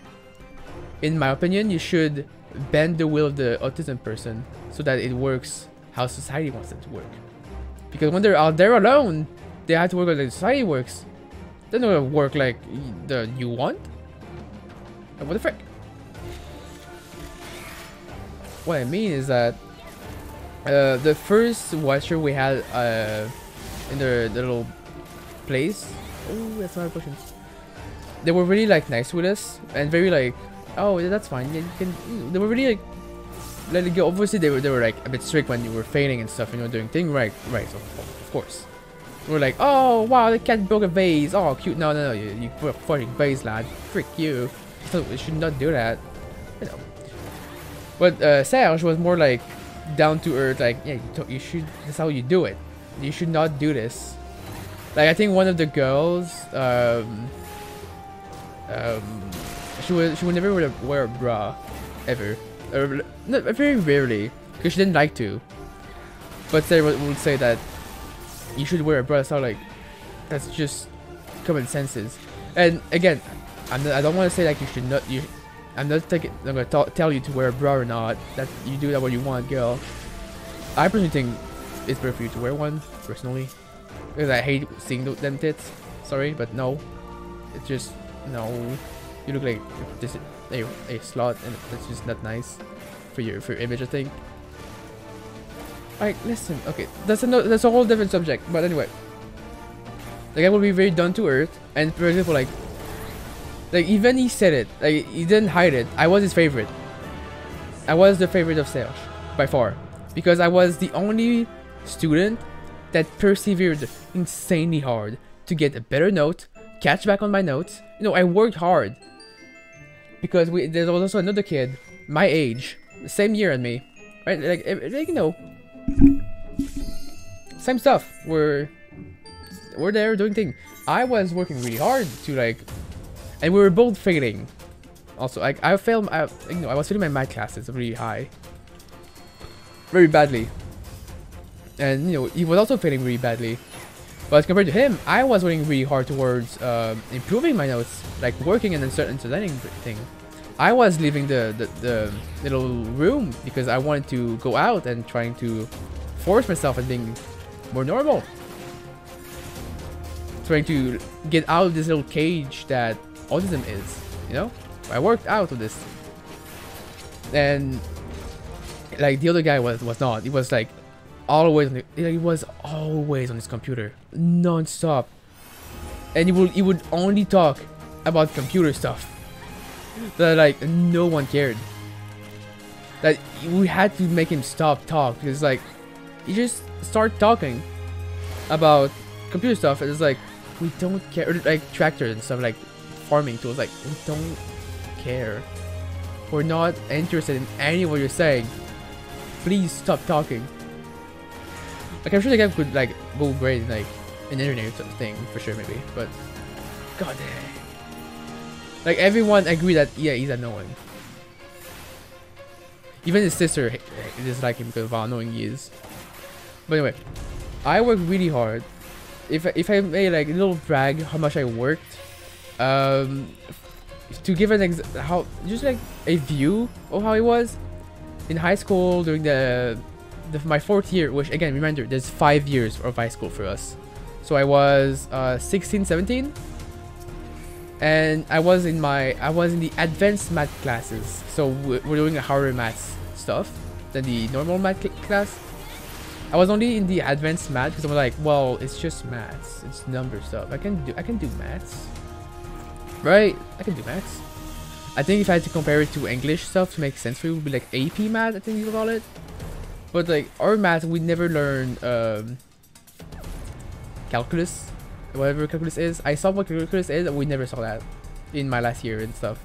In my opinion, you should bend the will of the autism person so that it works how society wants them to work. Because when they're out there alone, they have to work like society works. They're not gonna work like you want. Like, what the frick? What I mean is that the first watcher we had in the little place. Oh, that's not a question. They were really like nice with us and very like, oh yeah, that's fine. Yeah, you can. They were really like let it go. Obviously, they were like a bit strict when you were failing and stuff and you were doing things right. So of course, we were like, oh wow, the cat broke a vase. Oh cute. No, you broke a fucking vase, lad. Frick you. So we should not do that. You know. But Serge was more like down to earth. Like, yeah, you should. That's how you do it. You should not do this. Like, I think one of the girls, she would never wear a bra, ever. Not very rarely, because she didn't like to. But Sarah would say that you should wear a bra. So like, that's just common senses. And again, I don't want to say like you should not. I'm not gonna tell you to wear a bra or not. That you do that what you want, girl. I personally think it's better for you to wear one, personally, because I hate seeing them tits. Sorry, but no, it's just no. You look like just a slut, and that's just not nice for your image, I think. Like, listen, okay, that's a whole different subject. But anyway, like I will be very down to earth, and for example, like even he said it, like he didn't hide it. I was his favorite. I was the favorite of Serge by far, because I was the only student that persevered insanely hard to get a better note, catch back on my notes. You know, I worked hard because there was also another kid my age, the same year as me, right? Like you know, same stuff. We're there doing things. I was working really hard to like, and we were both failing. Also, like I failed. I was failing my math classes really high, very badly. And you know, he was also failing really badly. But compared to him, I was working really hard towards improving my notes, like working in a certain thing. I was leaving the little room because I wanted to go out and trying to force myself at being more normal. Trying to get out of this little cage that autism is, you know? I worked out of this. And like the other guy was not. He was like always on he was always on his computer non-stop, and he would only talk about computer stuff that like no one cared. That we had to make him stop talk because like he just start talking about computer stuff and it's like we don't care, or, like tractors and stuff, like farming tools, like we don't care, we're not interested in any of what you're saying, please stop talking. Like I'm sure the guy could like go great in like an internet thing for sure maybe, but god dang. Like everyone agreed that yeah, he's annoying. Even his sister disliked him because of how annoying he is. But anyway, I worked really hard. If I may like a little brag how much I worked, to give an how just like a view of how it was in high school during my 4th year, which again remember there's 5 years of high school for us. So I was 16, 17, and I was in the advanced math classes. So we're doing a harder math stuff than the normal math class. I was only in the advanced math because I was like, well, it's just maths, it's number stuff. I can do maths, right? I can do maths. I think if I had to compare it to English stuff to make sense for you, it would be like AP math, I think you would call it. But like our math, we never learned calculus, whatever calculus is. I saw what calculus is, and we never saw that in my last year and stuff.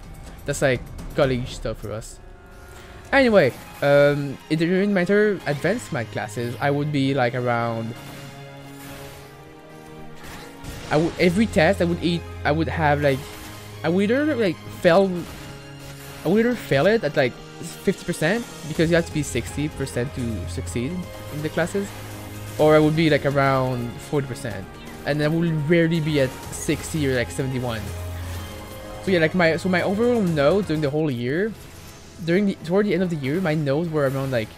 That's like college stuff for us. Anyway, during my entire advanced math classes, I would be like around. Every test I would have like, I would either like fail it at like 50% because you have to be 60% to succeed in the classes, or I would be like around 40%, and I would rarely be at 60 or like 71. So yeah, like my overall notes during the whole year, toward the end of the year, my notes were around like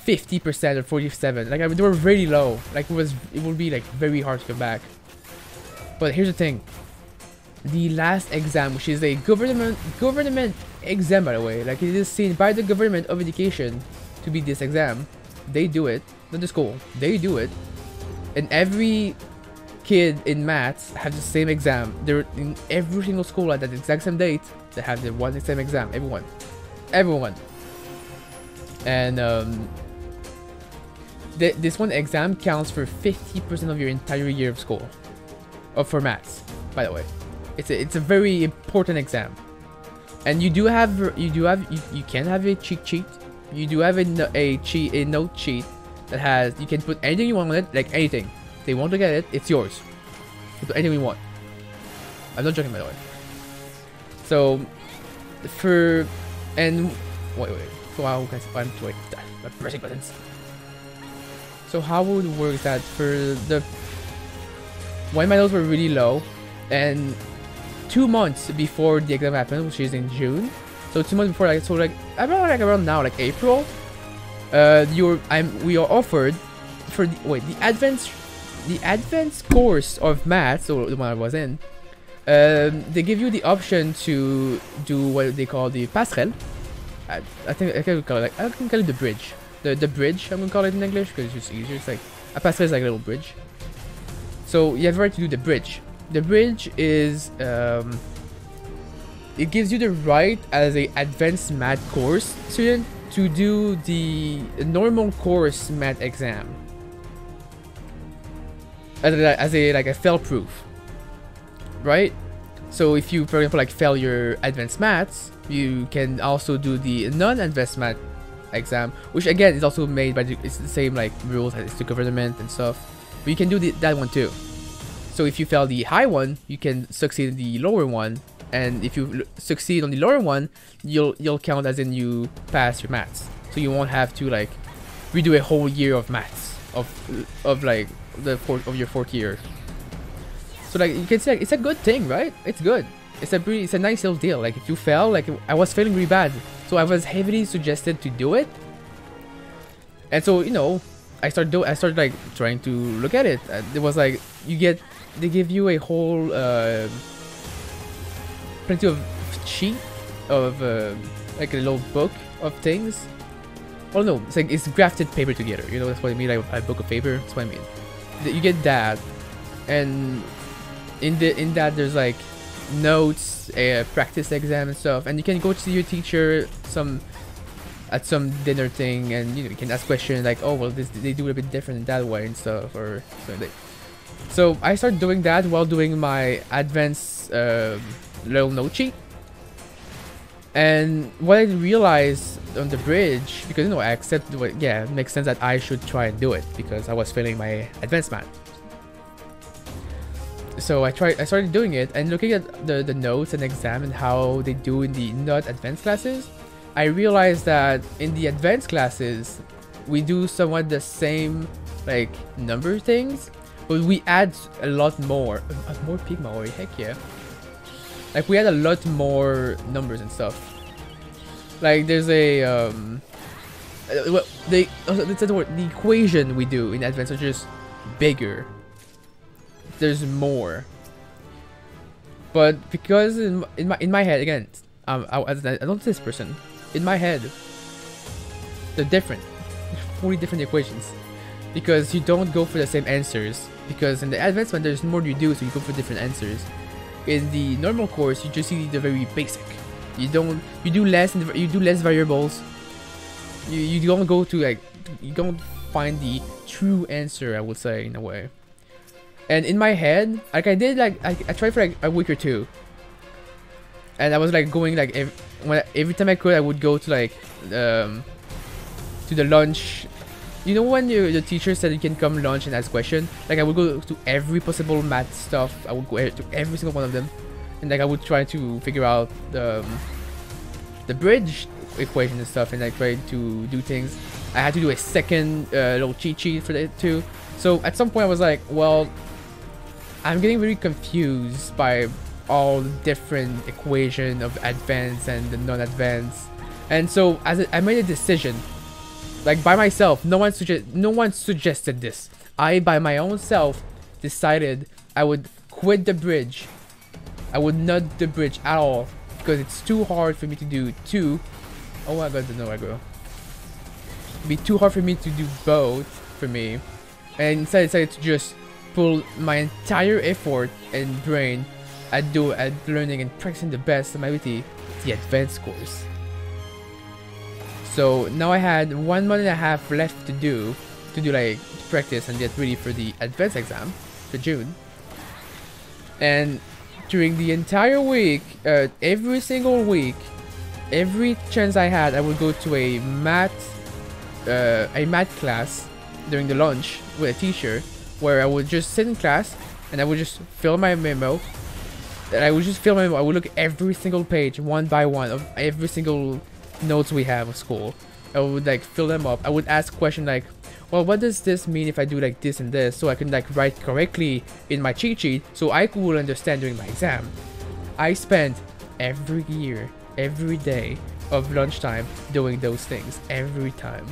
50% or 47. Like they were really low. Like it would be like very hard to come back. But here's the thing: the last exam, which is a government exam, by the way, like it is seen by the government of education to be this exam. They do it, not the school. They do it, and every kid in maths have the same exam. They're in every single school at that exact same date. They have the one same exam. Everyone. And this one exam counts for 50% of your entire year of school, for maths. By the way, it's a very important exam, and you can have a cheat sheet. You do have a note sheet that has, you can put anything you want on it, like anything. If they want to get it, it's yours. You put anything you want. I'm not joking, by the way. So wait. So how can I wait? I'm pressing buttons. So how would it work that when my notes were really low, and 2 months before the exam happened, which is in June, so 2 months before, around now, like April, we are offered for the advanced course of math, so the one I was in. They give you the option to do what they call the passerelle. I think I can call it the bridge. The bridge, I'm gonna call it in English because it's just easier. It's like a passerelle is like a little bridge. So you have the right to do the bridge. The bridge is it gives you the right as a advanced math course student to do the normal course math exam as a fail proof, right? So if you, for example, like fail your advanced maths, you can also do the non-advanced math exam, which again is also made by it's the same like rules as the government and stuff, but you can do that one too. So if you fail the high one, you can succeed in the lower one, and if you succeed on the lower one, you'll count as in you pass your maths. So you won't have to like redo a whole year of maths of like your fourth year. So like you can say, it's a good thing, right? It's good. It's a nice little deal. Like if you fail, like I was failing really bad, so I was heavily suggested to do it. And so, you know, I started like trying to look at it. It was like they give you a whole plenty of sheet of like a little book of things. Well, no, it's like it's grafted paper together. You know, that's what I mean. Like a book of paper. That's what I mean. You get that, and in that there's like notes, a practice exam and stuff, and you can go to your teacher at some dinner thing, and you can ask questions like, oh well, they do it a bit different in that way and stuff, or something. So I started doing that while doing my advanced little note sheet. And what I realized on the bridge, because I accepted it makes sense that I should try and do it because I was failing my advanced math. So I started doing it, and looking at the notes and exam and how they do in the not advanced classes, I realized that in the advanced classes we do somewhat the same like number things, but we add a lot more peak Maori, heck yeah. Like we add a lot more numbers and stuff. Like there's a the equation we do in advanced are just bigger. There's more, but because in my head, again, I don't this person, in my head they're different. 40 different equations, because you don't go for the same answers, because in the advanced one there's more you do, so you go for different answers. In the normal course you just see the very basic. You do less variables. You don't go to like, you don't find the true answer, I would say, in a way. And in my head, like I did like I tried for like a week or two, and I was like going like every time I could, I would go to like to the lunch. You know when the teacher said you can come lunch and ask questions? Like I would go to every possible math stuff. I would go to every single one of them, and like I would try to figure out the bridge equation and stuff, and like try to do things. I had to do a second little cheat sheet for that too. So at some point I was like, well, I'm getting really confused by all the different equation of advanced and the non-advanced, and so I made a decision. Like by myself, no one suggested this. I by my own self decided I would quit the bridge. I would not do the bridge at all because it's too hard for me to do two. Oh, I got the no aggro. It'd be too hard for me to do both for me, and instead I decided to just pull my entire effort and brain at learning and practicing the best of my ability, the advanced course. So now I had 1 month and a half left to do like practice and get ready for the advanced exam for June. And during the entire week, every single week, every chance I had, I would go to a math class during the lunch with a teacher, where I would just sit in class and I would just fill my memo. I would look at every single page one by one of every single notes we have of school. I would like fill them up. I would ask questions like, well, what does this mean if I do like this and this, so I can like write correctly in my cheat sheet so I could understand during my exam. I spent every year, every day of lunchtime doing those things every time.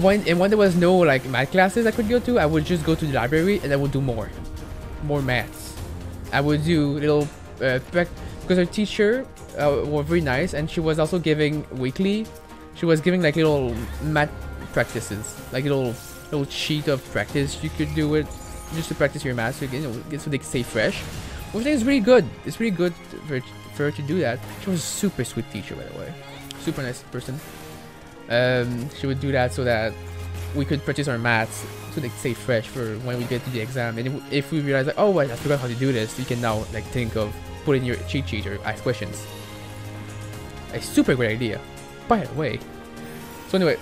When there was no like math classes I could go to, I would just go to the library and I would do more maths. I would do little because our teacher was very nice, and she was also giving weekly. She was giving like little math practices, like little sheet of practice you could do it just to practice your math, so you know, so they can stay fresh. Which is really good. It's really good for her to do that. She was a super sweet teacher, by the way, super nice person. She would do that so that we could practice our maths, so they stay fresh for when we get to the exam. And if we realize like, oh wait, I forgot how to do this, you can now like think of put in your cheat sheet or ask questions. A super great idea, by the way. So anyway,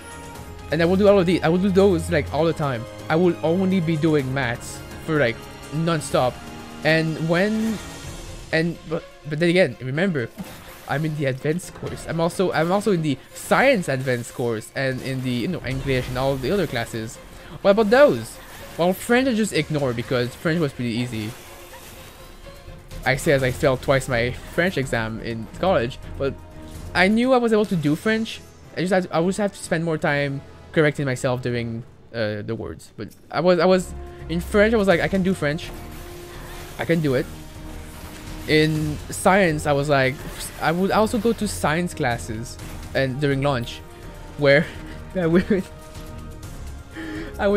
and I will do all of these. I will do those like all the time. I will only be doing maths for like non-stop. And but then again, remember, I'm in the advanced course. I'm also in the science advanced course and in the English and all the other classes. What about those? Well, French I just ignore because French was pretty easy. I say as I failed twice my French exam in college, but I knew I was able to do French. I would just have to spend more time correcting myself during the words. But I was in French. I was like, I can do French. I can do it. In science, I was like, I would also go to science classes and during lunch, where I would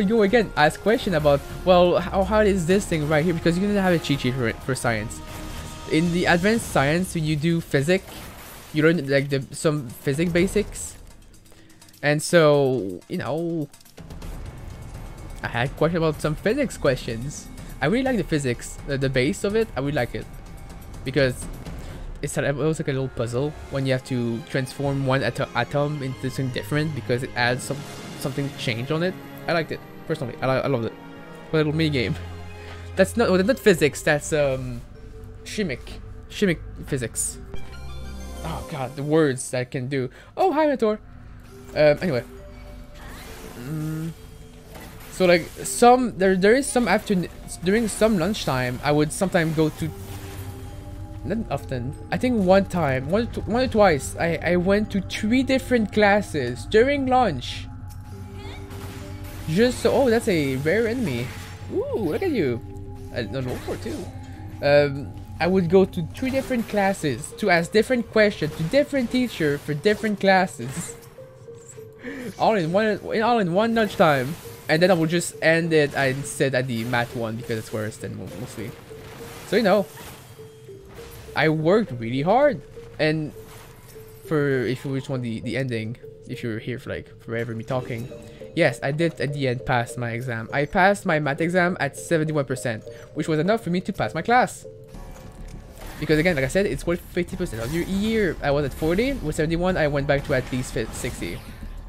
go again, ask question about, well, how is this thing right here, because you didn't have a cheat sheet for science. In the advanced science, you do physics. You learn like some physics basics, and so I had question about some physics questions. I really like the physics, the base of it. I really like it because it was like a little puzzle when you have to transform one atom into something different because it adds something change on it. I liked it personally. I loved it. A little mini game. That's not physics. That's chimic physics. Oh god, the words that I can do. Oh, hi Mentor. Anyway. So like there is some afternoon, during some lunchtime, I would sometimes go to, not often, I think one or twice, I went to 3 different classes during lunch. Just so, oh, that's a rare enemy. Ooh, look at you. I don't know for too. I would go to 3 different classes to ask different questions to different teachers for different classes. all in one lunchtime. And then I would just end it and sit at the math one because it's worse than mostly. So I worked really hard. And for if you just want the ending, if you're here for like forever me talking, Yes, I did at the end pass my exam. I passed my math exam at 71%, which was enough for me to pass my class. Because again, like I said, it's worth 50% of your year. I was at 40, with 71, I went back to at least 60.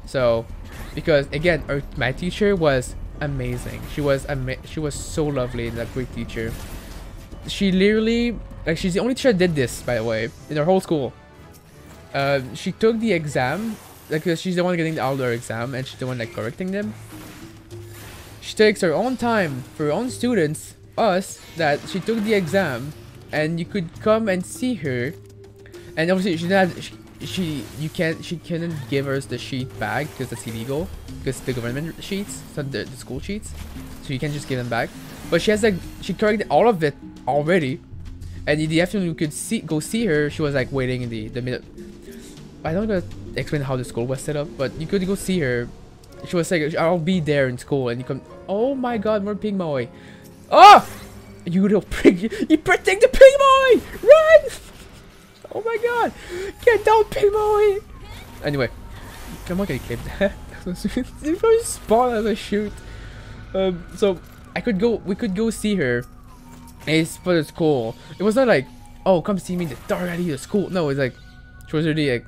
So, because again, my teacher was amazing. She was so lovely and a great teacher. She literally, like, she's the only teacher that did this, by the way, in her whole school. She took the exam, like, she's the one getting all their exam, and she's the one like correcting them. She takes her own time for her own students, us, that she took the exam, and you could come and see her. And obviously, she couldn't give us the sheet back because that's illegal, because the government sheets, so the school sheets, so you can't just give them back. But she has like, she corrected all of it already, and in the afternoon you could go see her. She was like waiting in the middle. I don't know how to explain how the school was set up, but you could go see her. She was like, I'll be there in school, and you come. Oh my god, more pig boy! Oh, you little pig! You protect the pig boy! Run! Oh my god! Get down, pig boy! Anyway, come on, can you clip that? It's going to spawn as I shoot. So we could go see her. It's for the school. It was not like, oh, come see me in the dark alley of school. No, it's like, she was already like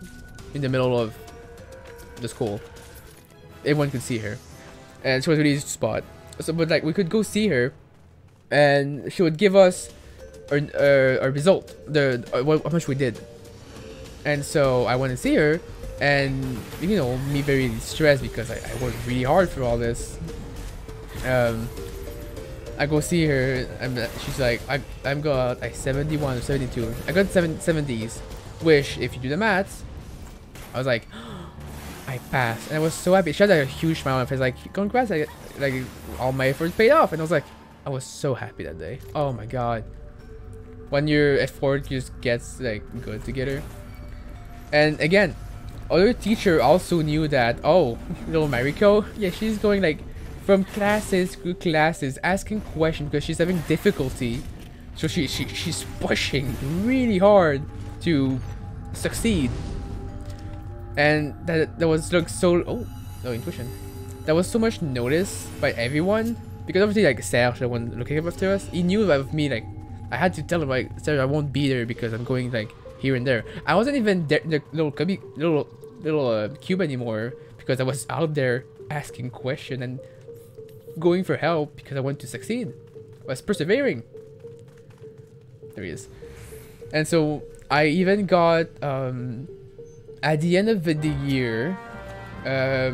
in the middle of the school. Everyone could see her, and she was really easy to spot. So, but like, we could go see her, and she would give us our result, how much we did. And so I went to see her, and you know, me very stressed because I worked really hard for all this. I go see her, and she's like, I'm got like 71 or 72. I got 70s, which if you do the maths, I was like, I passed, and I was so happy. She had like, a huge smile on her face, like, congrats, like all my efforts paid off. And I was like, I was so happy that day. Oh my god, when your effort just gets like good together. And again, other teacher also knew that, oh, little Mariko, yeah, she's going like from classes to classes, asking questions because she's having difficulty. So she's pushing really hard to succeed. And that was like so, oh no, intuition. That was so much noticed by everyone, because obviously like Serge, the one looking after us, he knew that with me, like I had to tell him like, Serge, I won't be there because I'm going like here and there. I wasn't even there, the little cube anymore, because I was out there asking questions and going for help because I want to succeed. I was persevering. There he is. And so I even got at the end of the year, well,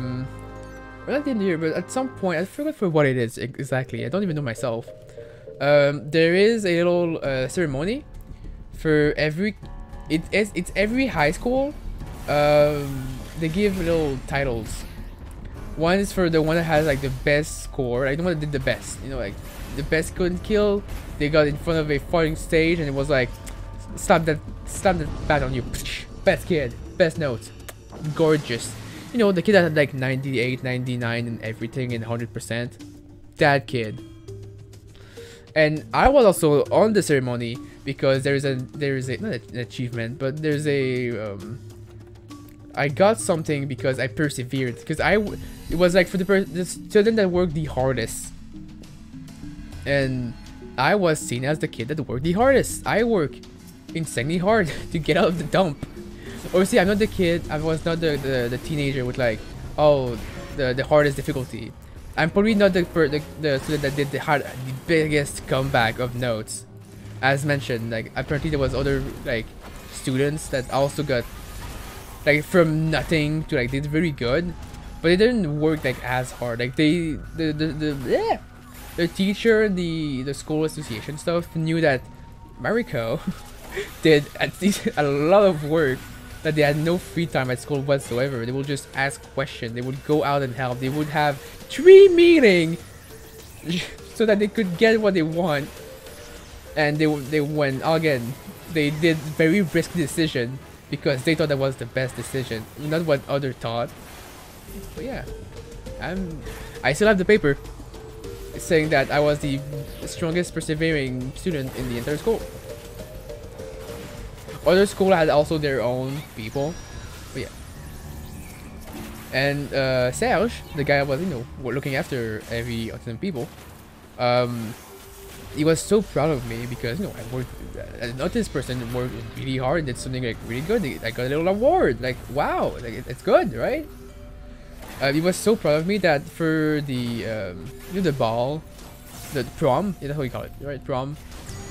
not the end of the year, but at some point, I forgot for what it is exactly. I don't even know myself. There is a little ceremony for every. It's every high school. They give little titles. One is for the one that has like the best score, like the one that did the best. You know, like the best couldn't kill. They got in front of a fighting stage, and it was like, slap that bat on you. Best kid, best notes, gorgeous. You know, the kid that had like 98, 99 and everything and 100%. That kid. And I was also on the ceremony because there is a not an achievement, but there's a I got something because I persevered, because it was like for the student that worked the hardest, and I was seen as the kid that worked the hardest. I work insanely hard to get out of the dump. Obviously, I'm not the kid. I was not the teenager with like, oh, the hardest difficulty. I'm probably not the student that did the biggest comeback of notes. As mentioned, like apparently there was other like students that also got like from nothing to like did very good, but they didn't work like as hard. Like the teacher and the school association stuff knew that Mariko did at least a lot of work, that they had no free time at school whatsoever. They would just ask questions, they would go out and help, they would have 3 meetings so that they could get what they want. And they went again, they did very risky decision because they thought that was the best decision, not what others thought. But yeah, I still have the paper saying that I was the strongest persevering student in the entire school. Other school had also their own people, but yeah. And Serge, the guy I was, you know, looking after every autism people, he was so proud of me because, you know, I worked, an autistic person worked really hard, did something like really good. I got a little award. Like, wow, like it's good, right? He was so proud of me that for the, you know, the ball, the prom, that's how you call it, right? Prom.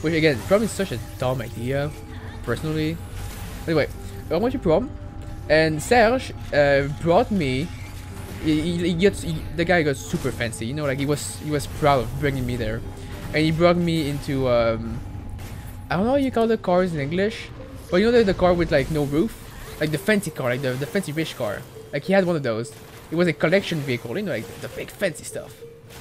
Which again, prom is such a dumb idea, personally. Anyway, I went to prom, and Serge brought me. The guy got super fancy, you know, like he was proud of bringing me there, and he brought me into I don't know how you call the cars in English, but you know the car with like no roof, like the fancy car, like the fancy rich car. Like he had one of those. It was a collection vehicle, you know, like the big fancy stuff.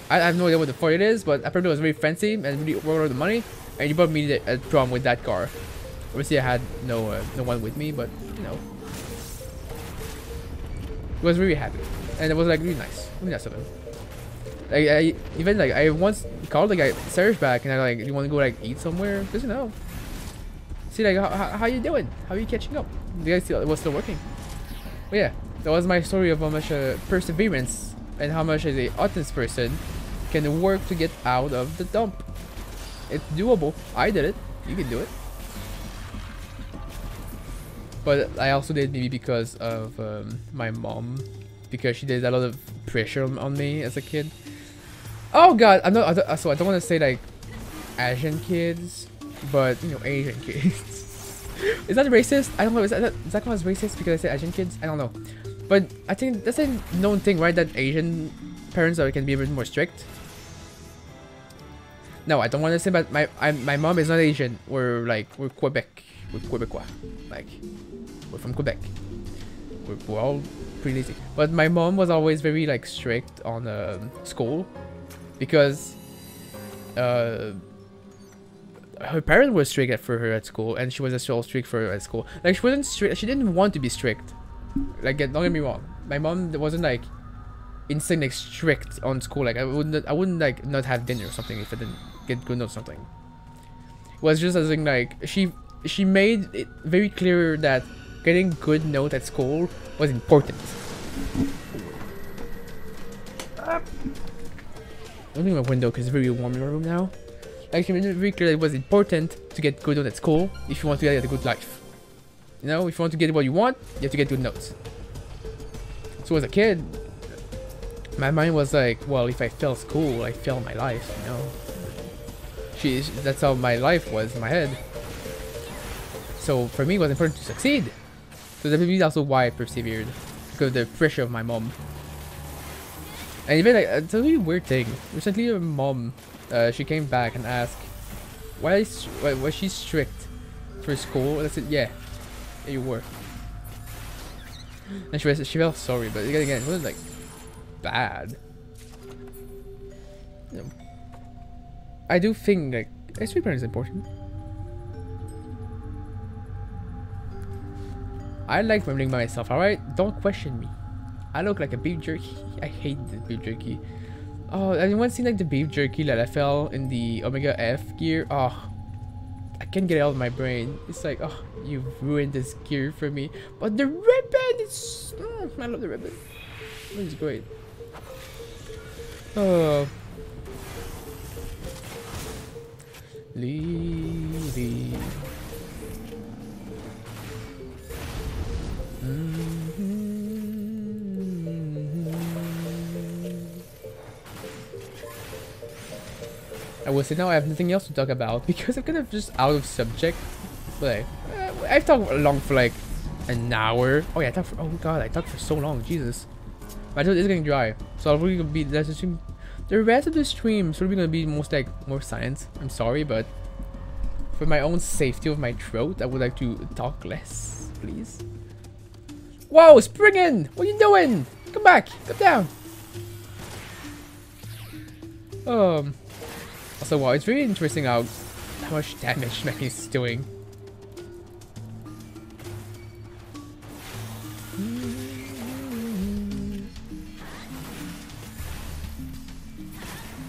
I have no idea what the fuck it is, but apparently it was very fancy and really worth all the money. And he brought me at prom with that car. Obviously, I had no one with me, but you know, he was really happy, and it was like really nice of him. Like I once called the guy Serge back, and I like, you want to go like eat somewhere? Because you know, see like how you doing? How are you catching up? The guy was still working. But yeah, that was my story of how much perseverance and how much as a autistic person can work to get out of the dump. It's doable. I did it. You can do it. But I also did maybe because of my mom, because she did a lot of pressure on me as a kid. Oh god, so I don't want to say like Asian kids, but you know, Asian kids. Is that racist? I don't know. Is that called as racist because I said Asian kids? I don't know. But I think that's a known thing, right? That Asian parents can be a bit more strict. No, I don't want to say, but my mom is not Asian. We're Quebec. We're Quebecois. Like, we're from Quebec. We're all pretty lazy. But my mom was always very like strict on school, because her parents were strict for her at school, and she was as well strict for her at school. Like she wasn't strict. She didn't want to be strict. Like, don't get me wrong. My mom wasn't like insane like strict on school. Like I wouldn't like not have dinner or something if I didn't get good notes or something. It was just as in like she made it very clear that getting good note at school was important. Opening my window because it's very warm in my room now. Like she made it very clear that it was important to get good note at school if you want to get a good life. You know, if you want to get what you want, you have to get good notes. So as a kid, my mind was like, well, if I fail school, I fail my life, you know. That's how my life was in my head. So for me, it was important to succeed. So that maybe also why I persevered, because of the pressure of my mom. And even like, it's a really weird thing. Recently, her mom, she came back and asked, why was she strict for school? And I said, yeah, you were. And she felt sorry, but again, it wasn't like bad. You know, I do think like extreme parent is important. I like rambling by myself, alright? Don't question me. I look like a beef jerky. I hate the beef jerky. Oh, anyone seen like the beef jerky that I fell in the Omega F gear? Oh, I can't get it out of my brain. It's like, oh, you've ruined this gear for me. But the ribbon is... I love the ribbon. It's great. Oh. Lily. I will say now I have nothing else to talk about because I'm kind of just out of subject. But I've talked long for like an hour. Oh yeah, I talked for, oh god, I talked for so long, Jesus. My throat is getting dry, so I'm really gonna be, let's assume the rest of the stream is probably gonna be most like more science. I'm sorry, but for my own safety of my throat, I would like to talk less, please. Whoa, Springin! What are you doing? Come back, come down. Also, wow, it's really interesting how much damage Mech is doing.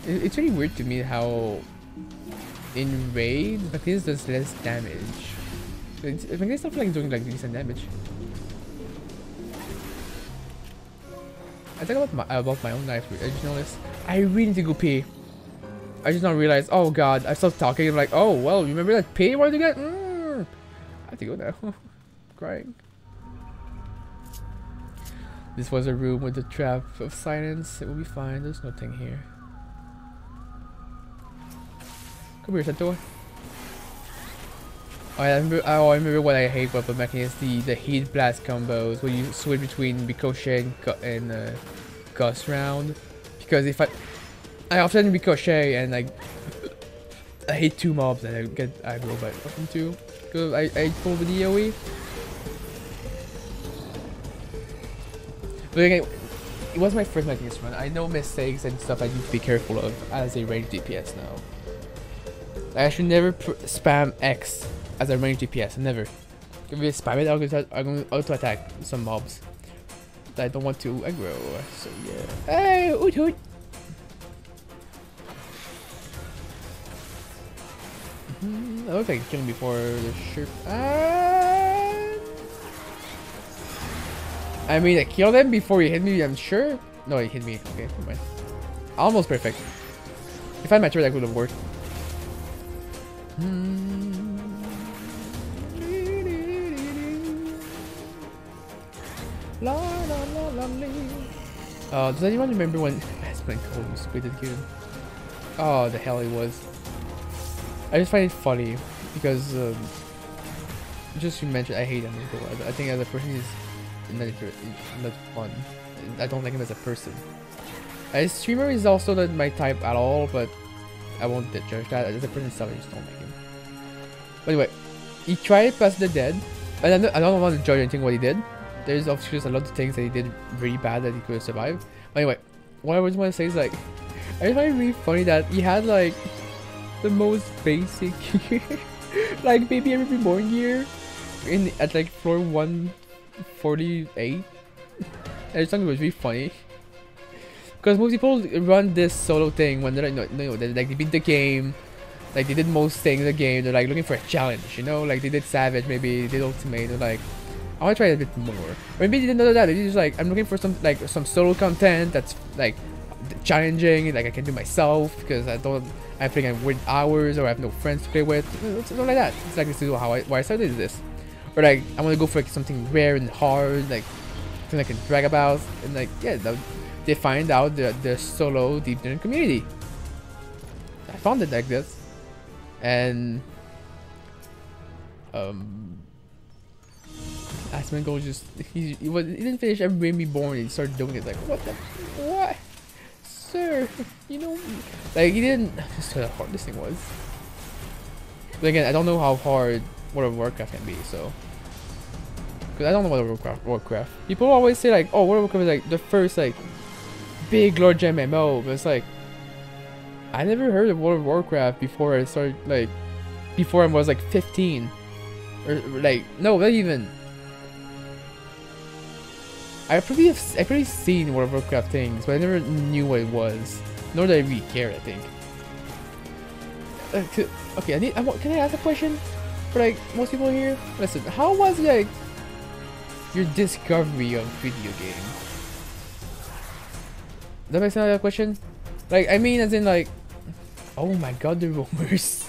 It's really weird to me how in raid Mech does less damage. Mech stuff like doing like decent damage. I think about my own life. I just noticed I really need to go pee. I just now realized. Oh god, I stopped talking. I'm like, oh well, remember that pee you wanted to get? I have to go now. Crying. This was a room with a trap of silence. It will be fine. There's nothing here. Come here, Centaur. Oh, I remember what I hate about the mechanism is the heat blast combos where you switch between Ricochet and Gust round. Because if I often Ricochet and like I hit 2 mobs and I get aggro by them too. Because I pull the DOE. But again, it was my first mechanism run. I know mistakes and stuff I need to be careful of as a ranged DPS now. I should never spam X as a ranged DPS. Never. If you spam it, I'm going to auto attack some mobs that I don't want to aggro. So yeah. Hey, hoot hoot. I look like killing before the ship. I mean, I killed him before he hit me, I'm sure. No, he hit me. Okay, never mind. Almost perfect. If I had my turret, that would have worked. Does anyone remember when Aspen Cole was split the game? Oh, the hell it was. I just find it funny because just you mentioned I hate him. I think as a person he's not fun. I don't like him as a person. As a streamer is also not my type at all, but I won't judge that. As a person itself, I just don't like him. But anyway, he tried to pass the dead, and I don't want to judge anything what he did. There's obviously a lot of things that he did really bad that he could have survived. But anyway, what I just want to say is like, I just find it really funny that he had like the most basic like baby ever reborn gear at like floor 148. I just thought it was really funny because most people run this solo thing when they're like no, they beat the game, like they did most things in the game. They're like looking for a challenge, you know, like they did Savage, maybe they did Ultimate. They're like, I want to try a bit more. Or maybe they didn't know that. They just like, I'm looking for some solo content that's like challenging, like I can do myself because I'm playing at weird hours or I have no friends to play with. Something like that. It's like this is why I started this. Or like I want to go for like something rare and hard, like something I can brag about. And like yeah, they find out the solo deep dungeon community. I found it like this, and Asmongold just he didn't finish every Reborn. He started doing it like what, sir? You know, like he didn't. Just how hard this thing was. But again, I don't know how hard World of Warcraft can be, so because I don't know World of Warcraft. People always say like, oh, World of Warcraft is like the first like big large MMO, but it's like I never heard of World of Warcraft before I started like before I was like 15 or like no, not even. I've probably seen World of Warcraft things, but I never knew what it was. Nor did I really care, I think. Okay, can I ask a question? For like most people here? Listen, how was like your discovery of video game? Does that make sense, that question? Like, I mean as in like, oh my god, the rumors.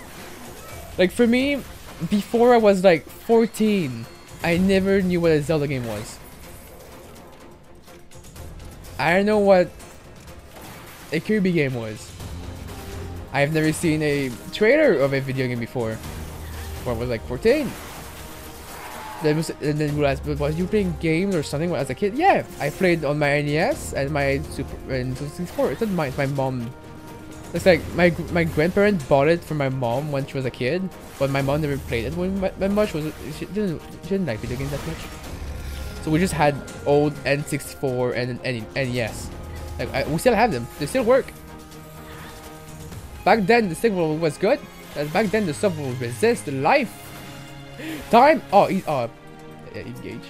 Like for me, before I was like 14, I never knew what a Zelda game was. I don't know what a Kirby game was. I have never seen a trailer of a video game before. When I was like 14. And then realized, but was you playing games or something as a kid? Yeah, I played on my NES and my Super and 64. It's not mine. It's my mom. It's like my grandparents bought it for my mom when she was a kid, but my mom never played it when much. She didn't like video games that much. So we just had old N64 and NES. Like we still have them. They still work. Back then the signal was good. Back then the stuff will resist life. Time. Oh, engage.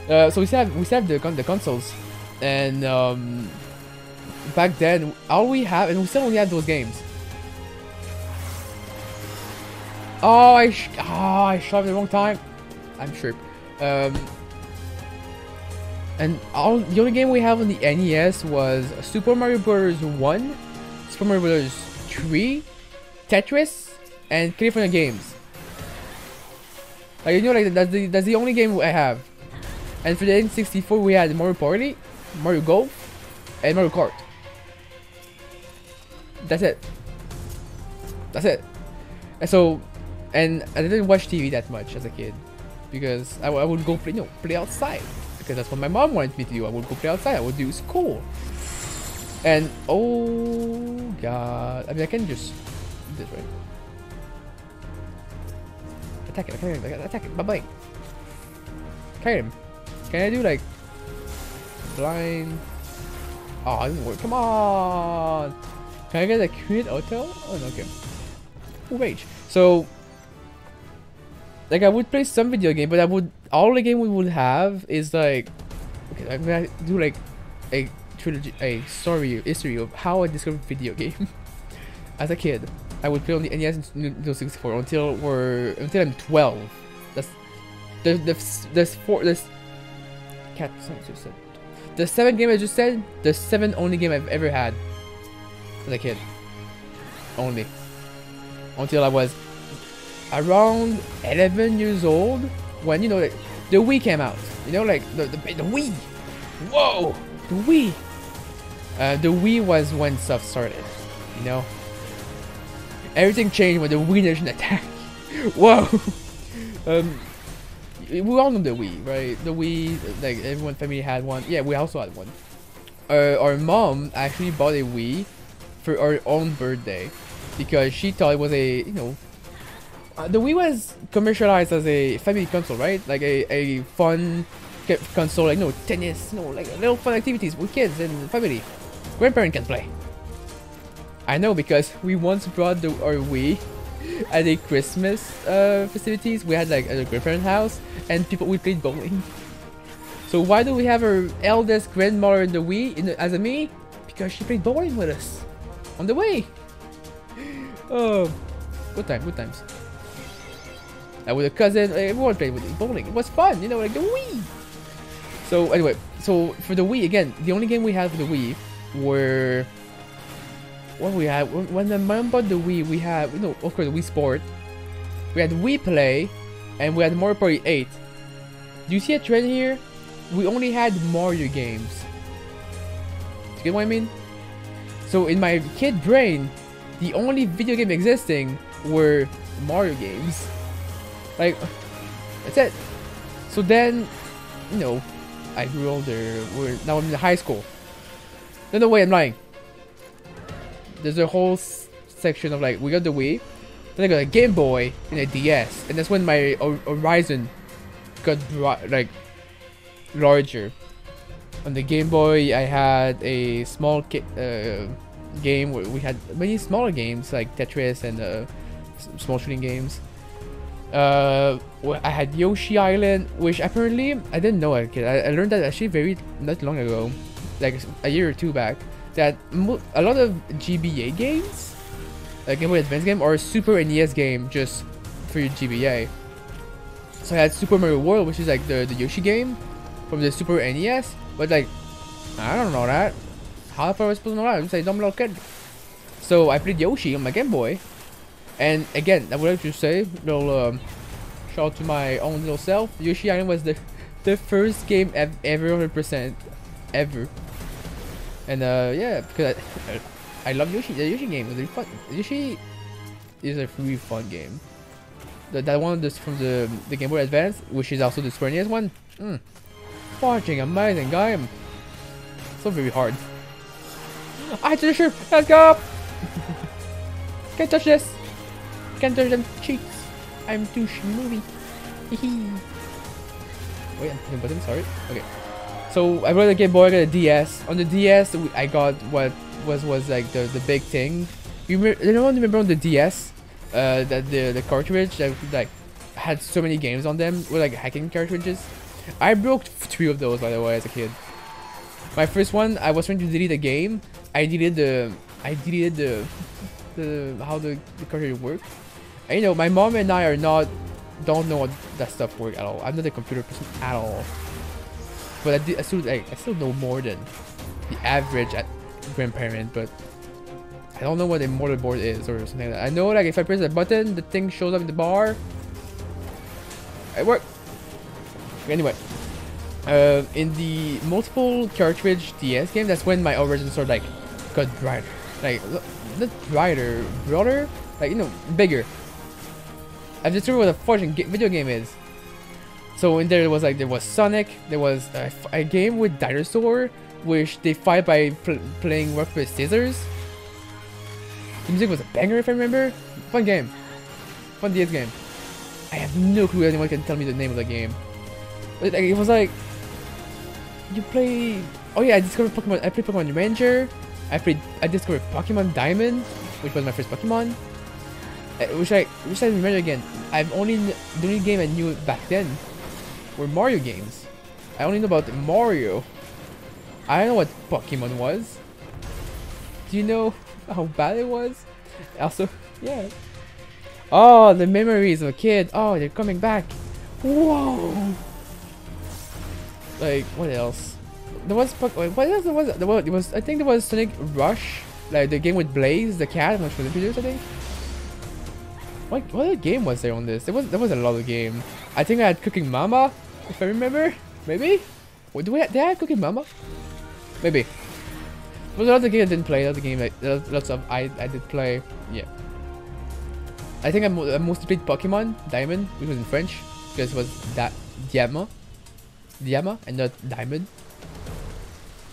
So we still have the consoles, and back then all we have, and we still only have those games. Oh, I shot at the wrong time. I'm sure. And the only game we have on the NES was Super Mario Bros. 1, Super Mario Bros. 3, Tetris, and California Games. Like, you know, like that's the only game I have. And for the N64 we had Mario Party, Mario Golf, and Mario Kart. That's it. That's it. And so, and I didn't watch TV that much as a kid because I would go play, play outside because that's what my mom wanted me to do. I would go play outside. I would do school. And oh god, I mean I can just do this, right? Attack it! Attack it! Bye bye. Carry him. Can I do like blind? Oh, it didn't work. Come on. Can I get a crit auto? Oh no, okay. Ooh, rage. So, like, I would play some video game, but all the game we would have is like, okay, I'm gonna do like a trilogy, a history of how I discovered video game. As a kid, I would play on the NES and Nintendo 64 until I'm 12. That's the 7th game I just said. The 7th only game I've ever had as a kid. Only. Until I was around 11 years old when, you know, like, the Wii came out. You know, like the Wii. Whoa, the Wii. The Wii was when stuff started. You know, everything changed when the Wii Nation attacked. Whoa. We all know the Wii, right? The Wii, like everyone family had one. Yeah, we also had one. Our mom actually bought a Wii for our own birthday because she thought it was a, you know, the Wii was commercialized as a family console, right? Like a fun console, like, you know, tennis, you know, like little fun activities with kids and family. Grandparent can play. I know because we once brought our Wii at a Christmas festivities. We had like at a grandparent house and we played bowling. So why do we have our eldest grandmother in the Wii as a me? Because she played bowling with us on the way. Oh, good times. With a cousin, everyone played with bowling. It was fun, you know, like the Wii. So anyway, so for the Wii again, the only game we had for the Wii were what we had when my mom bought the Wii. We had, you know, of course, the Wii Sport. We had Wii Play, and we had Mario Party 8. Do you see a trend here? We only had Mario games. Do you get what I mean? So in my kid brain, the only video game existing were Mario games. Like, that's it. So then, you know, I grew older. Now I'm in high school. No way, I'm lying. There's a whole section of like, we got the Wii, then I got a Game Boy and a DS, and that's when my horizon got like larger. On the Game Boy, I had a small game where we had many smaller games like Tetris and small shooting games. I had Yoshi Island, which apparently I didn't know as a kid. I learned that actually not long ago, like a year or two back, that a lot of GBA games, like Game Boy Advance game, or Super NES game just for your GBA. So I had Super Mario World, which is like the Yoshi game from the Super NES, but like, I don't know that. How far was I supposed to know that? I'm just a dumb little kid. So I played Yoshi on my Game Boy. And again, I would like to say, little shout out to my own little self. Yoshi Island was the first game I've ever 100% ever. And yeah, because I love Yoshi. The Yoshi game was really fun. Yoshi is a really fun game. That one from the Game Boy Advance, which is also the Super NES one. Fucking amazing game. So very hard. I to the ship. Let's go. Can't touch this. Can't touch them cheeks. I'm too schmoovy. Wait, I'm pushing button. Sorry. Okay. So I got a Game Boy, I got a DS. On the DS, I got what was like the big thing. Anyone remember on the DS? That the cartridge that like had so many games on them with like hacking cartridges. I broke 3 of those, by the way, as a kid. My first one, I was trying to delete a game. I deleted the how the cartridge worked. And, you know, my mom and I don't know what that stuff works at all. I'm not a computer person at all. but I still know more than the average grandparent, but I don't know what a motherboard is or something like that. I know like if I press a button, the thing shows up in the bar. It worked. Anyway, in the multiple cartridge DS game, that's when my origin sort of like got brighter. Like not brighter, broader, like you know, bigger. I've discovered what a fucking video game is. So in there was Sonic, there was a game with dinosaur, which they fight by playing rock paper scissors. The music was a banger if I remember. Fun game, fun DS game. I have no clue anyone can tell me the name of the game. It was like you play. Oh yeah, I discovered Pokemon. I played Pokemon Ranger. I discovered Pokemon Diamond, which was my first Pokemon. Which I remember again. The only game I knew back then were Mario games. I only know about Mario. I don't know what Pokemon was. Do you know how bad it was? Also, yeah. Oh, the memories of a kid. Oh, they're coming back. Whoa. Like, what else? There was what else was I think there was Sonic Rush, like the game with Blaze, the cat, which was introduced, I think. What other game was there on this? There was a lot of game. I think I had Cooking Mama, if I remember. Maybe? What, did I have Cooking Mama? Maybe. There was another game I didn't play, another game like lots of I did play. Yeah. I think I mostly played Pokemon Diamond, which was in French, because it was Diamant and not Diamond.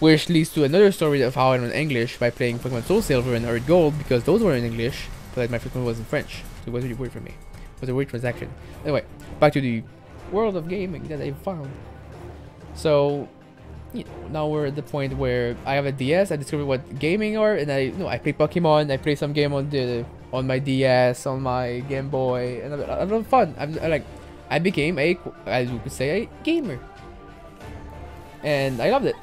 Which leads to another story of how I learned English by playing Pokemon Soul Silver and Earth Gold, because those were in English, but like my Pokemon was in French, so it was really weird for me. It was a weird transaction. Anyway, back to the world of gaming that I found. So, you know, now we're at the point where I have a DS. I discovered what gaming are, and I play Pokemon. I play some game on my DS, on my Game Boy, and I have fun. I became as you could say, a gamer, and I loved it.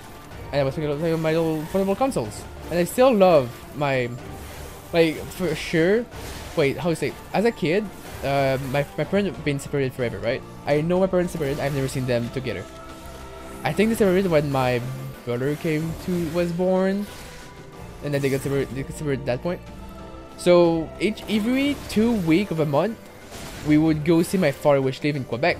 And I was playing on my little portable consoles, and I still love my, like, for sure. Wait, how to say? As a kid, my parents have been separated forever, right? I know my parents separated. I've never seen them together. I think they separated when my brother was born, and then they got separated at that point. So every 2 weeks of a month, we would go see my father, which lived in Quebec,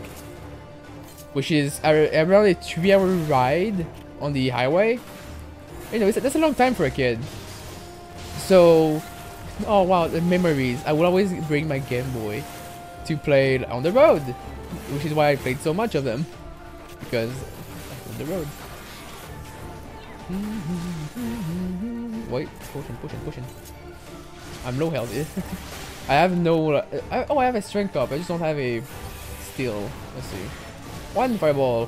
which is around a 3-hour ride on the highway. You know, that's a long time for a kid. So, oh wow, the memories. I would always bring my Game Boy to play on the road, which is why I played so much of them, because on the road. Wait, pushing. I'm low health. I have no. I have a strength up. I just don't have a steel. Let's see. One fireball.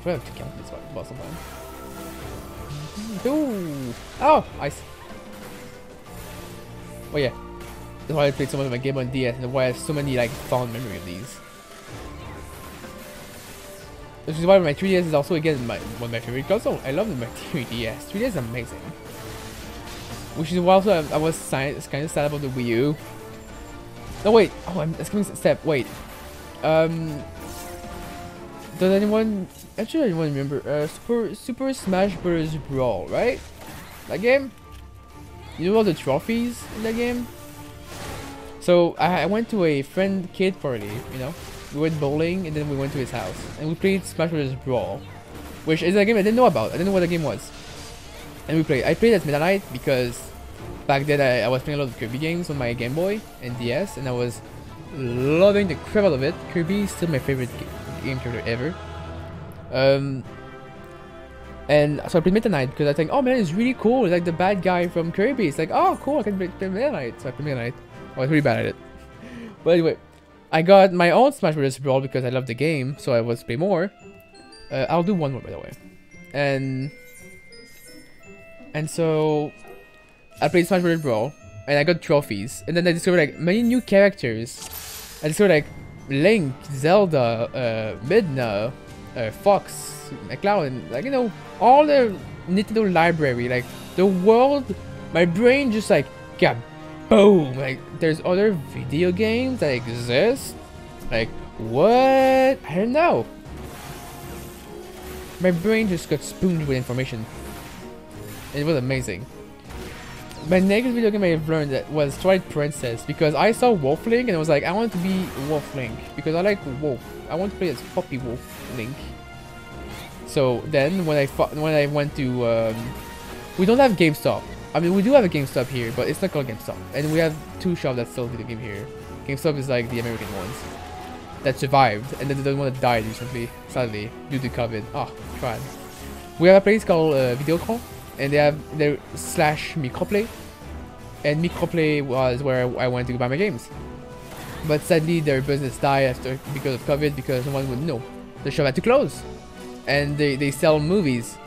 I have to count this fireball sometime. Ooh. Oh, ice. Oh yeah. That's why I played so much of my Game on DS, and why I have so many like fond memory of these. Which is why my 3DS is also again one of my favorite console. I love my 3DS. 3DS is amazing. Which is why also I was kind of sad about the Wii U. No wait. Oh, I'm skipping a step. Wait. Does anyone remember Super Smash Bros. Brawl, right? That game? You know all the trophies in that game? So I went to a friend kid party, you know. We went bowling and then we went to his house and we played Smash Bros. Brawl, which is a game I didn't know about. I didn't know what the game was. And we played. I played at midnight because back then I was playing a lot of Kirby games on my Game Boy and DS, and I was loving the crap out of it. Kirby is still my favorite game character ever. And so I played Meta Knight because I think, oh man, it's really cool. It's like the bad guy from Kirby. It's like, oh cool, I can play Meta Knight. So I played Meta Knight. I was really bad at it. But anyway, I got my own Smash Bros. Brawl because I love the game, so I was play more. I'll do one more by the way. And so I played Smash Bros. Brawl and I got trophies. And then I discovered like many new characters. I discovered like Link, Zelda, Midna, Fox, McCloud, like, you know, all the Nintendo library, like the world. My brain just like boom, like there's other video games that exist. Like what? I don't know. My brain just got spooned with information. It was amazing. My next video game I've learned that was Twilight Princess, because I saw Wolf Link and I was like, I want to be Wolf Link because I like Wolf. I want to play as Puppy Wolf Link. So then when I went to we don't have GameStop. I mean, we do have a GameStop here, but it's not called GameStop. And we have two shops that sell video game here. GameStop is like the American ones that survived, and then the one that died recently, sadly, due to COVID. Oh, God. We have a place called Videocon, and they have their / Microplay, and Microplay was where I went to buy my games. But sadly, their business died because of COVID, because no one would know. The shop had to close, and they sell movies,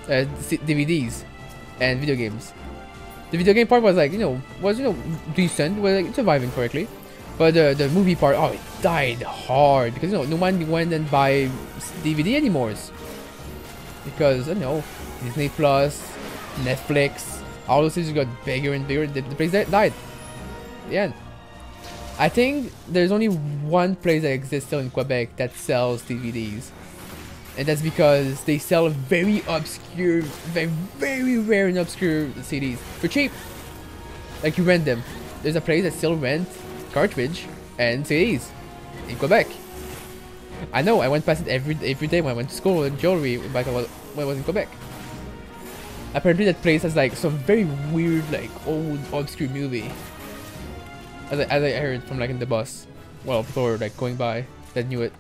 DVDs, and video games. The video game part was like, decent, was like surviving correctly. But the movie part, oh, it died hard because no one went and buy DVD anymore. Because Disney Plus, Netflix, all those things got bigger and bigger. The place that died. Yeah. I think there's only one place that exists still in Quebec that sells DVDs. And that's because they sell very obscure, very rare and obscure CDs for cheap. Like you rent them. There's a place that still rent cartridge and CDs in Quebec. I know, I went past it every day when I went to school in jewelry back when I was in Quebec. Apparently that place has like some very weird, like old obscure movie. As I heard from like in the bus, well, people were like going by that knew it.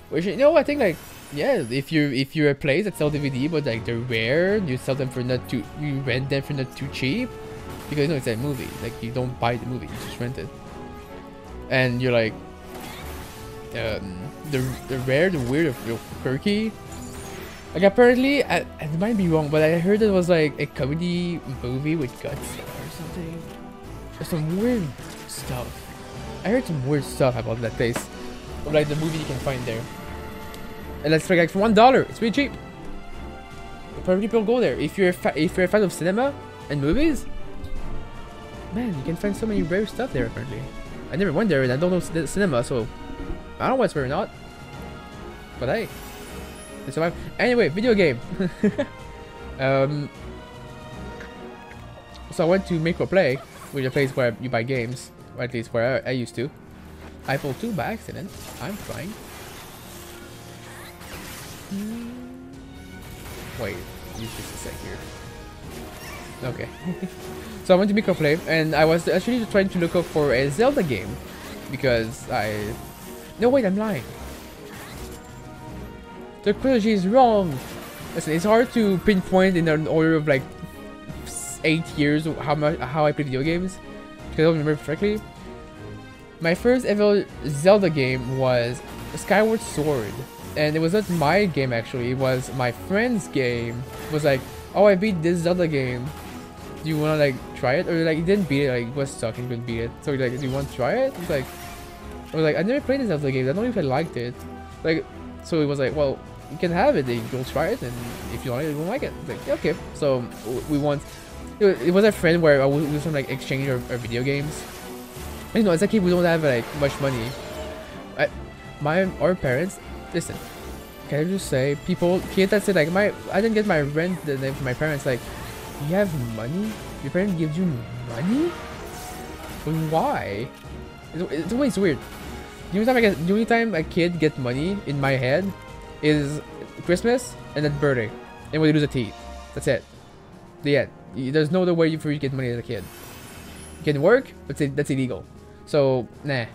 Which I think like, yeah, if you're a place that sells DVD but like they're rare, you sell them for you rent them for not too cheap, because it's a movie. Like you don't buy the movie, you just rent it. And you're like, the rare, the weird, the quirky. Like apparently, I might be wrong, but I heard it was like a comedy movie with guts or something. There's some weird stuff. I heard some weird stuff about that place, or like the movie you can find there. And that's like for $1. It's really cheap. Probably people go there. If you're a fan of cinema and movies, man, you can find so many rare stuff there. Apparently, I never went there and I don't know the cinema, so I don't know what's rare or not. But hey, they survive. Anyway, video game. So I went to Microplay, which is a place where you buy games, or at least where I used to. I pulled 2 by accident. I'm trying. Wait, use just a sec here. Okay. So I went to Microplay, and I was actually trying to look up for a Zelda game, because no, wait, I'm lying. The chronology is wrong. Listen, it's hard to pinpoint in an order of like 8 years how I play video games, because I don't remember correctly. My first ever Zelda game was Skyward Sword. And it was not my game actually, it was my friend's game. It was like, oh, I beat this Zelda game. Do you wanna like try it? Or like he didn't beat it, like he was stuck and couldn't beat it. So he's like, do you want to try it? It's like, I was like, I never played this Zelda game, I don't know if I liked it. Like, so he was like, well, you can have it, then you'll try it, and if you like it, you won't like it. It's like, yeah, okay. So we want, it was a friend where we was like exchange our video games. And, as a kid, we don't have like much money. Our parents, listen, can I just say, kids that say like, I didn't get my rent from my parents, like, you have money? Your parents gives you money? Why? It's always weird. The only time a kid gets money in my head is Christmas and then birthday, and when you lose a teeth. That's it. The end. There's no other way for you to get money as a kid. You can work, but that's illegal. So nah.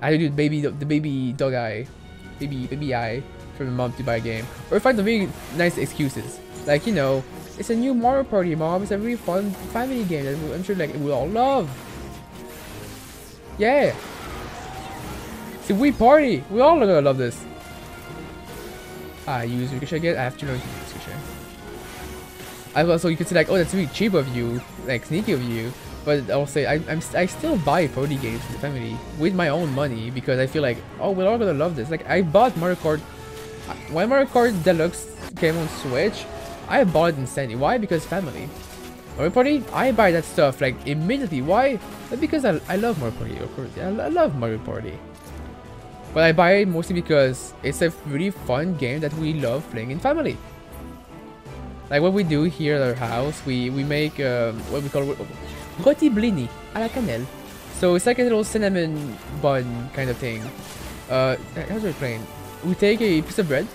I had to do the baby dog eye, baby eye for my mom to buy a game, or find some really nice excuses, like it's a new Mario Party, mom. It's a really fun family game that I'm sure like we all love. Yeah, it's a Wii party. We all gonna love this. I use Ricochet again. I have to learn to use Ricochet. Also, you could say like, oh, that's really cheap of you, like sneaky of you. But I'll say I still buy party games for the family with my own money, because I feel like, oh, we're all gonna love this. Like I bought Mario Kart when Mario Kart Deluxe came on Switch. I bought it instantly. Why? Because family. Mario Party, I buy that stuff like immediately. Why? Because I love Mario Party, of course. I love Mario Party. But I buy it mostly because it's a really fun game that we love playing in family. Like what we do here at our house, we make what we call roti blini à la cannelle. So it's like a little cinnamon bun kind of thing. How's it explain? We take a piece of bread.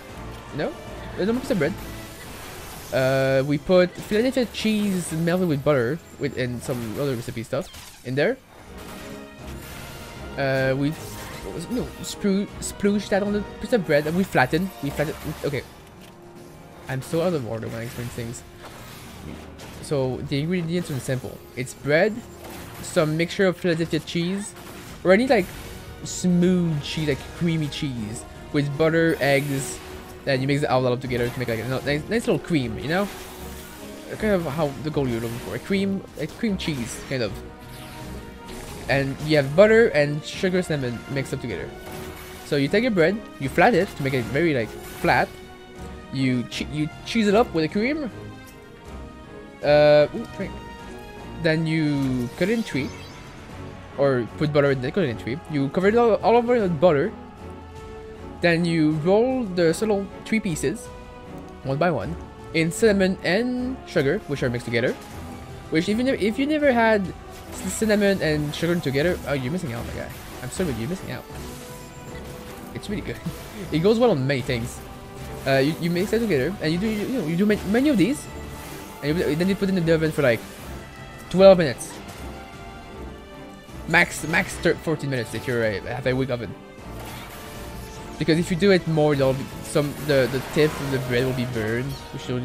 No, there's no piece of bread. We put Philadelphia cheese melted with butter and some other recipe stuff in there. We sploosh that on the piece of bread and we flatten. Okay. I'm so out of order when I explain things. So the ingredients are simple. It's bread, some mixture of Philadelphia cheese, or any like smooth cheese, like creamy cheese, with butter, eggs, and you mix it all up together to make like a nice little cream, you know? Kind of how the goal you're looking for. A cream cheese, kind of. And you have butter and sugar, cinnamon mixed up together. So you take your bread, you flat it to make it very like flat. You cheese it up with a cream. Then you cut it in three, or put butter in it, cut it in three. You cover it all over with butter. Then you roll the little 3 pieces, one by one, in cinnamon and sugar, which are mixed together. Which if you never had cinnamon and sugar together, oh, you're missing out, my guy. I'm sorry, but you're missing out. It's really good. It goes well on many things. You mix it together, and you do many of these, and then you put it in the oven for like 12 minutes. Max 14 minutes if you're have a weak oven. Because if you do it more, there'll be the tip of the bread will be burned, which you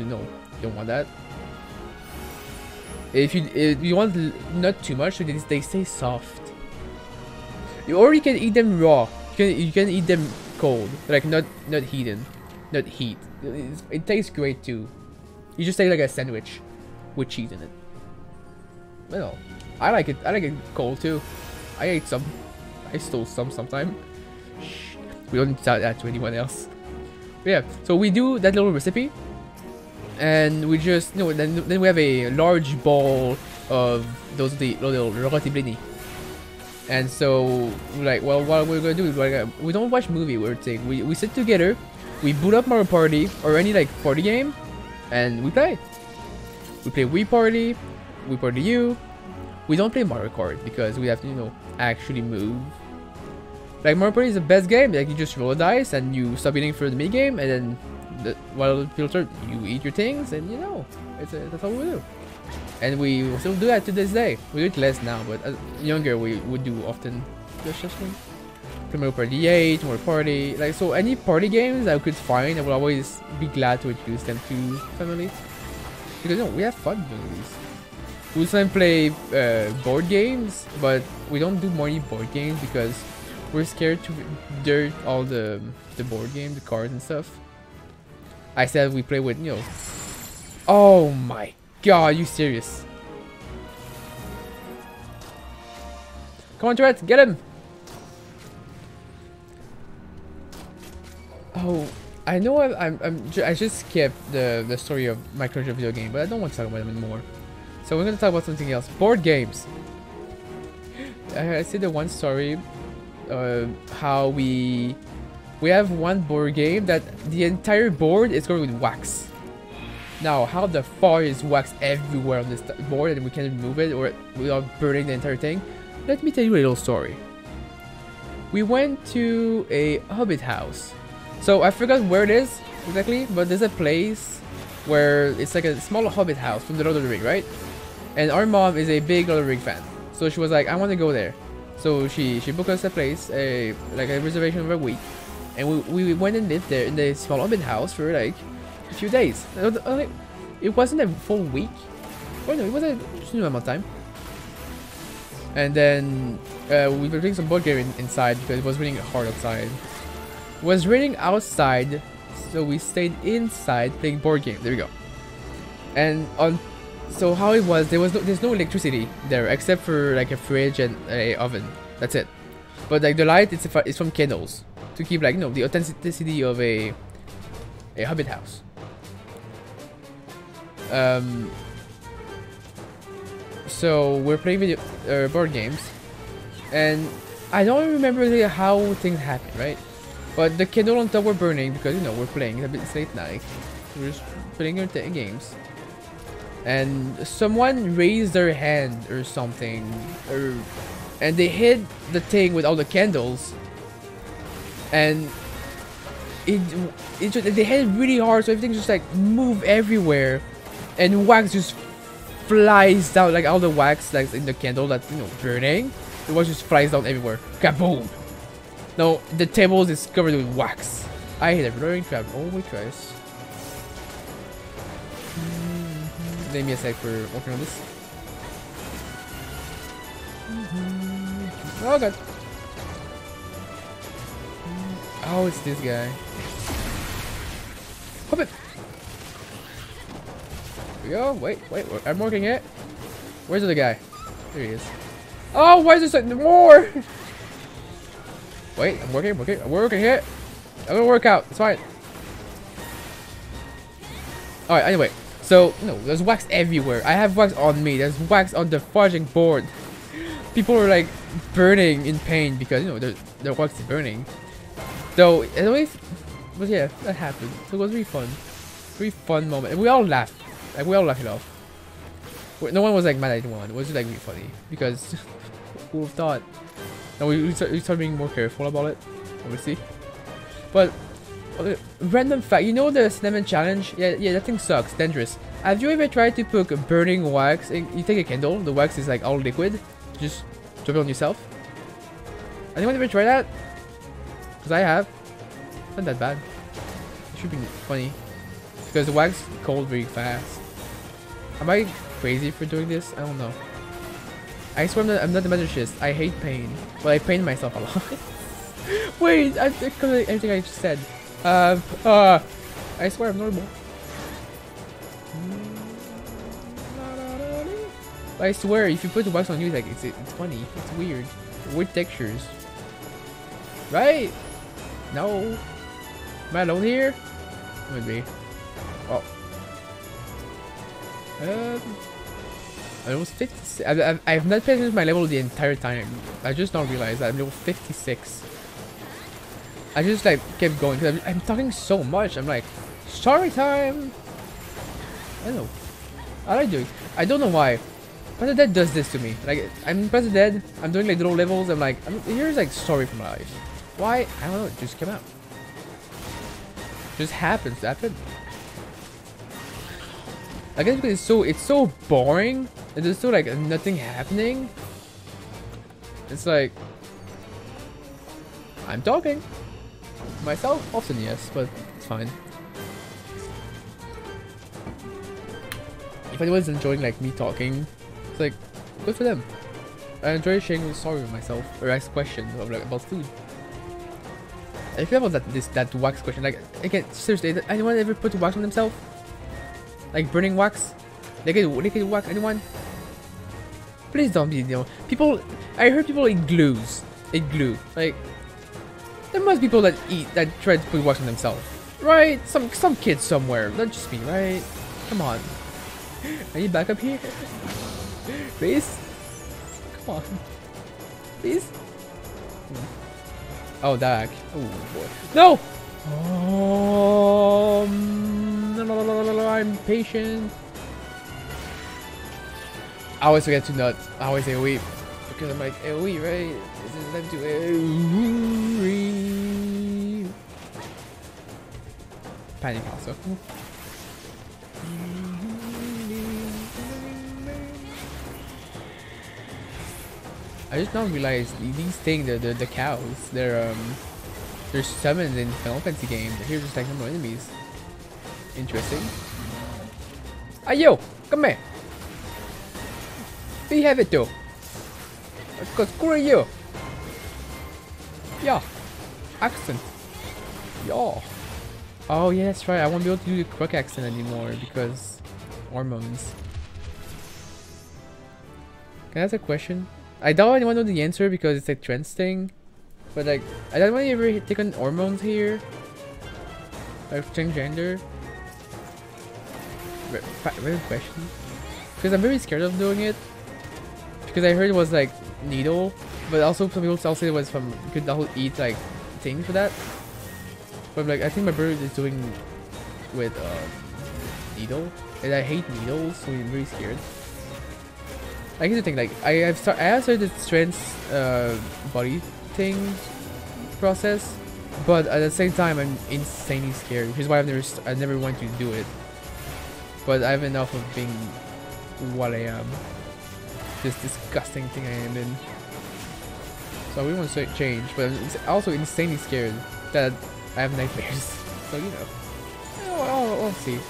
don't want that. If you want not too much, so they stay soft. Or you can eat them raw. You can eat them cold, like not heat. It tastes great too. You just take like a sandwich with cheese in it. Well, I like it. I like it cold too. I ate some. I stole some sometime. Shh. We don't need to tell that to anyone else. But yeah, so we do that little recipe, and we just then we have a large bowl of those little roti blini. And so we're like, well, what we're gonna do is we don't watch movie. We sit together, we boot up Mario Party or any like party game, and we play. We play Wii Party, Wii Party U. We don't play Mario Kart because we have to actually move. Like Mario Party is the best game. Like you just roll a dice and you stop eating for the mini game, and then while people start, you eat your things, and that's all we do. And we still do that to this day. We do it less now, but as younger we would do often. Play Mario Party 8, Mario Party, like so any party games I could find, I would always be glad to introduce them to family because we have fun doing these. We sometimes play board games, but we don't do more board games because we're scared to dirt all the board game, the cards and stuff. I said we play with Oh my god, are you serious? Come on, Tourette, get him! Oh, I know I just skipped the story of my current video game, but I don't want to talk about them anymore. So we're gonna talk about something else. Board games. I said the one story, how we have one board game that the entire board is covered with wax. Now, how the fuck is wax everywhere on this board and we can't remove it or without burning the entire thing? Let me tell you a little story. We went to a hobbit house. So I forgot where it is exactly, but there's a place where it's like a small hobbit house from the Lord of the Ring, right? And our mom is a big Lord of the Ring fan, so she was like, I want to go there. So she booked us a place, like a reservation of a week, and we went and lived there in the small hobbit house for like a few days. It wasn't a full week. Oh no, it was just a amount of time. And then we were playing some board game inside because it was raining hard outside. It was raining outside, so we stayed inside playing board game. There we go. And so how it was, there's no electricity there except for like a fridge and a oven. That's it. But like the light, it's from candles to keep like the authenticity of a hobbit house. So we're playing board games, and I don't remember really how things happened, right? But the candle on top were burning because, you know, we're playing. It's late night. We're just playing our games. And someone raised their hand or something. And they hit the thing with all the candles. And they hit it really hard, so everything just like move everywhere. And wax just flies down, like all the wax that's in the candle that's, you know, burning. The wax just flies down everywhere. Kaboom! No, the table is covered with wax. I hate it. Learning trap. Oh, wait, guys. Give me a sec for working on this. Oh, God. Oh, it's this guy. Hop it. Here we go. Wait. I'm working it. Where's the other guy? There he is. Oh, why is there something more? Wait, I'm working it. I'm gonna work out. It's fine. Alright, anyway. So, no, there's wax everywhere. I have wax on me. There's wax on the forging board. People are like burning in pain because, you know, their wax is burning. So, anyways, but yeah, that happened. So it was really fun. Really fun moment. And we all laughed. Like, we all laughed it off. No one was like mad at anyone. It was just like really funny. Because who would have thought? And we started being more careful about it, obviously. But random fact, you know the cinnamon challenge? Yeah, that thing sucks. Dangerous. Have you ever tried to put burning wax? You take a candle, the wax is like all liquid. Just drop it on yourself. Anyone ever try that? Because I have. It's not that bad. It should be funny. Because the wax is cold very fast. Am I crazy for doing this? I don't know. I swear I'm not a masochist. I hate pain. But I pain myself a lot. Wait, I think everything I just said. I swear I'm normal. I swear, if you put the wax on you, like it's funny. It's weird. Weird textures. Right? No. Am I alone here? Maybe. Oh. I was 56. I've not paid attention to my level the entire time. I just now realized that I'm level 56. I just like kept going because I'm talking so much. I'm like, story time. I don't know. I like doing. I don't know why. POTD does this to me. Like I'm in POTD. I'm doing like little levels. I'm like, here's like story from my life. Why? I don't know. It just came out. Just happens to happen. I guess because it's so boring and there's so like nothing happening. It's like I'm talking myself often, yes, but it's fine. If anyone's enjoying like me talking, it's like good for them. I enjoy sharing a story with myself or ask questions of like about food. I feel about that wax question. Like again, seriously, did anyone ever put wax on themselves? Like burning wax? Liquid wax? Anyone? Please don't be, you know, people. I heard people eat glues. Eat glue. Like there must be people that try to put wax on themselves, right? Some kids somewhere. Not just me, right? Come on. Are you back up here? Please? Come on. Please? Oh, Dak. Oh boy. No! No, I'm patient. I always forget to nut. I always say AoE because I'm like AoE, right? This is time to AoE. Panic also. I just now realized these things, the cows, they're summoned in Final Fantasy games. They're here just like normal enemies. Interesting. Hey yo, come here. We have it though. Cause screw you. Yeah. Accent. Yeah. Oh yeah, that's right. I won't be able to do the crook accent anymore because hormones. Can I ask a question? I don't really want to know the answer because it's a trends thing. But like, I don't want to ever take on hormones here. Like change gender. Real question. Because I'm very scared of doing it. Because I heard it was like needle But also some people also say it was from you could also eat like things for that. But like I think my brother is doing with needle, and I hate needles, so I'm very scared. I guess the thing like I have started the strength body thing process, but at the same time I'm insanely scared, which is why I never want to do it. But I have enough of being what I am, this disgusting thing I am in. So I really want to change, but I'm also insanely scared that I have nightmares. So you know, I'll see.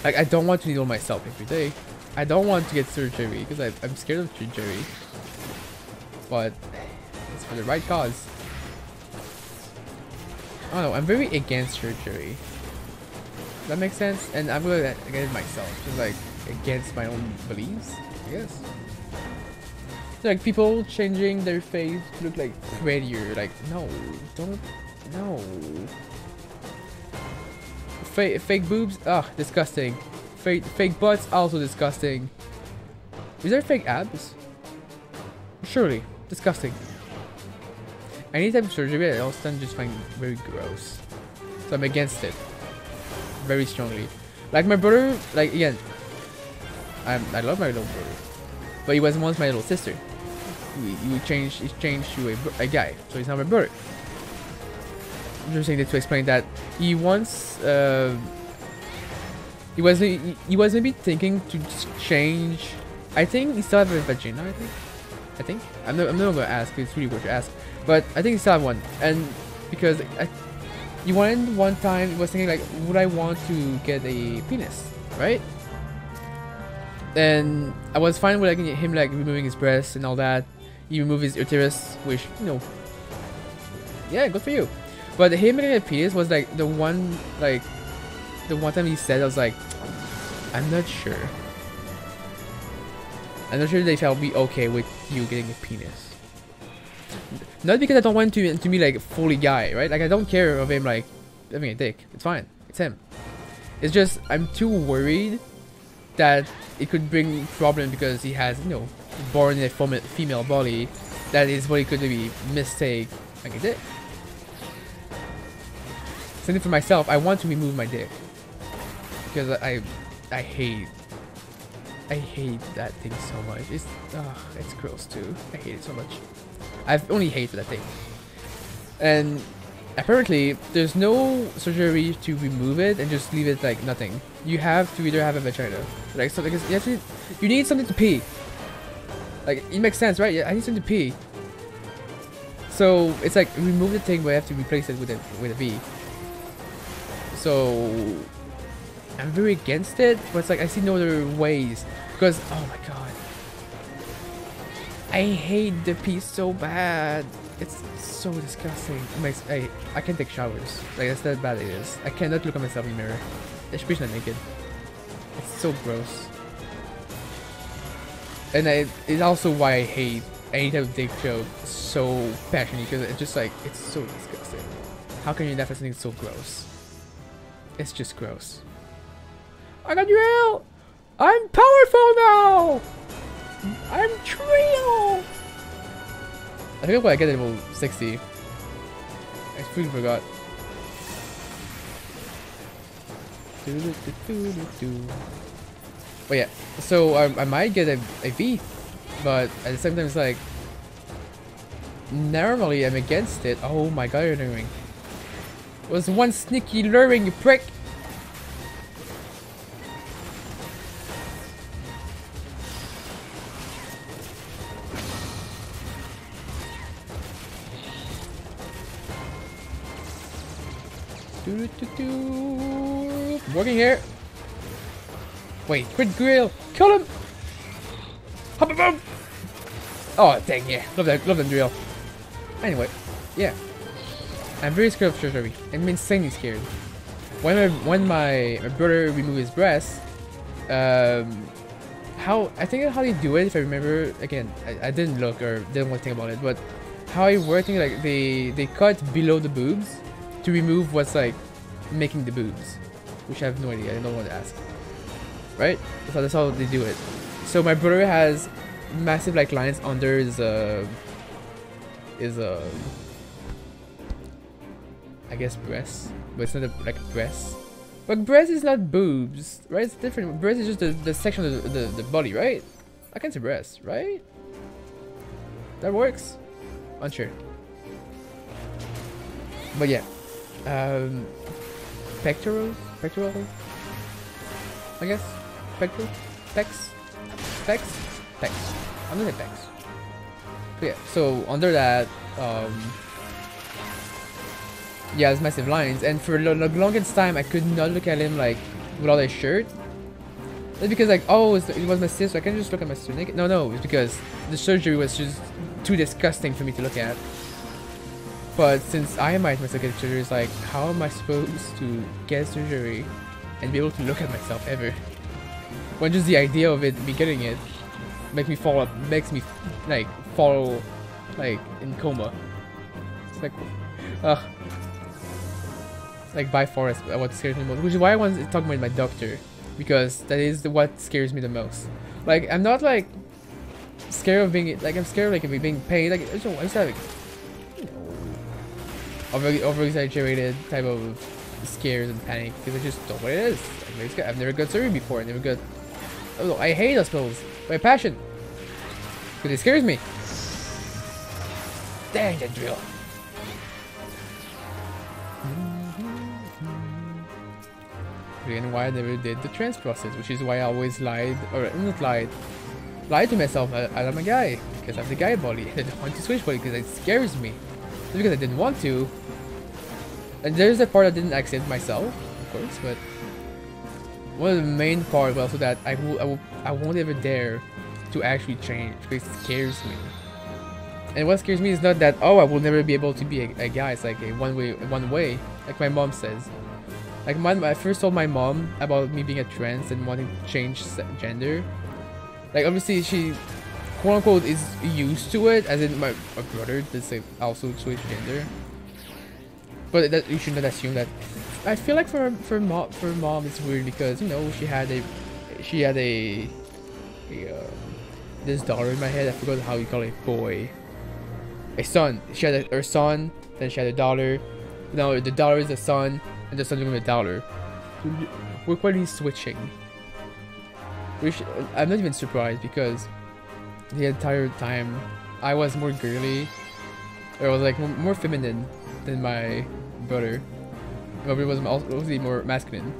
Like I don't want to needle myself every day. I don't want to get surgery because I'm scared of surgery. But it's for the right cause. I don't know. I'm very against surgery. Does that make sense? And I'm gonna get it myself, just like against my own beliefs, I guess. Like people changing their face to look like prettier. Like no, don't, no. Fake boobs, ah, disgusting. Fake butts, also disgusting. Is there fake abs? Surely, disgusting. Any type of surgery I also just find very gross. So I'm against it. Very strongly. Like my brother, like again, I love my little brother, but he was once my little sister. He changed to a guy, so he's not my brother. I'm just saying that to explain that he once he was maybe thinking to change. I think he still have a vagina. I think I'm not gonna ask. It's really weird to ask, but I think he still have one. And because he wanted one time, he was thinking like, would I want to get a penis, right? And I was fine with like him like removing his breasts and all that. He removed his uterus, which, you know, yeah, good for you. But him getting a penis was like the one time he said, I was like, I'm not sure. I'm not sure if I'll be okay with you getting a penis. Not because I don't want to be like fully guy, right? Like I don't care of him like having a dick. It's fine. It's him. It's just I'm too worried that it could bring problem because he has, you know, born in a female body. That is what he could maybe mistake like a dick. Same thing for myself. I want to remove my dick because I hate that thing so much. It's gross too. I hate it so much. I've only hated that thing. And apparently there's no surgery to remove it and just leave it like nothing. You have to either have a vagina, like so, because you need something to pee. Like it makes sense, right? Yeah, I need something to pee. So it's like remove the thing, but I have to replace it with a V. So I'm very against it, but it's like I see no other ways because oh my god, I hate the pee so bad. It's so disgusting. It makes I can't take showers. Like that's that bad it is. I cannot look at myself in the mirror, especially not naked. It's so gross. And it's also why I hate any type of dick joke so passionately, because it's just like it's so disgusting. How can you laugh at something so gross? It's just gross. I got drill! I'm powerful now! I'm Trio! I think I get it level 60. I completely forgot. But yeah, so I might get a V, but at the same time it's like normally I'm against it. Oh my god, you're doing. Was one sneaky luring, you prick! Working here. Wait, quit grill. Kill him. Hop a boom. Oh dang yeah, love that drill. Anyway, yeah. I'm very scared of surgery. I'm insanely scared. When my brother removed his breast, how they do it, if I remember, again, I didn't look or didn't want to think about it, but how it worked, like they cut below the boobs to remove what's like making the boobs, which I have no idea. I don't want to ask. Right? So that's how they do it. So my brother has massive like lines under is I guess breast, but it's not like breast. But breast is not boobs, right? It's different. Breast is just the section of the body, right? I can say breast, right? That works. Unsure. But yeah, pectorals, I guess. Pectoral, pecs. I'm gonna say pecs. But yeah, so under that, yeah, there's massive lines, and for the longest time I could not look at him like without a shirt. It's because like, oh, it was my sister, I can't just look at my sister naked. No, it's because the surgery was just too disgusting for me to look at. But since I might myself get surgery, it's like, how am I supposed to get surgery and be able to look at myself ever? When just the idea of me getting it makes me fall like in coma. It's like, ugh. Like by far what scares me most, which is why I want to talk about my doctor, because that is what scares me the most. Like, I'm not like scared of being like, I'm scared of like being paid. Like, I'm just like, you know, over exaggerated type of scares and panic, because I just don't know what it is. I've never got surgery before. I hate hospitals. My passion, because it scares me. Dang that drill. And why I never did the trans process, which is why I always lied to myself. I'm a guy because I have the guy body. I don't want to switch body because it scares me. Not because I didn't want to. And there's a part I didn't accept myself, of course, but one of the main part was also that I won't ever dare to actually change because it scares me. And what scares me is not that, oh, I will never be able to be a guy. It's like a one way, like my mom says. Like I first told my mom about me being a trans and wanting to change gender. Like obviously she, quote unquote, is used to it, as in my brother did also switch gender. But that you should not assume that. I feel like for mom it's weird because, you know, she had this daughter in my head. I forgot how you call it, boy. A son. She had her son, then she had a daughter. Now the daughter is a son. And the son's gonna be a daughter. We're quietly switching. Which I'm not even surprised because the entire time I was more girly, or I was like more feminine than my brother. My brother was obviously more masculine.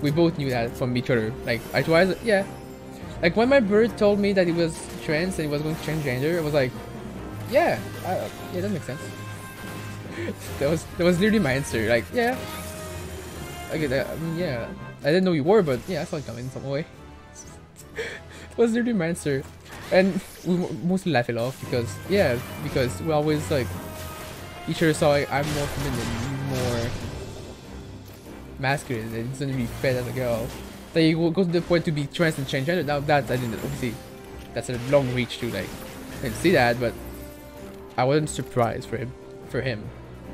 We both knew that from each other. Like yeah. Like when my brother told me that he was trans and he was going to change gender, I was like, yeah, that makes sense. that was literally my answer. Like, yeah, okay, I mean, yeah, I didn't know you were, but yeah, I saw it coming in some way. That was literally my answer, and we mostly laugh it off because we always like each other saw I'm more feminine, more masculine, and it's gonna be fed as a girl. Then you go to the point to be trans and change gender. Now that I didn't, obviously that's a long reach to like, I didn't see that, but I wasn't surprised for him.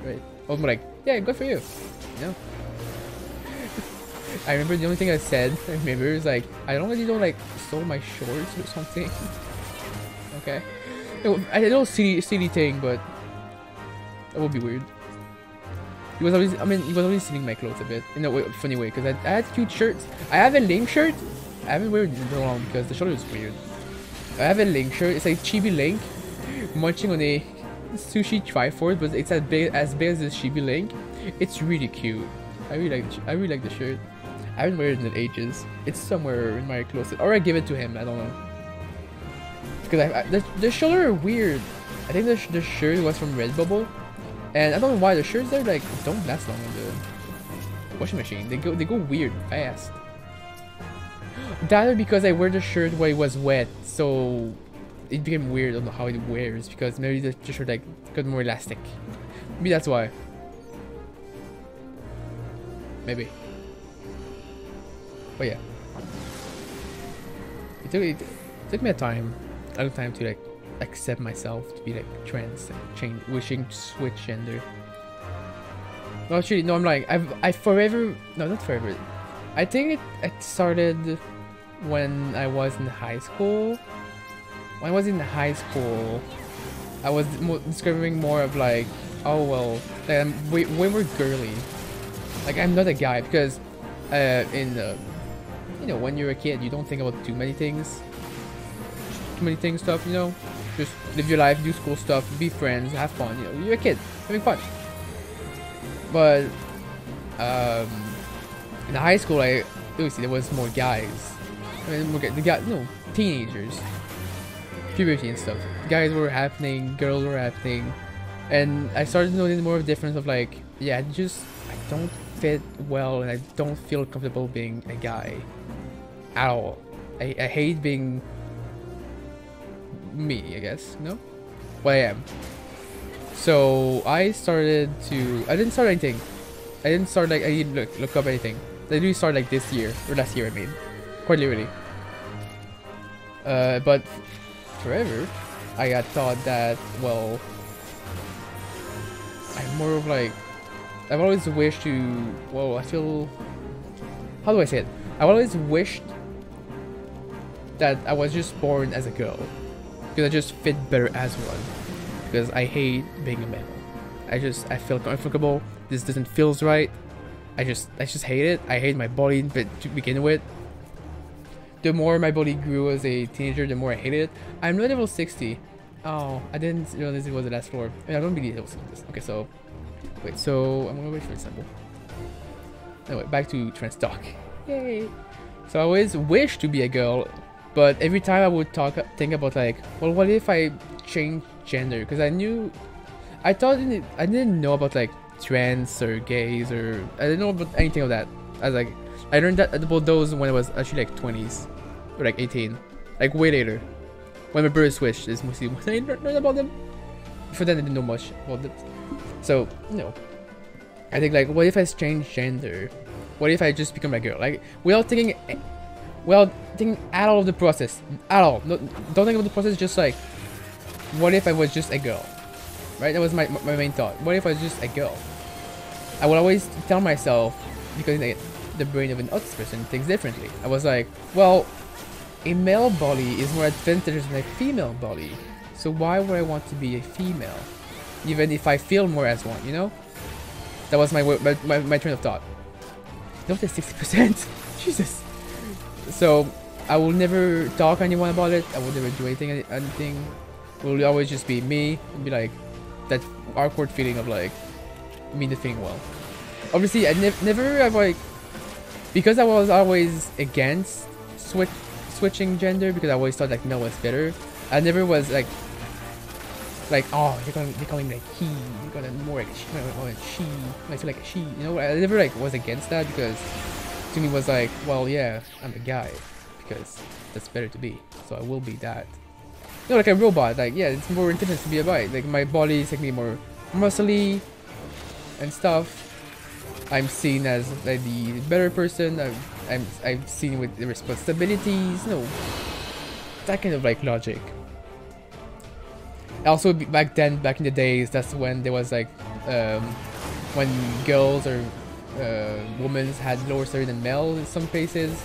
Right? I was more like, yeah, good for you. You know? I remember the only thing I said, is like, I don't really like sew my shorts or something. Okay. I know silly thing, but that would be weird. He was always stealing my clothes a bit in a funny way, because I had cute shirts. I have a Link shirt. I haven't worn it long because the shoulder is weird. I have a Link shirt. It's like Chibi Link munching on a sushi Triforce, but it's as big as the Chibi Link. It's really cute. I really like the shirt. I haven't worn it in ages. It's somewhere in my closet, or I give it to him. I don't know. Because the shoulder are weird. I think the shirt was from Redbubble, and I don't know why the shirts there like don't last long in the washing machine. They go weird fast. That or because I wear the shirt while it was wet, so it became weird on how it wears, because maybe the shirt like got more elastic. Maybe that's why. Maybe. But yeah. It took me a long time to like accept myself to be like trans and wishing to switch gender. No, actually, no, I'm like, not forever. I think it started when I was in high school. when I was in high school, I was discovering more of like, oh well, like I'm way more girly. Like I'm not a guy because you know, when you're a kid, you don't think about too many things stuff, you know, just live your life, do school stuff, be friends, have fun, you know, you're a kid having fun. But in high school, obviously there was more guys. I mean, no, teenagers, puberty and stuff. Guys were happening, girls were happening, and I started noticing more of a difference of like, yeah, I don't fit well, and I don't feel comfortable being a guy at all. I hate being me, I guess, no? What I am. So I started to, I didn't start anything. I didn't start like, I didn't look up anything. I really started like this year, or last year I mean. Quite literally. But forever, I got thought that, well, I'm more of like, I've always wished to, well, I feel, how do I say it? I've always wished that I was just born as a girl, because I just fit better as one, because I hate being a male. I feel uncomfortable. This doesn't feel right. I just hate it. I hate my body to begin with. The more my body grew as a teenager, the more I hated it. I'm not level 60. Oh, I didn't realize it was the last floor. I don't believe it was this. Okay, so wait. So I'm gonna wait for the sample. Anyway, back to trans talk. Yay! So I always wished to be a girl, but every time I would think about like, well, what if I change gender? Because I didn't know about like trans or gays, or I didn't know about anything of that. I learned about those when I was actually like 20s or like 18, like way later, when my birth switched is mostly when I learned about them. Before then I didn't know much about it. So I think like, what if I change gender? What if I just become a girl? Like without thinking at all of the process, at all. No, don't think about the process. Just like, what if I was just a girl? Right? That was my main thought. What if I was just a girl? I would always tell myself, because the brain of an autistic person thinks differently. I was like, well, a male body is more advantageous than a female body. So why would I want to be a female? Even if I feel more as one, you know? That was my train of thought. Not the 60%. Jesus. So I will never talk to anyone about it. I will never do anything. It will always just be me and be like that awkward feeling of like me not feeling well. Obviously, I never have like, because I was always against switching gender, because I always thought like male was better. I never was like oh, you're becoming like he, you're gonna more like she, I feel like a she, you know. I never like was against that, because to me was like, well, yeah, I'm a guy because that's better to be, so I will be that. You know, like a robot, like, yeah, it's more intense to be a guy. Like my body is like me more muscly and stuff. I'm seen as like the better person. I'm seen with the responsibilities. You know, that kind of like logic. Also, back in the days, that's when there was like when girls or women had lower salary than males in some places.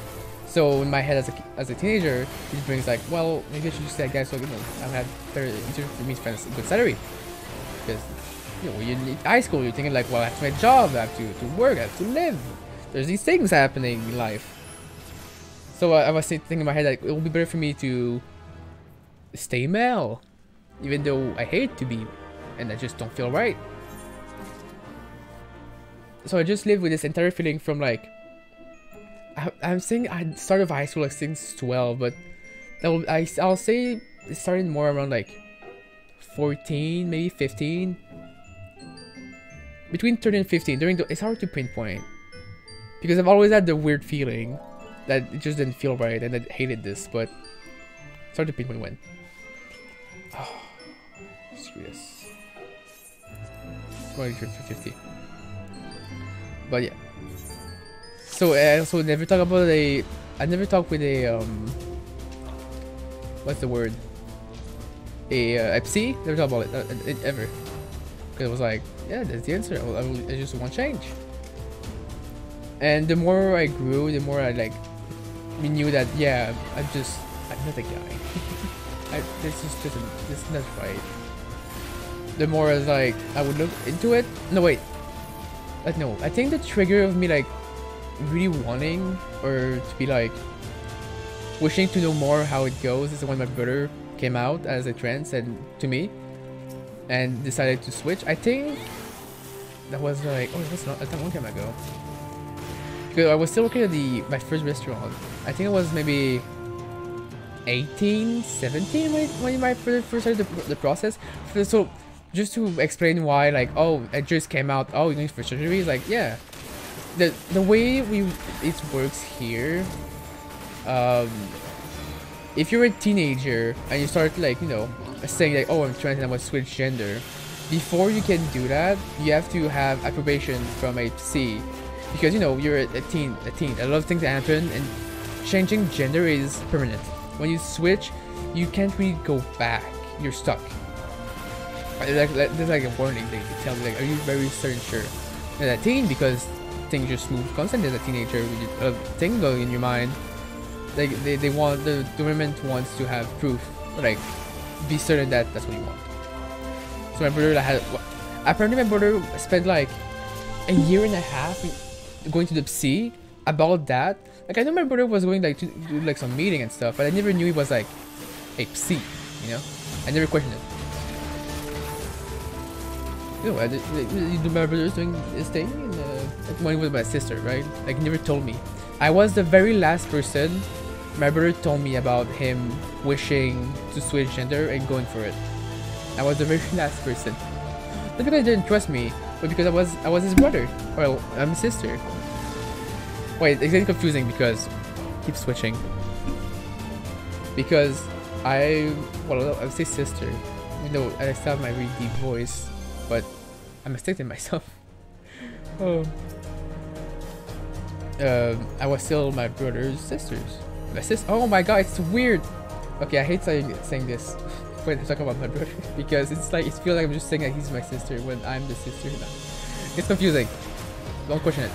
So in my head as a teenager, it brings like, well, maybe I should just say, guys, so, you know, I have better easier for me to find a good salary, because you know, when you're in high school, you're thinking like, well, I have to my job, I have to work, I have to live. There's these things happening in life. So I was thinking in my head like, it would be better for me to stay male, even though I hate to be, and I just don't feel right. So I just lived with this entire feeling from like, I'm saying I started high school like since 12, but I'll say it started more around like 14, maybe 15. Between 13 and 15, it's hard to pinpoint, because I've always had the weird feeling that it just didn't feel right, and I hated this, but it's hard to pinpoint when. Oh, screw this. Going to 50. But yeah. So I also never talk about I never talk with a what's the word? A psi? Never talk about it ever. Because it was like, yeah, that's the answer. I just want change. And the more I grew, the more I like, we knew that, yeah, I'm not a guy. this is not right. The more as like I would look into it. No wait. No, I think the trigger of me like really wanting or to be like wishing to know more how it goes is when my brother came out as a trans and to me and decided to switch. I think that was like, oh, it was not a long time ago. Because I was still working at my first restaurant. I think it was maybe 18, 17 when my first started the process. So just to explain why, like, oh, it just came out, oh, you're going for surgery, is like, yeah. The way it works here, if you're a teenager and you start like, you know, saying like, oh, I'm trans and I want to switch gender, before you can do that, you have to have approbation from a C, because you know you're a teen. A lot of things happen, and changing gender is permanent. When you switch, you can't really go back. You're stuck. There's like a warning thing to tell me, like, are you very certain sure? And a teen, because things just move constantly as a teenager with a thing going in your mind. Like they want, the government wants to have proof, like be certain that that's what you want. So my brother apparently my brother spent like a year and a half going to the psy about that. Like I know my brother was going like to do like some meeting and stuff, but I never knew he was like a psy, you know? I never questioned it. You know, my brother's doing this thing when he was with my sister, right? Like he never told me. I was the very last person my brother told me about him wishing to switch gender and going for it. I was the very last person. Not because he didn't trust me, but because I was his brother. Well, I'm his sister. Wait, it's getting confusing because keep switching. Because I would say sister, even though I still have my really deep voice, but I mistaken myself. Oh. I was still my brother's sisters. My sister. Oh my god, it's weird. Okay, I hate saying this when I talk about my brother because it's like it feels like I'm just saying that he's my sister when I'm the sister now. It's confusing. Don't question it.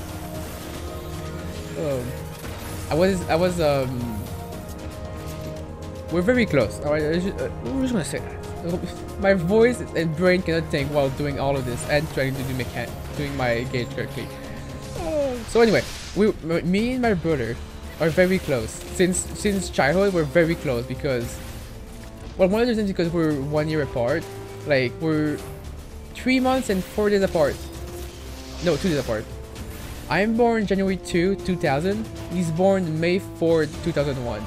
We're very close. Alright, we're just gonna say that. My voice and brain cannot think while doing all of this and trying to doing my gauge correctly. So anyway, me and my brother are very close. Since childhood, we're very close because, well, one of the reasons because we're 1 year apart. Like we're 3 months and 4 days apart. No, 2 days apart. I'm born January 2, 2000. He's born May 4, 2001.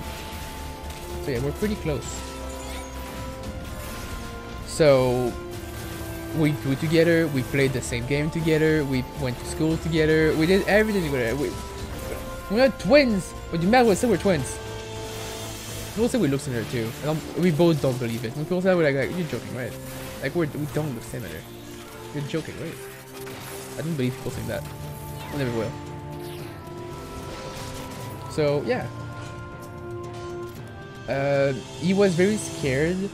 So yeah, we're pretty close. So we grew together, we played the same game together, we went to school together, we did everything together. We're not twins, but you might as well say we're twins. People say we look similar too. We both don't believe it. When people say we're like you're joking, right? Like we don't look similar. You're joking, right? I don't believe people think that. I never will. So yeah. He was very scared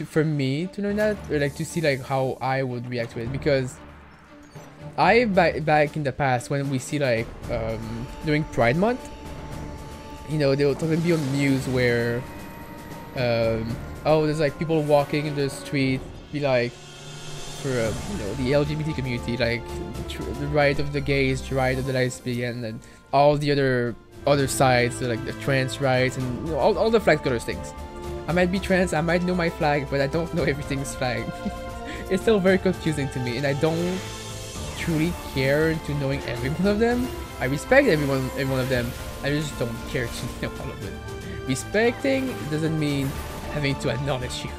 for me to learn that, or like to see like how I would react to it, because back in the past when we see like during Pride Month, you know, they'll be on news where oh, there's like people walking in the street, be like for you know, the LGBT community, like the right of the gays, the right of the lesbian, and all the other sides, so like the trans rights and, you know, all the flag colors things. I might be trans, I might know my flag, but I don't know everything's flag. It's still very confusing to me, and I don't truly care into knowing every one of them. I respect every one of them. I just don't care to know all of them. Respecting doesn't mean having to acknowledge you.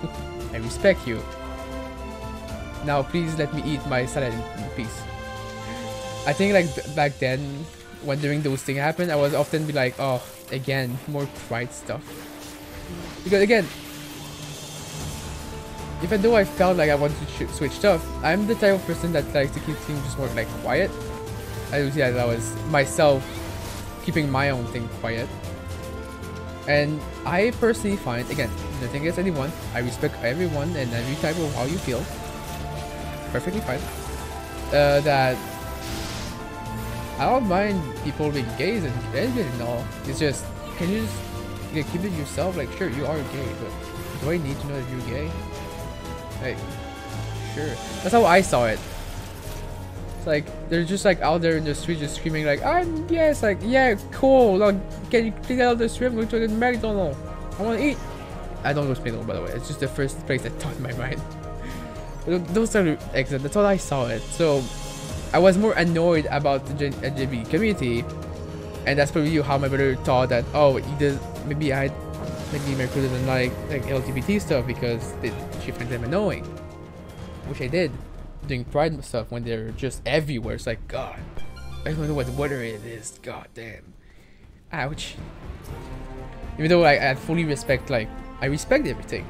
I respect you. Now please let me eat my salad in peace. I think like back then, when during those things happened, I was often be like, oh, again, more pride stuff. Because again, even though I felt like I wanted to switch stuff, I'm the type of person that likes to keep things just more like quiet. I would say that I was myself keeping my own thing quiet. And I personally find, again, nothing against anyone, I respect everyone and every type of how you feel. Perfectly fine. That I don't mind people being gays and lesbian and all. It's just, can you just keep it yourself? Like, sure, you are gay, but do I need to know that you're gay? Like, sure. That's how I saw it. It's like they're just like out there in the street just screaming like, I'm gay. It's like, yeah, cool. Like, can you please get out of the street? I'm going to the McDonald's. I want to eat. I don't go to McDonald's, by the way. It's just the first place that thought in my mind. Those are exit. That's how I saw it. So I was more annoyed about the LGBT community, and that's probably how my brother thought that. Oh, he does. Maybe my crew doesn't like LGBT stuff because she finds them annoying, which I did doing Pride stuff when they're just everywhere. It's like, God, I don't know what weather it is. God damn, ouch. Even though I fully respect, like, I respect everything.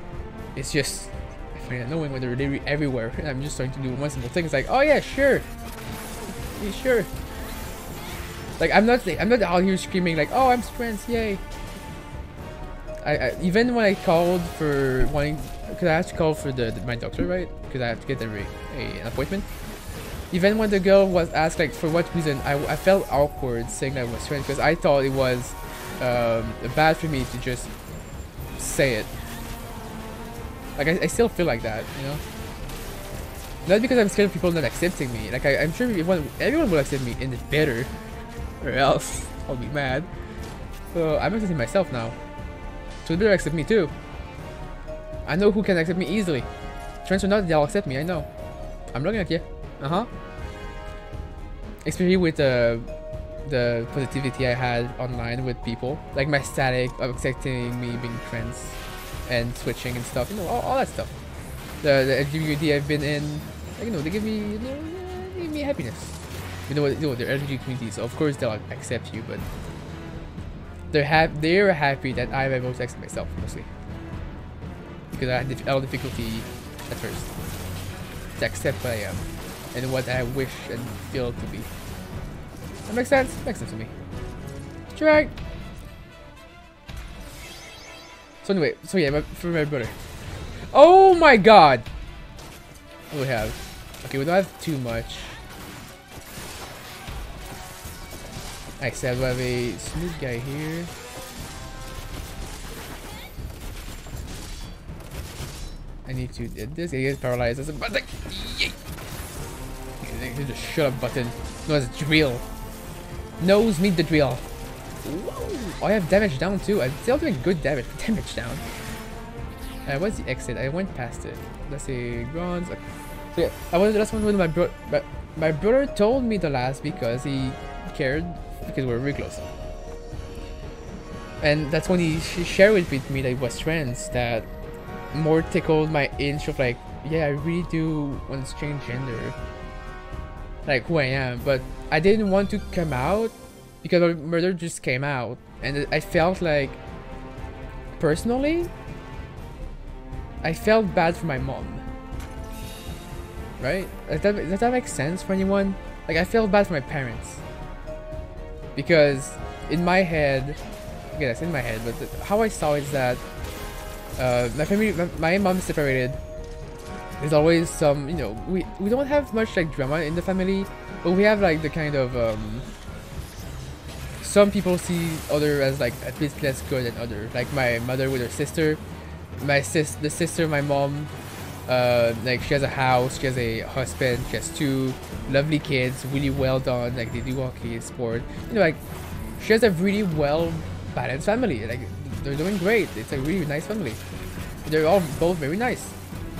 It's just I find it annoying when they're literally everywhere, and I'm just trying to do one simple thing. It's like, oh yeah, sure, yeah, sure. Like I'm not out here screaming like, oh, I'm trans, yay. I even when I called for wanting, because I have to call for my doctor, right? Because I have to get an appointment. Even when the girl was asked like for what reason, I felt awkward saying that I was trans because I thought it was bad for me to just say it. Like I still feel like that, you know. Not because I'm scared of people not accepting me. Like I'm sure everyone will accept me, and it's better, or else I'll be mad. So I'm accepting myself now. So they better accept me too. I know who can accept me easily. Trans or not, they'll accept me. I know. I'm looking at you. Especially with the positivity I had online with people, like my static of accepting me being trans and switching and stuff. You know, all that stuff. The LGBT I've been in, like, you know, they give me happiness. You know, they're LGBT community, so of course they'll accept you, but they're happy that I'm able to accept myself mostly, because I had a lot of difficulty at first to accept what I am and what I wish and feel to be. That makes sense? Makes sense to me. Drag. So anyway, so yeah, for my brother. Oh my god! What do we have? Okay, we don't have too much. I said we have a smooth guy here. I need to this guy gets paralyzed. That's a button. Just shut up button. No, it's a drill. Nose meet the drill. Whoa. I have damage down too. I'm still doing good damage down. What's the exit? I went past it. Let's see, bronze. Okay. So yeah, I was the last one with my brother told me the last because he cared, because we're really close. And that's when he shared with me that he was trans, that more tickled my inch of like, yeah, I really do want to change gender, like who I am, but I didn't want to come out because my brother just came out, and I felt like, personally, I felt bad for my mom. Right? Does that make sense for anyone? Like, I felt bad for my parents. Because in my head, okay, that's in my head, but how I saw it is that my family, my mom is separated. There's always some, you know, we don't have much like drama in the family, but we have like the kind of some people see other as like a bit less good than other. Like my mother with her sister, the sister of my mom, like she has a house, she has a husband, she has 2 lovely kids, really well done, like they do hockey, sport, you know, like she has a really well balanced family, like they're doing great. It's a really nice family. They're all both very nice.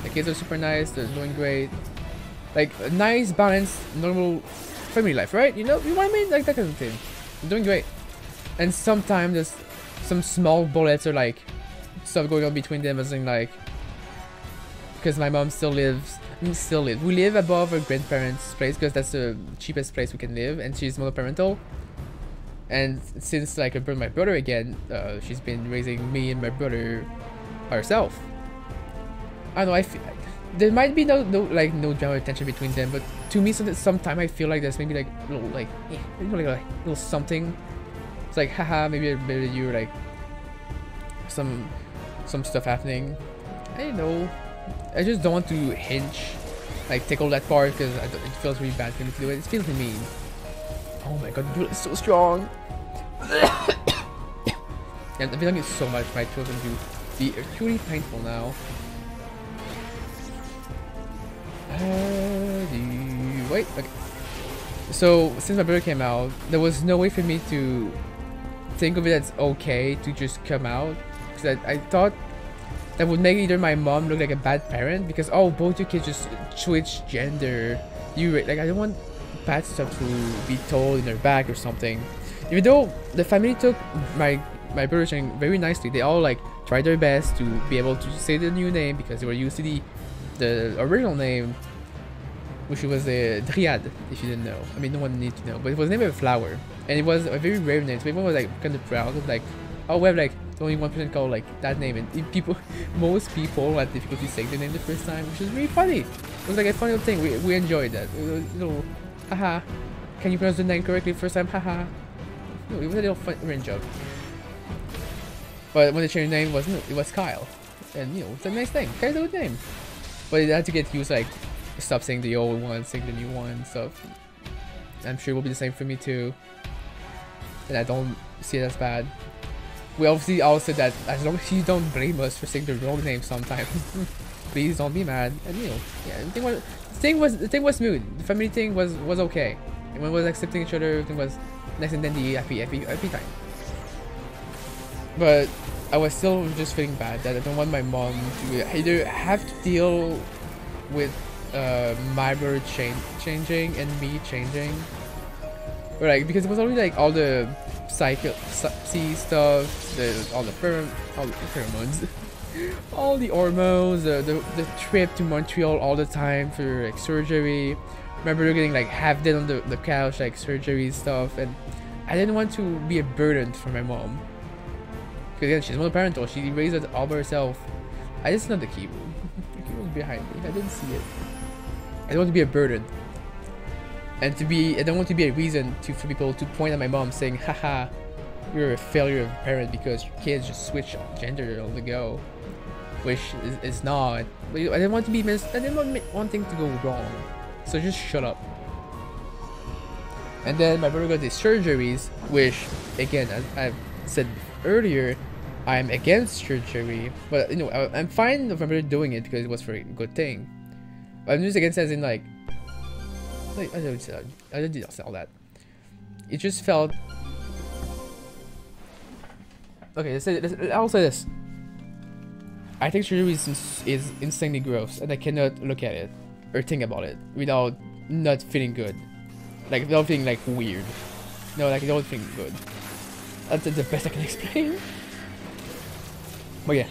The kids are super nice, they're doing great, like a nice balanced normal family life, right? You know what I mean? Like that kind of thing. They're doing great. And sometimes there's some small bullets or like stuff going on between them, as in like, because my mom still lives, we live above her grandparents' place because that's the cheapest place we can live, and she's monoparental. And since like I brought my brother again, she's been raising me and my brother herself. I don't know, I feel like there might be no drama or tension between them, but to me sometimes I feel like there's maybe like little like maybe like a little something. It's like, haha, maybe you're like some stuff happening. I don't know. I just don't want to hinge, like tickle that part, because it feels really bad for me to do it. It feels mean. Oh my god, it's so strong. And I'm feeling it so much. My throat can do be truly painful now. Wait, okay. So since my brother came out, there was no way for me to think of it as okay to just come out, because I thought that would make either my mom look like a bad parent because, oh, both your kids just switch gender. Like, I don't want bad stuff to be told in their back or something. Even though the family took my brother very nicely, they all like tried their best to be able to say the new name because they were used to the original name, which was a Dryad, if you didn't know. I mean, no one needs to know, but it was named a flower, and it was a very rare name, so everyone was like kind of proud of like, oh, we have like only 1% called like that name, and most people had difficulty saying the name the first time, which was really funny. It was like a funny little thing. We enjoyed that. It was a little, haha, can you pronounce the name correctly first time? Haha. No, it was a little fun joke. But when they changed the name, it was Kyle, and you know, it's a nice thing. Kyle's a good name, but it had to get used like. Stop saying the old one, saying the new one, stuff. I'm sure it will be the same for me too. And I don't see it as bad. We obviously all said that as long as you don't blame us for saying the wrong name sometimes, please don't be mad. And you know, yeah, the thing was smooth. The family thing was okay. Everyone was accepting each other. Everything was nice and dandy, happy time. But I was still just feeling bad that I don't want my mom to either have to deal with my brother changing and me changing, or like, because it was already like all the psyche stuff, all the pheromones, all the hormones, the trip to Montreal all the time for like surgery. My brother getting like half dead on the couch, like surgery stuff, and I didn't want to be a burden for my mom. Because again, she's monoparental, she raised it all by herself. I just know the keyboard. The keyboard was behind me. I didn't see it. I don't want to be a burden, and I don't want to be a reason for people to point at my mom saying, haha, you're a failure of a parent because your kids just switch gender on the go, which is not. But I didn't want to be I didn't want one thing to go wrong, so just shut up. And then my brother got these surgeries, which again, as I've said earlier, I'm against surgery, but you know, I'm fine with my brother doing it because it was for a good thing. I'm just against as in like I didn't say all that. It just felt okay. I'll say this. I think surgery is insanely gross, and I cannot look at it or think about it without not feeling good, like without feeling like weird. No, like I don't feel good. That's the best I can explain. But yeah.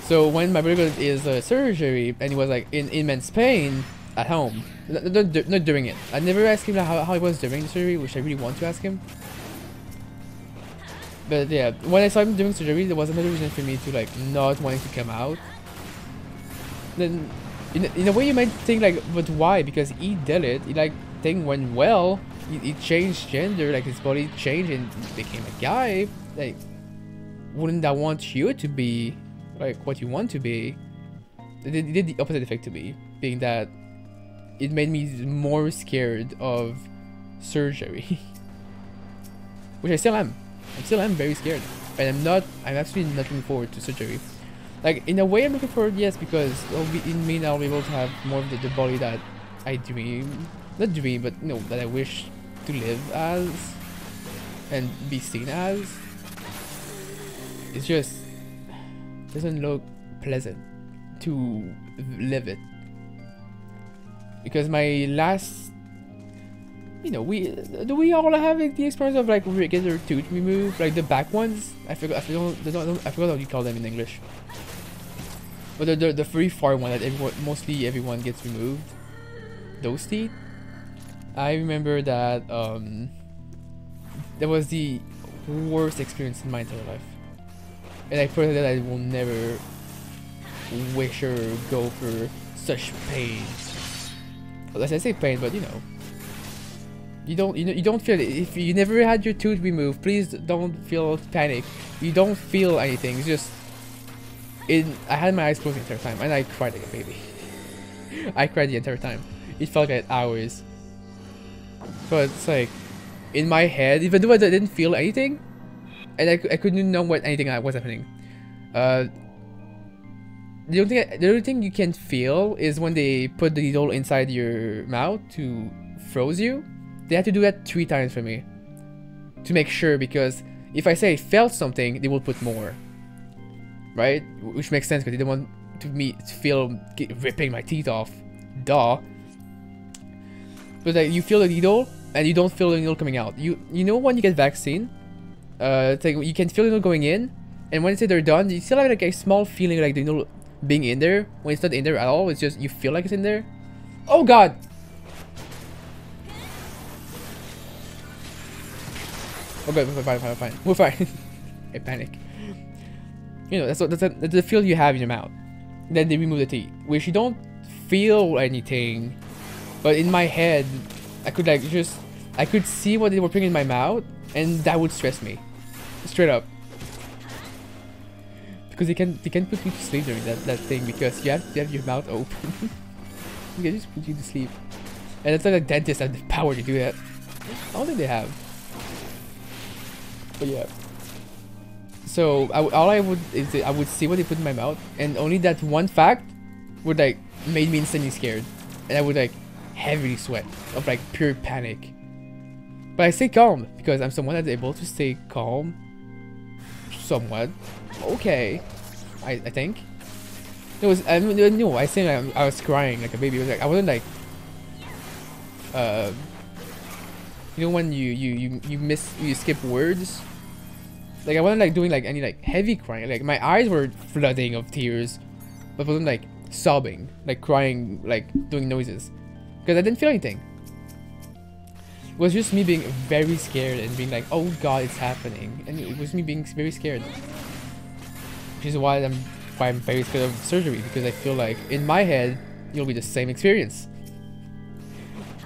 So when my brother got his surgery and he was like in immense pain at home, not during it. I never asked him how he was during the surgery, which I really want to ask him. But yeah, when I saw him doing surgery, there was another reason for me to like not wanting to come out. Then, in a way, you might think like, but why? Because he did it. He like thing went well. He changed gender, like his body changed and became a guy. Like, wouldn't that want you to be like what you want to be? It did the opposite effect to me, being that it made me more scared of surgery. Which I still am. I still am very scared. And I'm actually not looking forward to surgery. Like, in a way I'm looking forward, yes, because it'll mean I'll be able to have more of the body that I dream. Not dream, but you know, that I wish to live as and be seen as. It's just doesn't look pleasant to live it, because my last, you know, we all have like, the experience of like get their tooth removed, like the back ones. I forgot how you call them in English, but the very far one that mostly everyone gets removed, those teeth. I remember that that was the worst experience in my entire life. And I pray that I will never wish or go for such pain. Unless I say pain, but you know, you don't feel it. If you never had your tooth removed, please don't feel panic. You don't feel anything. It's just, I had my eyes closed the entire time, and I cried like a baby. I cried the entire time. It felt like hours. But it's like, in my head, even though I didn't feel anything, and I couldn't know what anything was happening, Uh, the only thing you can feel is when they put the needle inside your mouth to froze you. They had to do that 3 times for me to make sure, because if I say I felt something, they will put more, right? Which makes sense because they don't want me to feel ripping my teeth off. Duh. But like, you feel the needle and you don't feel the needle coming out. You know when you get vaccine, it's like you can feel the needle going in, and when you say they're done, you still have like a small feeling like the needle being in there when it's not in there at all. It's just you feel like it's in there. Oh god. Okay, we're fine. We're fine. I panic. You know, that's the feel you have in your mouth. Then they remove the teeth, which you don't feel anything. But in my head, I could like I could see what they were putting in my mouth, and that would stress me, straight up. Because they can put you to sleep during that thing, because you have your mouth open. You can just put you to sleep, and it's like dentists have the power to do that. I don't think they have. But yeah. So all I would is I would see what they put in my mouth, and only that one fact would like made me instantly scared, and I would like heavily sweat of like pure panic. But I stay calm because I'm someone that's able to stay calm, somewhat. Okay, I think. It was I think I was crying like a baby. It was like I wasn't like you know when you skip words. Like I wasn't like doing like any like heavy crying. Like my eyes were flooding of tears, but wasn't like sobbing, like crying, like doing noises, because I didn't feel anything. It was just me being very scared and being like, oh god, it's happening, and it was me being very scared. Which is why I'm very scared of surgery, because I feel like in my head it'll be the same experience.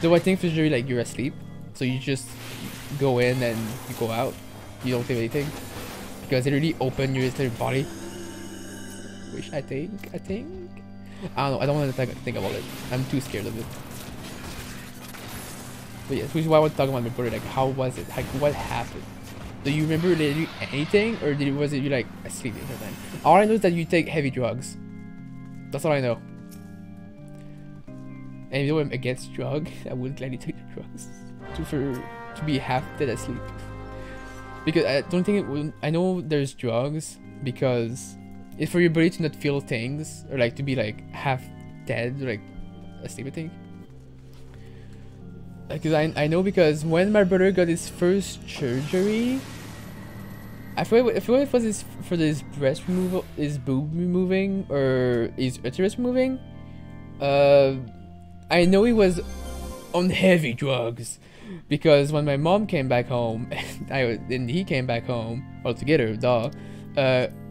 So I think surgery, like you're asleep, so you just go in and you go out. You don't feel anything because they really open your entire body. Which I think I don't know. I don't want to think about it. I'm too scared of it. But yeah, which is why I want to talk about my brother. Like, how was it? Like, what happened? Do you remember literally anything, or was it you like asleep the entire time? All I know is that you take heavy drugs. That's all I know. And even though I'm against drugs, I would gladly take the drugs to be half dead asleep. Because I don't think it will. I know there's drugs because it's for your body to not feel things, or like to be like half dead, or like asleep, I think. Because I know, because when my brother got his first surgery, I forget if it was for his breast removal, his boob removing, or his uterus removing. I know he was on heavy drugs. Because when my mom came back home, and he came back home all together, duh.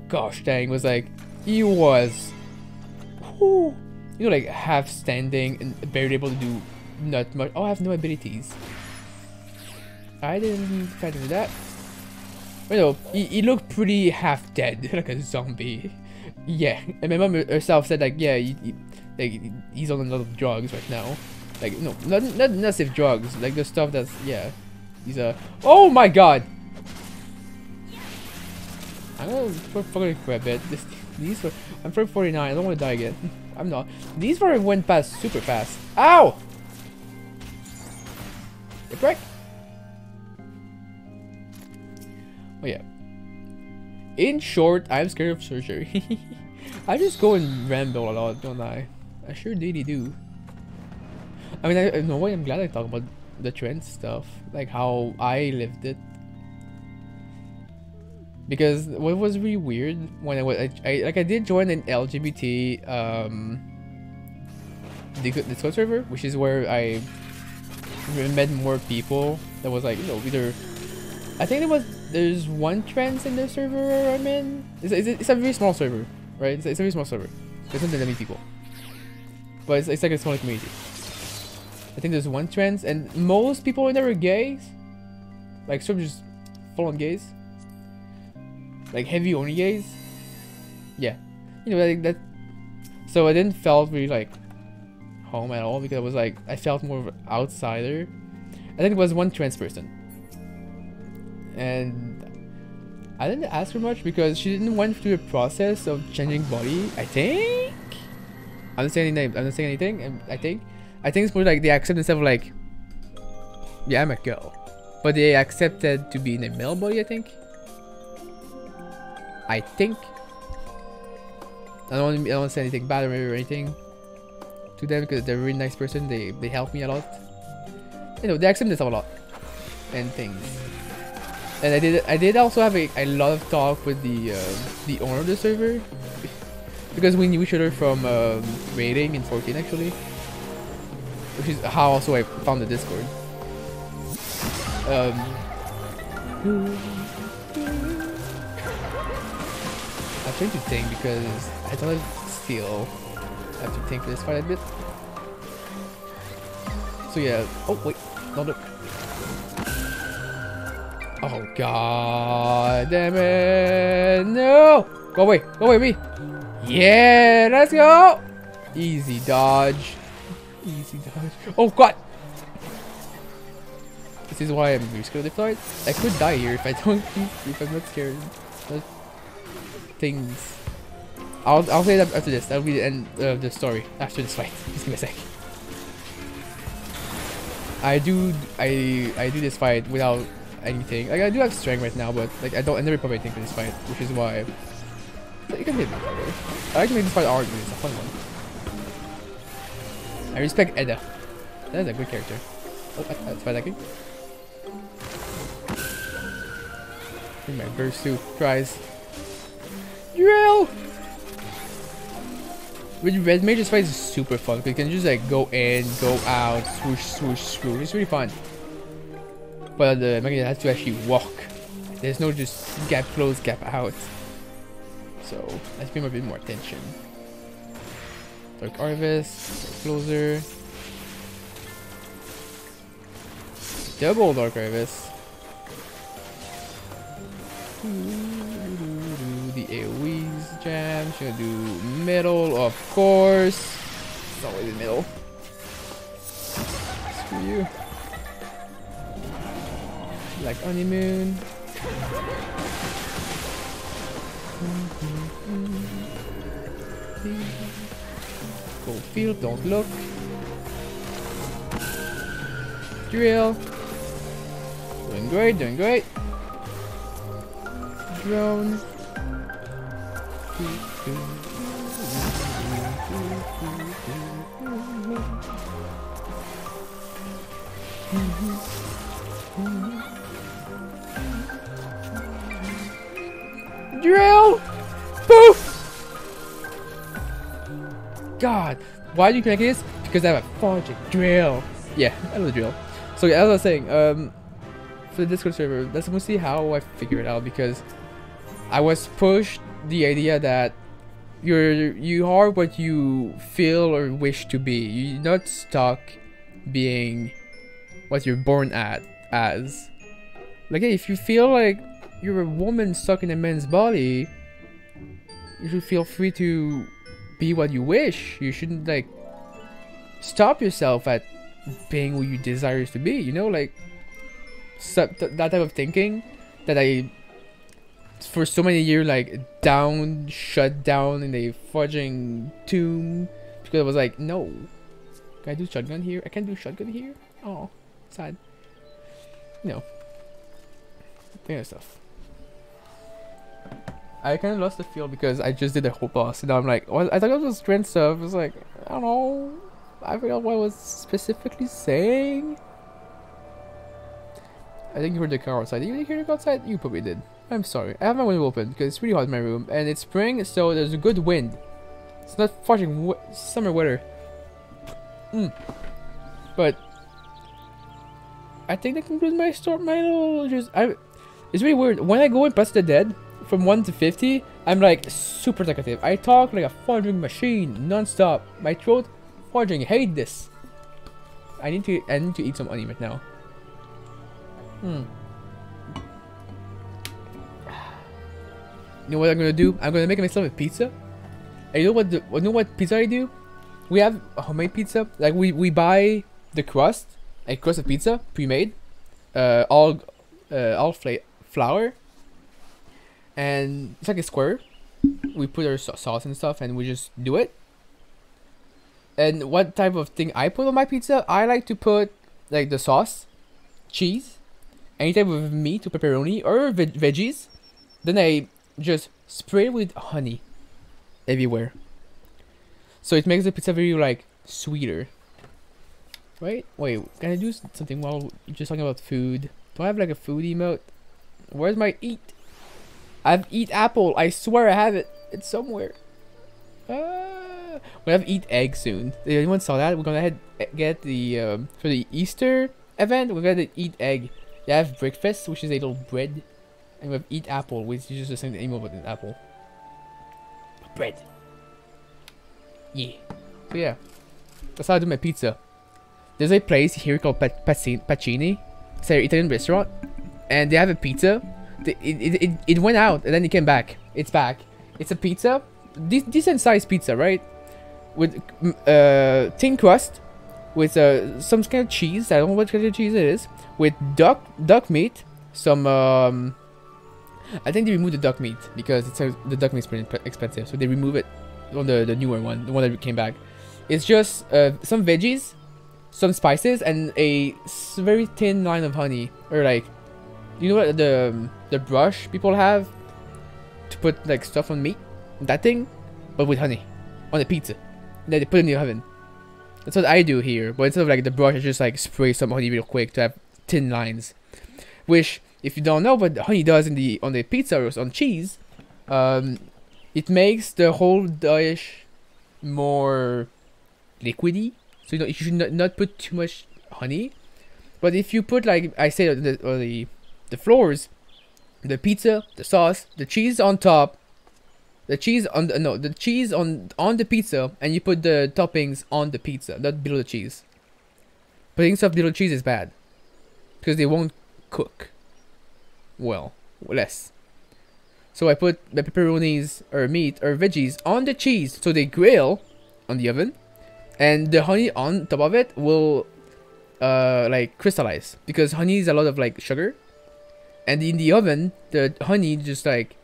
Gosh dang, was like he was, whew, you know, like half standing and barely able to do not much. Oh, I have no abilities. I didn't try to do that. But no, he looked pretty half dead, like a zombie. Yeah, and my mom herself said like, yeah, he's on a lot of drugs right now. Like, no, not safe drugs, like the stuff that's, yeah, he's oh my god! I'm gonna fucking for a bit. These were, I'm for 49, I don't want to die again. I'm not. These were went past super fast. Ow! The prick! Oh yeah. In short, I'm scared of surgery. I just go and ramble a lot, don't I? I sure really do. I mean, in a way, I'm glad I talk about the trend stuff, like how I lived it. Because what was really weird when I did join an LGBT Discord server, which is where I met more people. That was like, you know, either I think there's one trans in the server I'm in. It's a very small server, right? It's a very small server. There's not that many people, but it's like a small community. I think there's one trans, and most people in there are gays. Like, sort of just full-on gays. Like, heavy only gays. Yeah. You know, like that. So I didn't felt really, like, home at all, because I was like, I felt more of an outsider. I think it was one trans person. And I didn't ask her much because she didn't went through the process of changing body. I think. I'm not saying anything. I'm not saying anything. I think it's more like they accept themselves like, yeah, I'm a girl, but they accepted to be in a male body. I think. I don't want to say anything bad or anything to them because they're a really nice person. They help me a lot. You know, they accept themselves a lot and things. And I did also have a lot of talk with the owner of the server because we knew each other from raiding in 14 actually, which is how also I found the Discord. I'm trying to think because I don't still have to think for this fight a bit. So yeah. Oh wait, not it. Oh god damn it! No! Go away me! Yeah, let's go! Easy dodge. Easy dodge. Oh god! This is why I'm really scared of the fight. I could die here if I don't if I'm not scared. But things. I'll say that after this. That'll be the end of the story after this fight. Just give me a sec. I do this fight without anything. Like I do have strength right now, but like I never put anything for this fight, which is why. But you can hit me that way. I like to make this fight hard. It's a fun one. I respect Edda. That's a good character. Oh, that's fight attacking. Bring my burst too. Tries. Drill. With red mage, this fight is super fun because you can just like go in, go out, swoosh, swoosh, swoosh. It's really fun. But the mega has to actually walk. There's no just gap close, gap out. So let's pay a bit more attention. Dark Harvest, closer. Double Dark Harvest. The AoE's jam. She's gonna do middle, of course. It's always in middle. Screw you. Like honeymoon. Go field, don't look. Drill. Doing great, doing great. Drone. Drill! Poof! God, why do you connect this? Because I have a forging drill. Yeah, I love the drill. So as I was saying, for the Discord server, that's mostly how I figured it out because I was pushed the idea that you are what you feel or wish to be. You're not stuck being what you're born as. Like, hey, if you feel like you're a woman stuck in a man's body, you should feel free to be what you wish. You shouldn't like stop yourself at being who you desire to be. You know, like that type of thinking that I for so many years like shut down in a fudging tomb because I was like, no, can I do shotgun here? I can't do shotgun here. Oh, sad. You know, that kind of stuff. I kind of lost the feel because I just did the whole boss, and now I'm like, well, I thought it was strength stuff. It was like, I don't know. I forgot what I was specifically saying. I think you heard the car outside. Did you hear the car outside? You probably did. I'm sorry. I have my window open because it's really hot in my room, and it's spring, so there's a good wind. It's not fucking summer weather. But I think that concludes my story. My little it's really weird. When I go and press the dead from 1 to 50, I'm like super talkative. I talk like a forging machine non-stop. My throat forging. Hate this. I need to eat some honey right now. You know what I'm gonna do? I'm gonna make myself a pizza. And you know what pizza I do? We have a homemade pizza. Like we buy the crust, a crust of pizza pre-made, all flour. and it's like a square. We put our sauce and stuff, and we just do it. And what type of thing I put on my pizza? I like to put like the sauce, cheese, any type of meat, or pepperoni, or veggies. Then I just spray it with honey everywhere. So it makes the pizza very like sweeter. Right? Wait, can I do something while just talking about food? Do I have like a food emote? Where's my eat? I've eat apple. I swear I have it. It's somewhere. We have eat egg soon. Did anyone saw that? We're gonna get the for the Easter event. We're gonna eat egg. They have breakfast, which is a little bread, and we have eat apple, which is just the same emote with an apple. Bread. Yeah. So yeah, that's how I do my pizza. There's a place here called Pacini. It's an Italian restaurant, and they have a pizza. It went out and then it came back. It's back. It's a pizza, decent sized pizza, right? With thin crust, with some kind of cheese. I don't know what kind of cheese it is. With duck meat, some I think they removed the duck meat because the duck meat is pretty expensive, so they remove it on the newer one, the one that came back. It's just some veggies, some spices, and a very thin line of honey, or like, you know what the brush people have to put like stuff on meat, that thing, but with honey on the pizza. And then they put it in the oven. That's what I do here, but instead of like the brush, I just like spray some honey real quick to have thin lines. Which, if you don't know what the honey does on the pizza or on cheese, it makes the whole dish more liquidy. So you should not put too much honey. But if you put, like I said, the floors, the pizza, the sauce, the cheese on top, the cheese on the cheese on the pizza, and you put the toppings on the pizza, not below the cheese. Putting stuff below cheese is bad because they won't cook well, less. So I put the pepperonis or meat or veggies on the cheese, so they grill on the oven, and the honey on top of it will like crystallize, because honey is a lot of like sugar, and in the oven the honey just like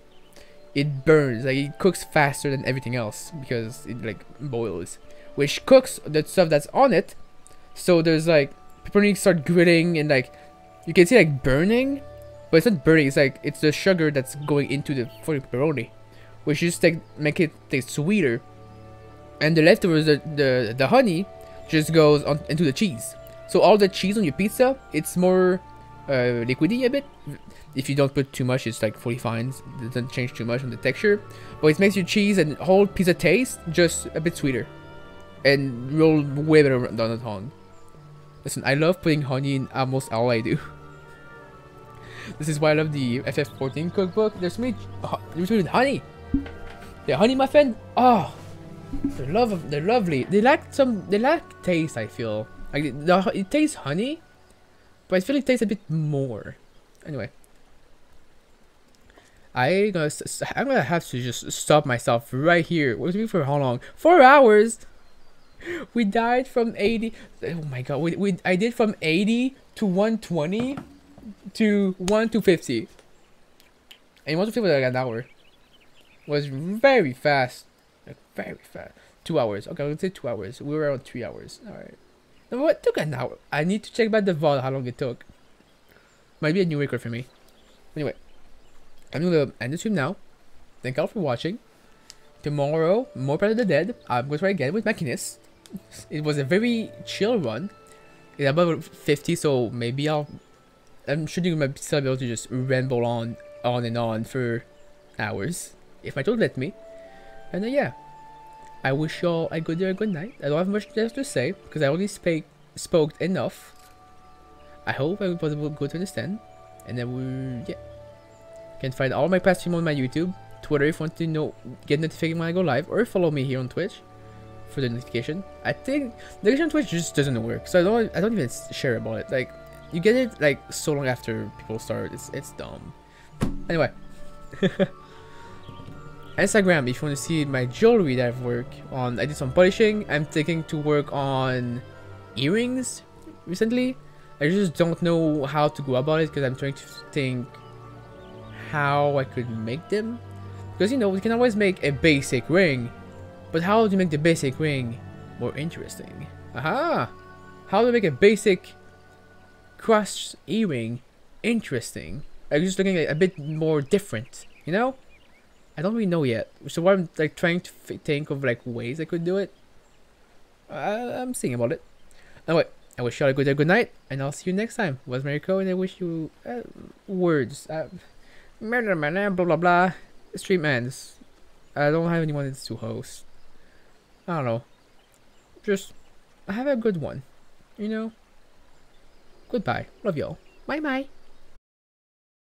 it burns, like it cooks faster than everything else because it like boils, which cooks the stuff that's on it. So there's like pepperoni start gritting, and like you can see like burning, but it's not burning. It's like it's the sugar that's going into the pepperoni, which just like make it taste sweeter. And the leftovers, the honey, just goes on into the cheese. So all the cheese on your pizza, it's more liquidy a bit. If you don't put too much, it's like fully fine. It doesn't change too much on the texture, but it makes your cheese and whole pizza taste just a bit sweeter and roll way better down the tongue. Listen, I love putting honey in almost all I do. This is why I love the FF14 cookbook. There's so many honey. The honey muffin. Oh, they're lovely. They lack taste. I feel like it tastes honey, but I feel it tastes a bit more. Anyway, I'm gonna have to just stop myself right here. What was it for? How long? 4 hours. We died from 80. Oh my god. I did from 80 to 120 to 1 to 50. And 1 to 50 was like an hour. It was very fast. Like very fast. 2 hours. Okay, let's say 2 hours. We were around 3 hours. Alright. No, what took an hour? I need to check back the VOD how long it took. Might be a new record for me. Anyway, I'm gonna end the stream now. Thank you all for watching. Tomorrow, more Part of the Dead. I'm gonna try again with Machinist. It was a very chill run. It's about 50, so maybe I'm sure you might still be able to just ramble on and on for hours, if my throat let me. And yeah, I wish y'all a good day or good night. I don't have much else to say because I already spoke enough. I hope I was able to understand. And then yeah, you can find all my past streams on my YouTube, Twitter if you want to get notification when I go live, or follow me here on Twitch for the notification. I think notification on Twitch just doesn't work, so I don't even share about it. Like, you get it like so long after people start. It's dumb. Anyway, Instagram if you want to see my jewelry that I've worked on. I did some polishing. I'm taking to work on earrings recently. I just don't know how to go about it because I'm trying to think how I could make them. Because, you know, we can always make a basic ring. But how do you make the basic ring more interesting? Aha! How do you make a basic cross earring interesting? Like, just looking a bit more different, you know? I don't really know yet. So I'm like trying to think of like ways I could do it. I'm thinking about it. Anyway, I wish you all a good night, and I'll see you next time. Was Mariko, and I wish you words. Blah blah blah. Stream ends. I don't have anyone else to host. I don't know. Just have a good one. You know. Goodbye. Love y'all. Bye bye.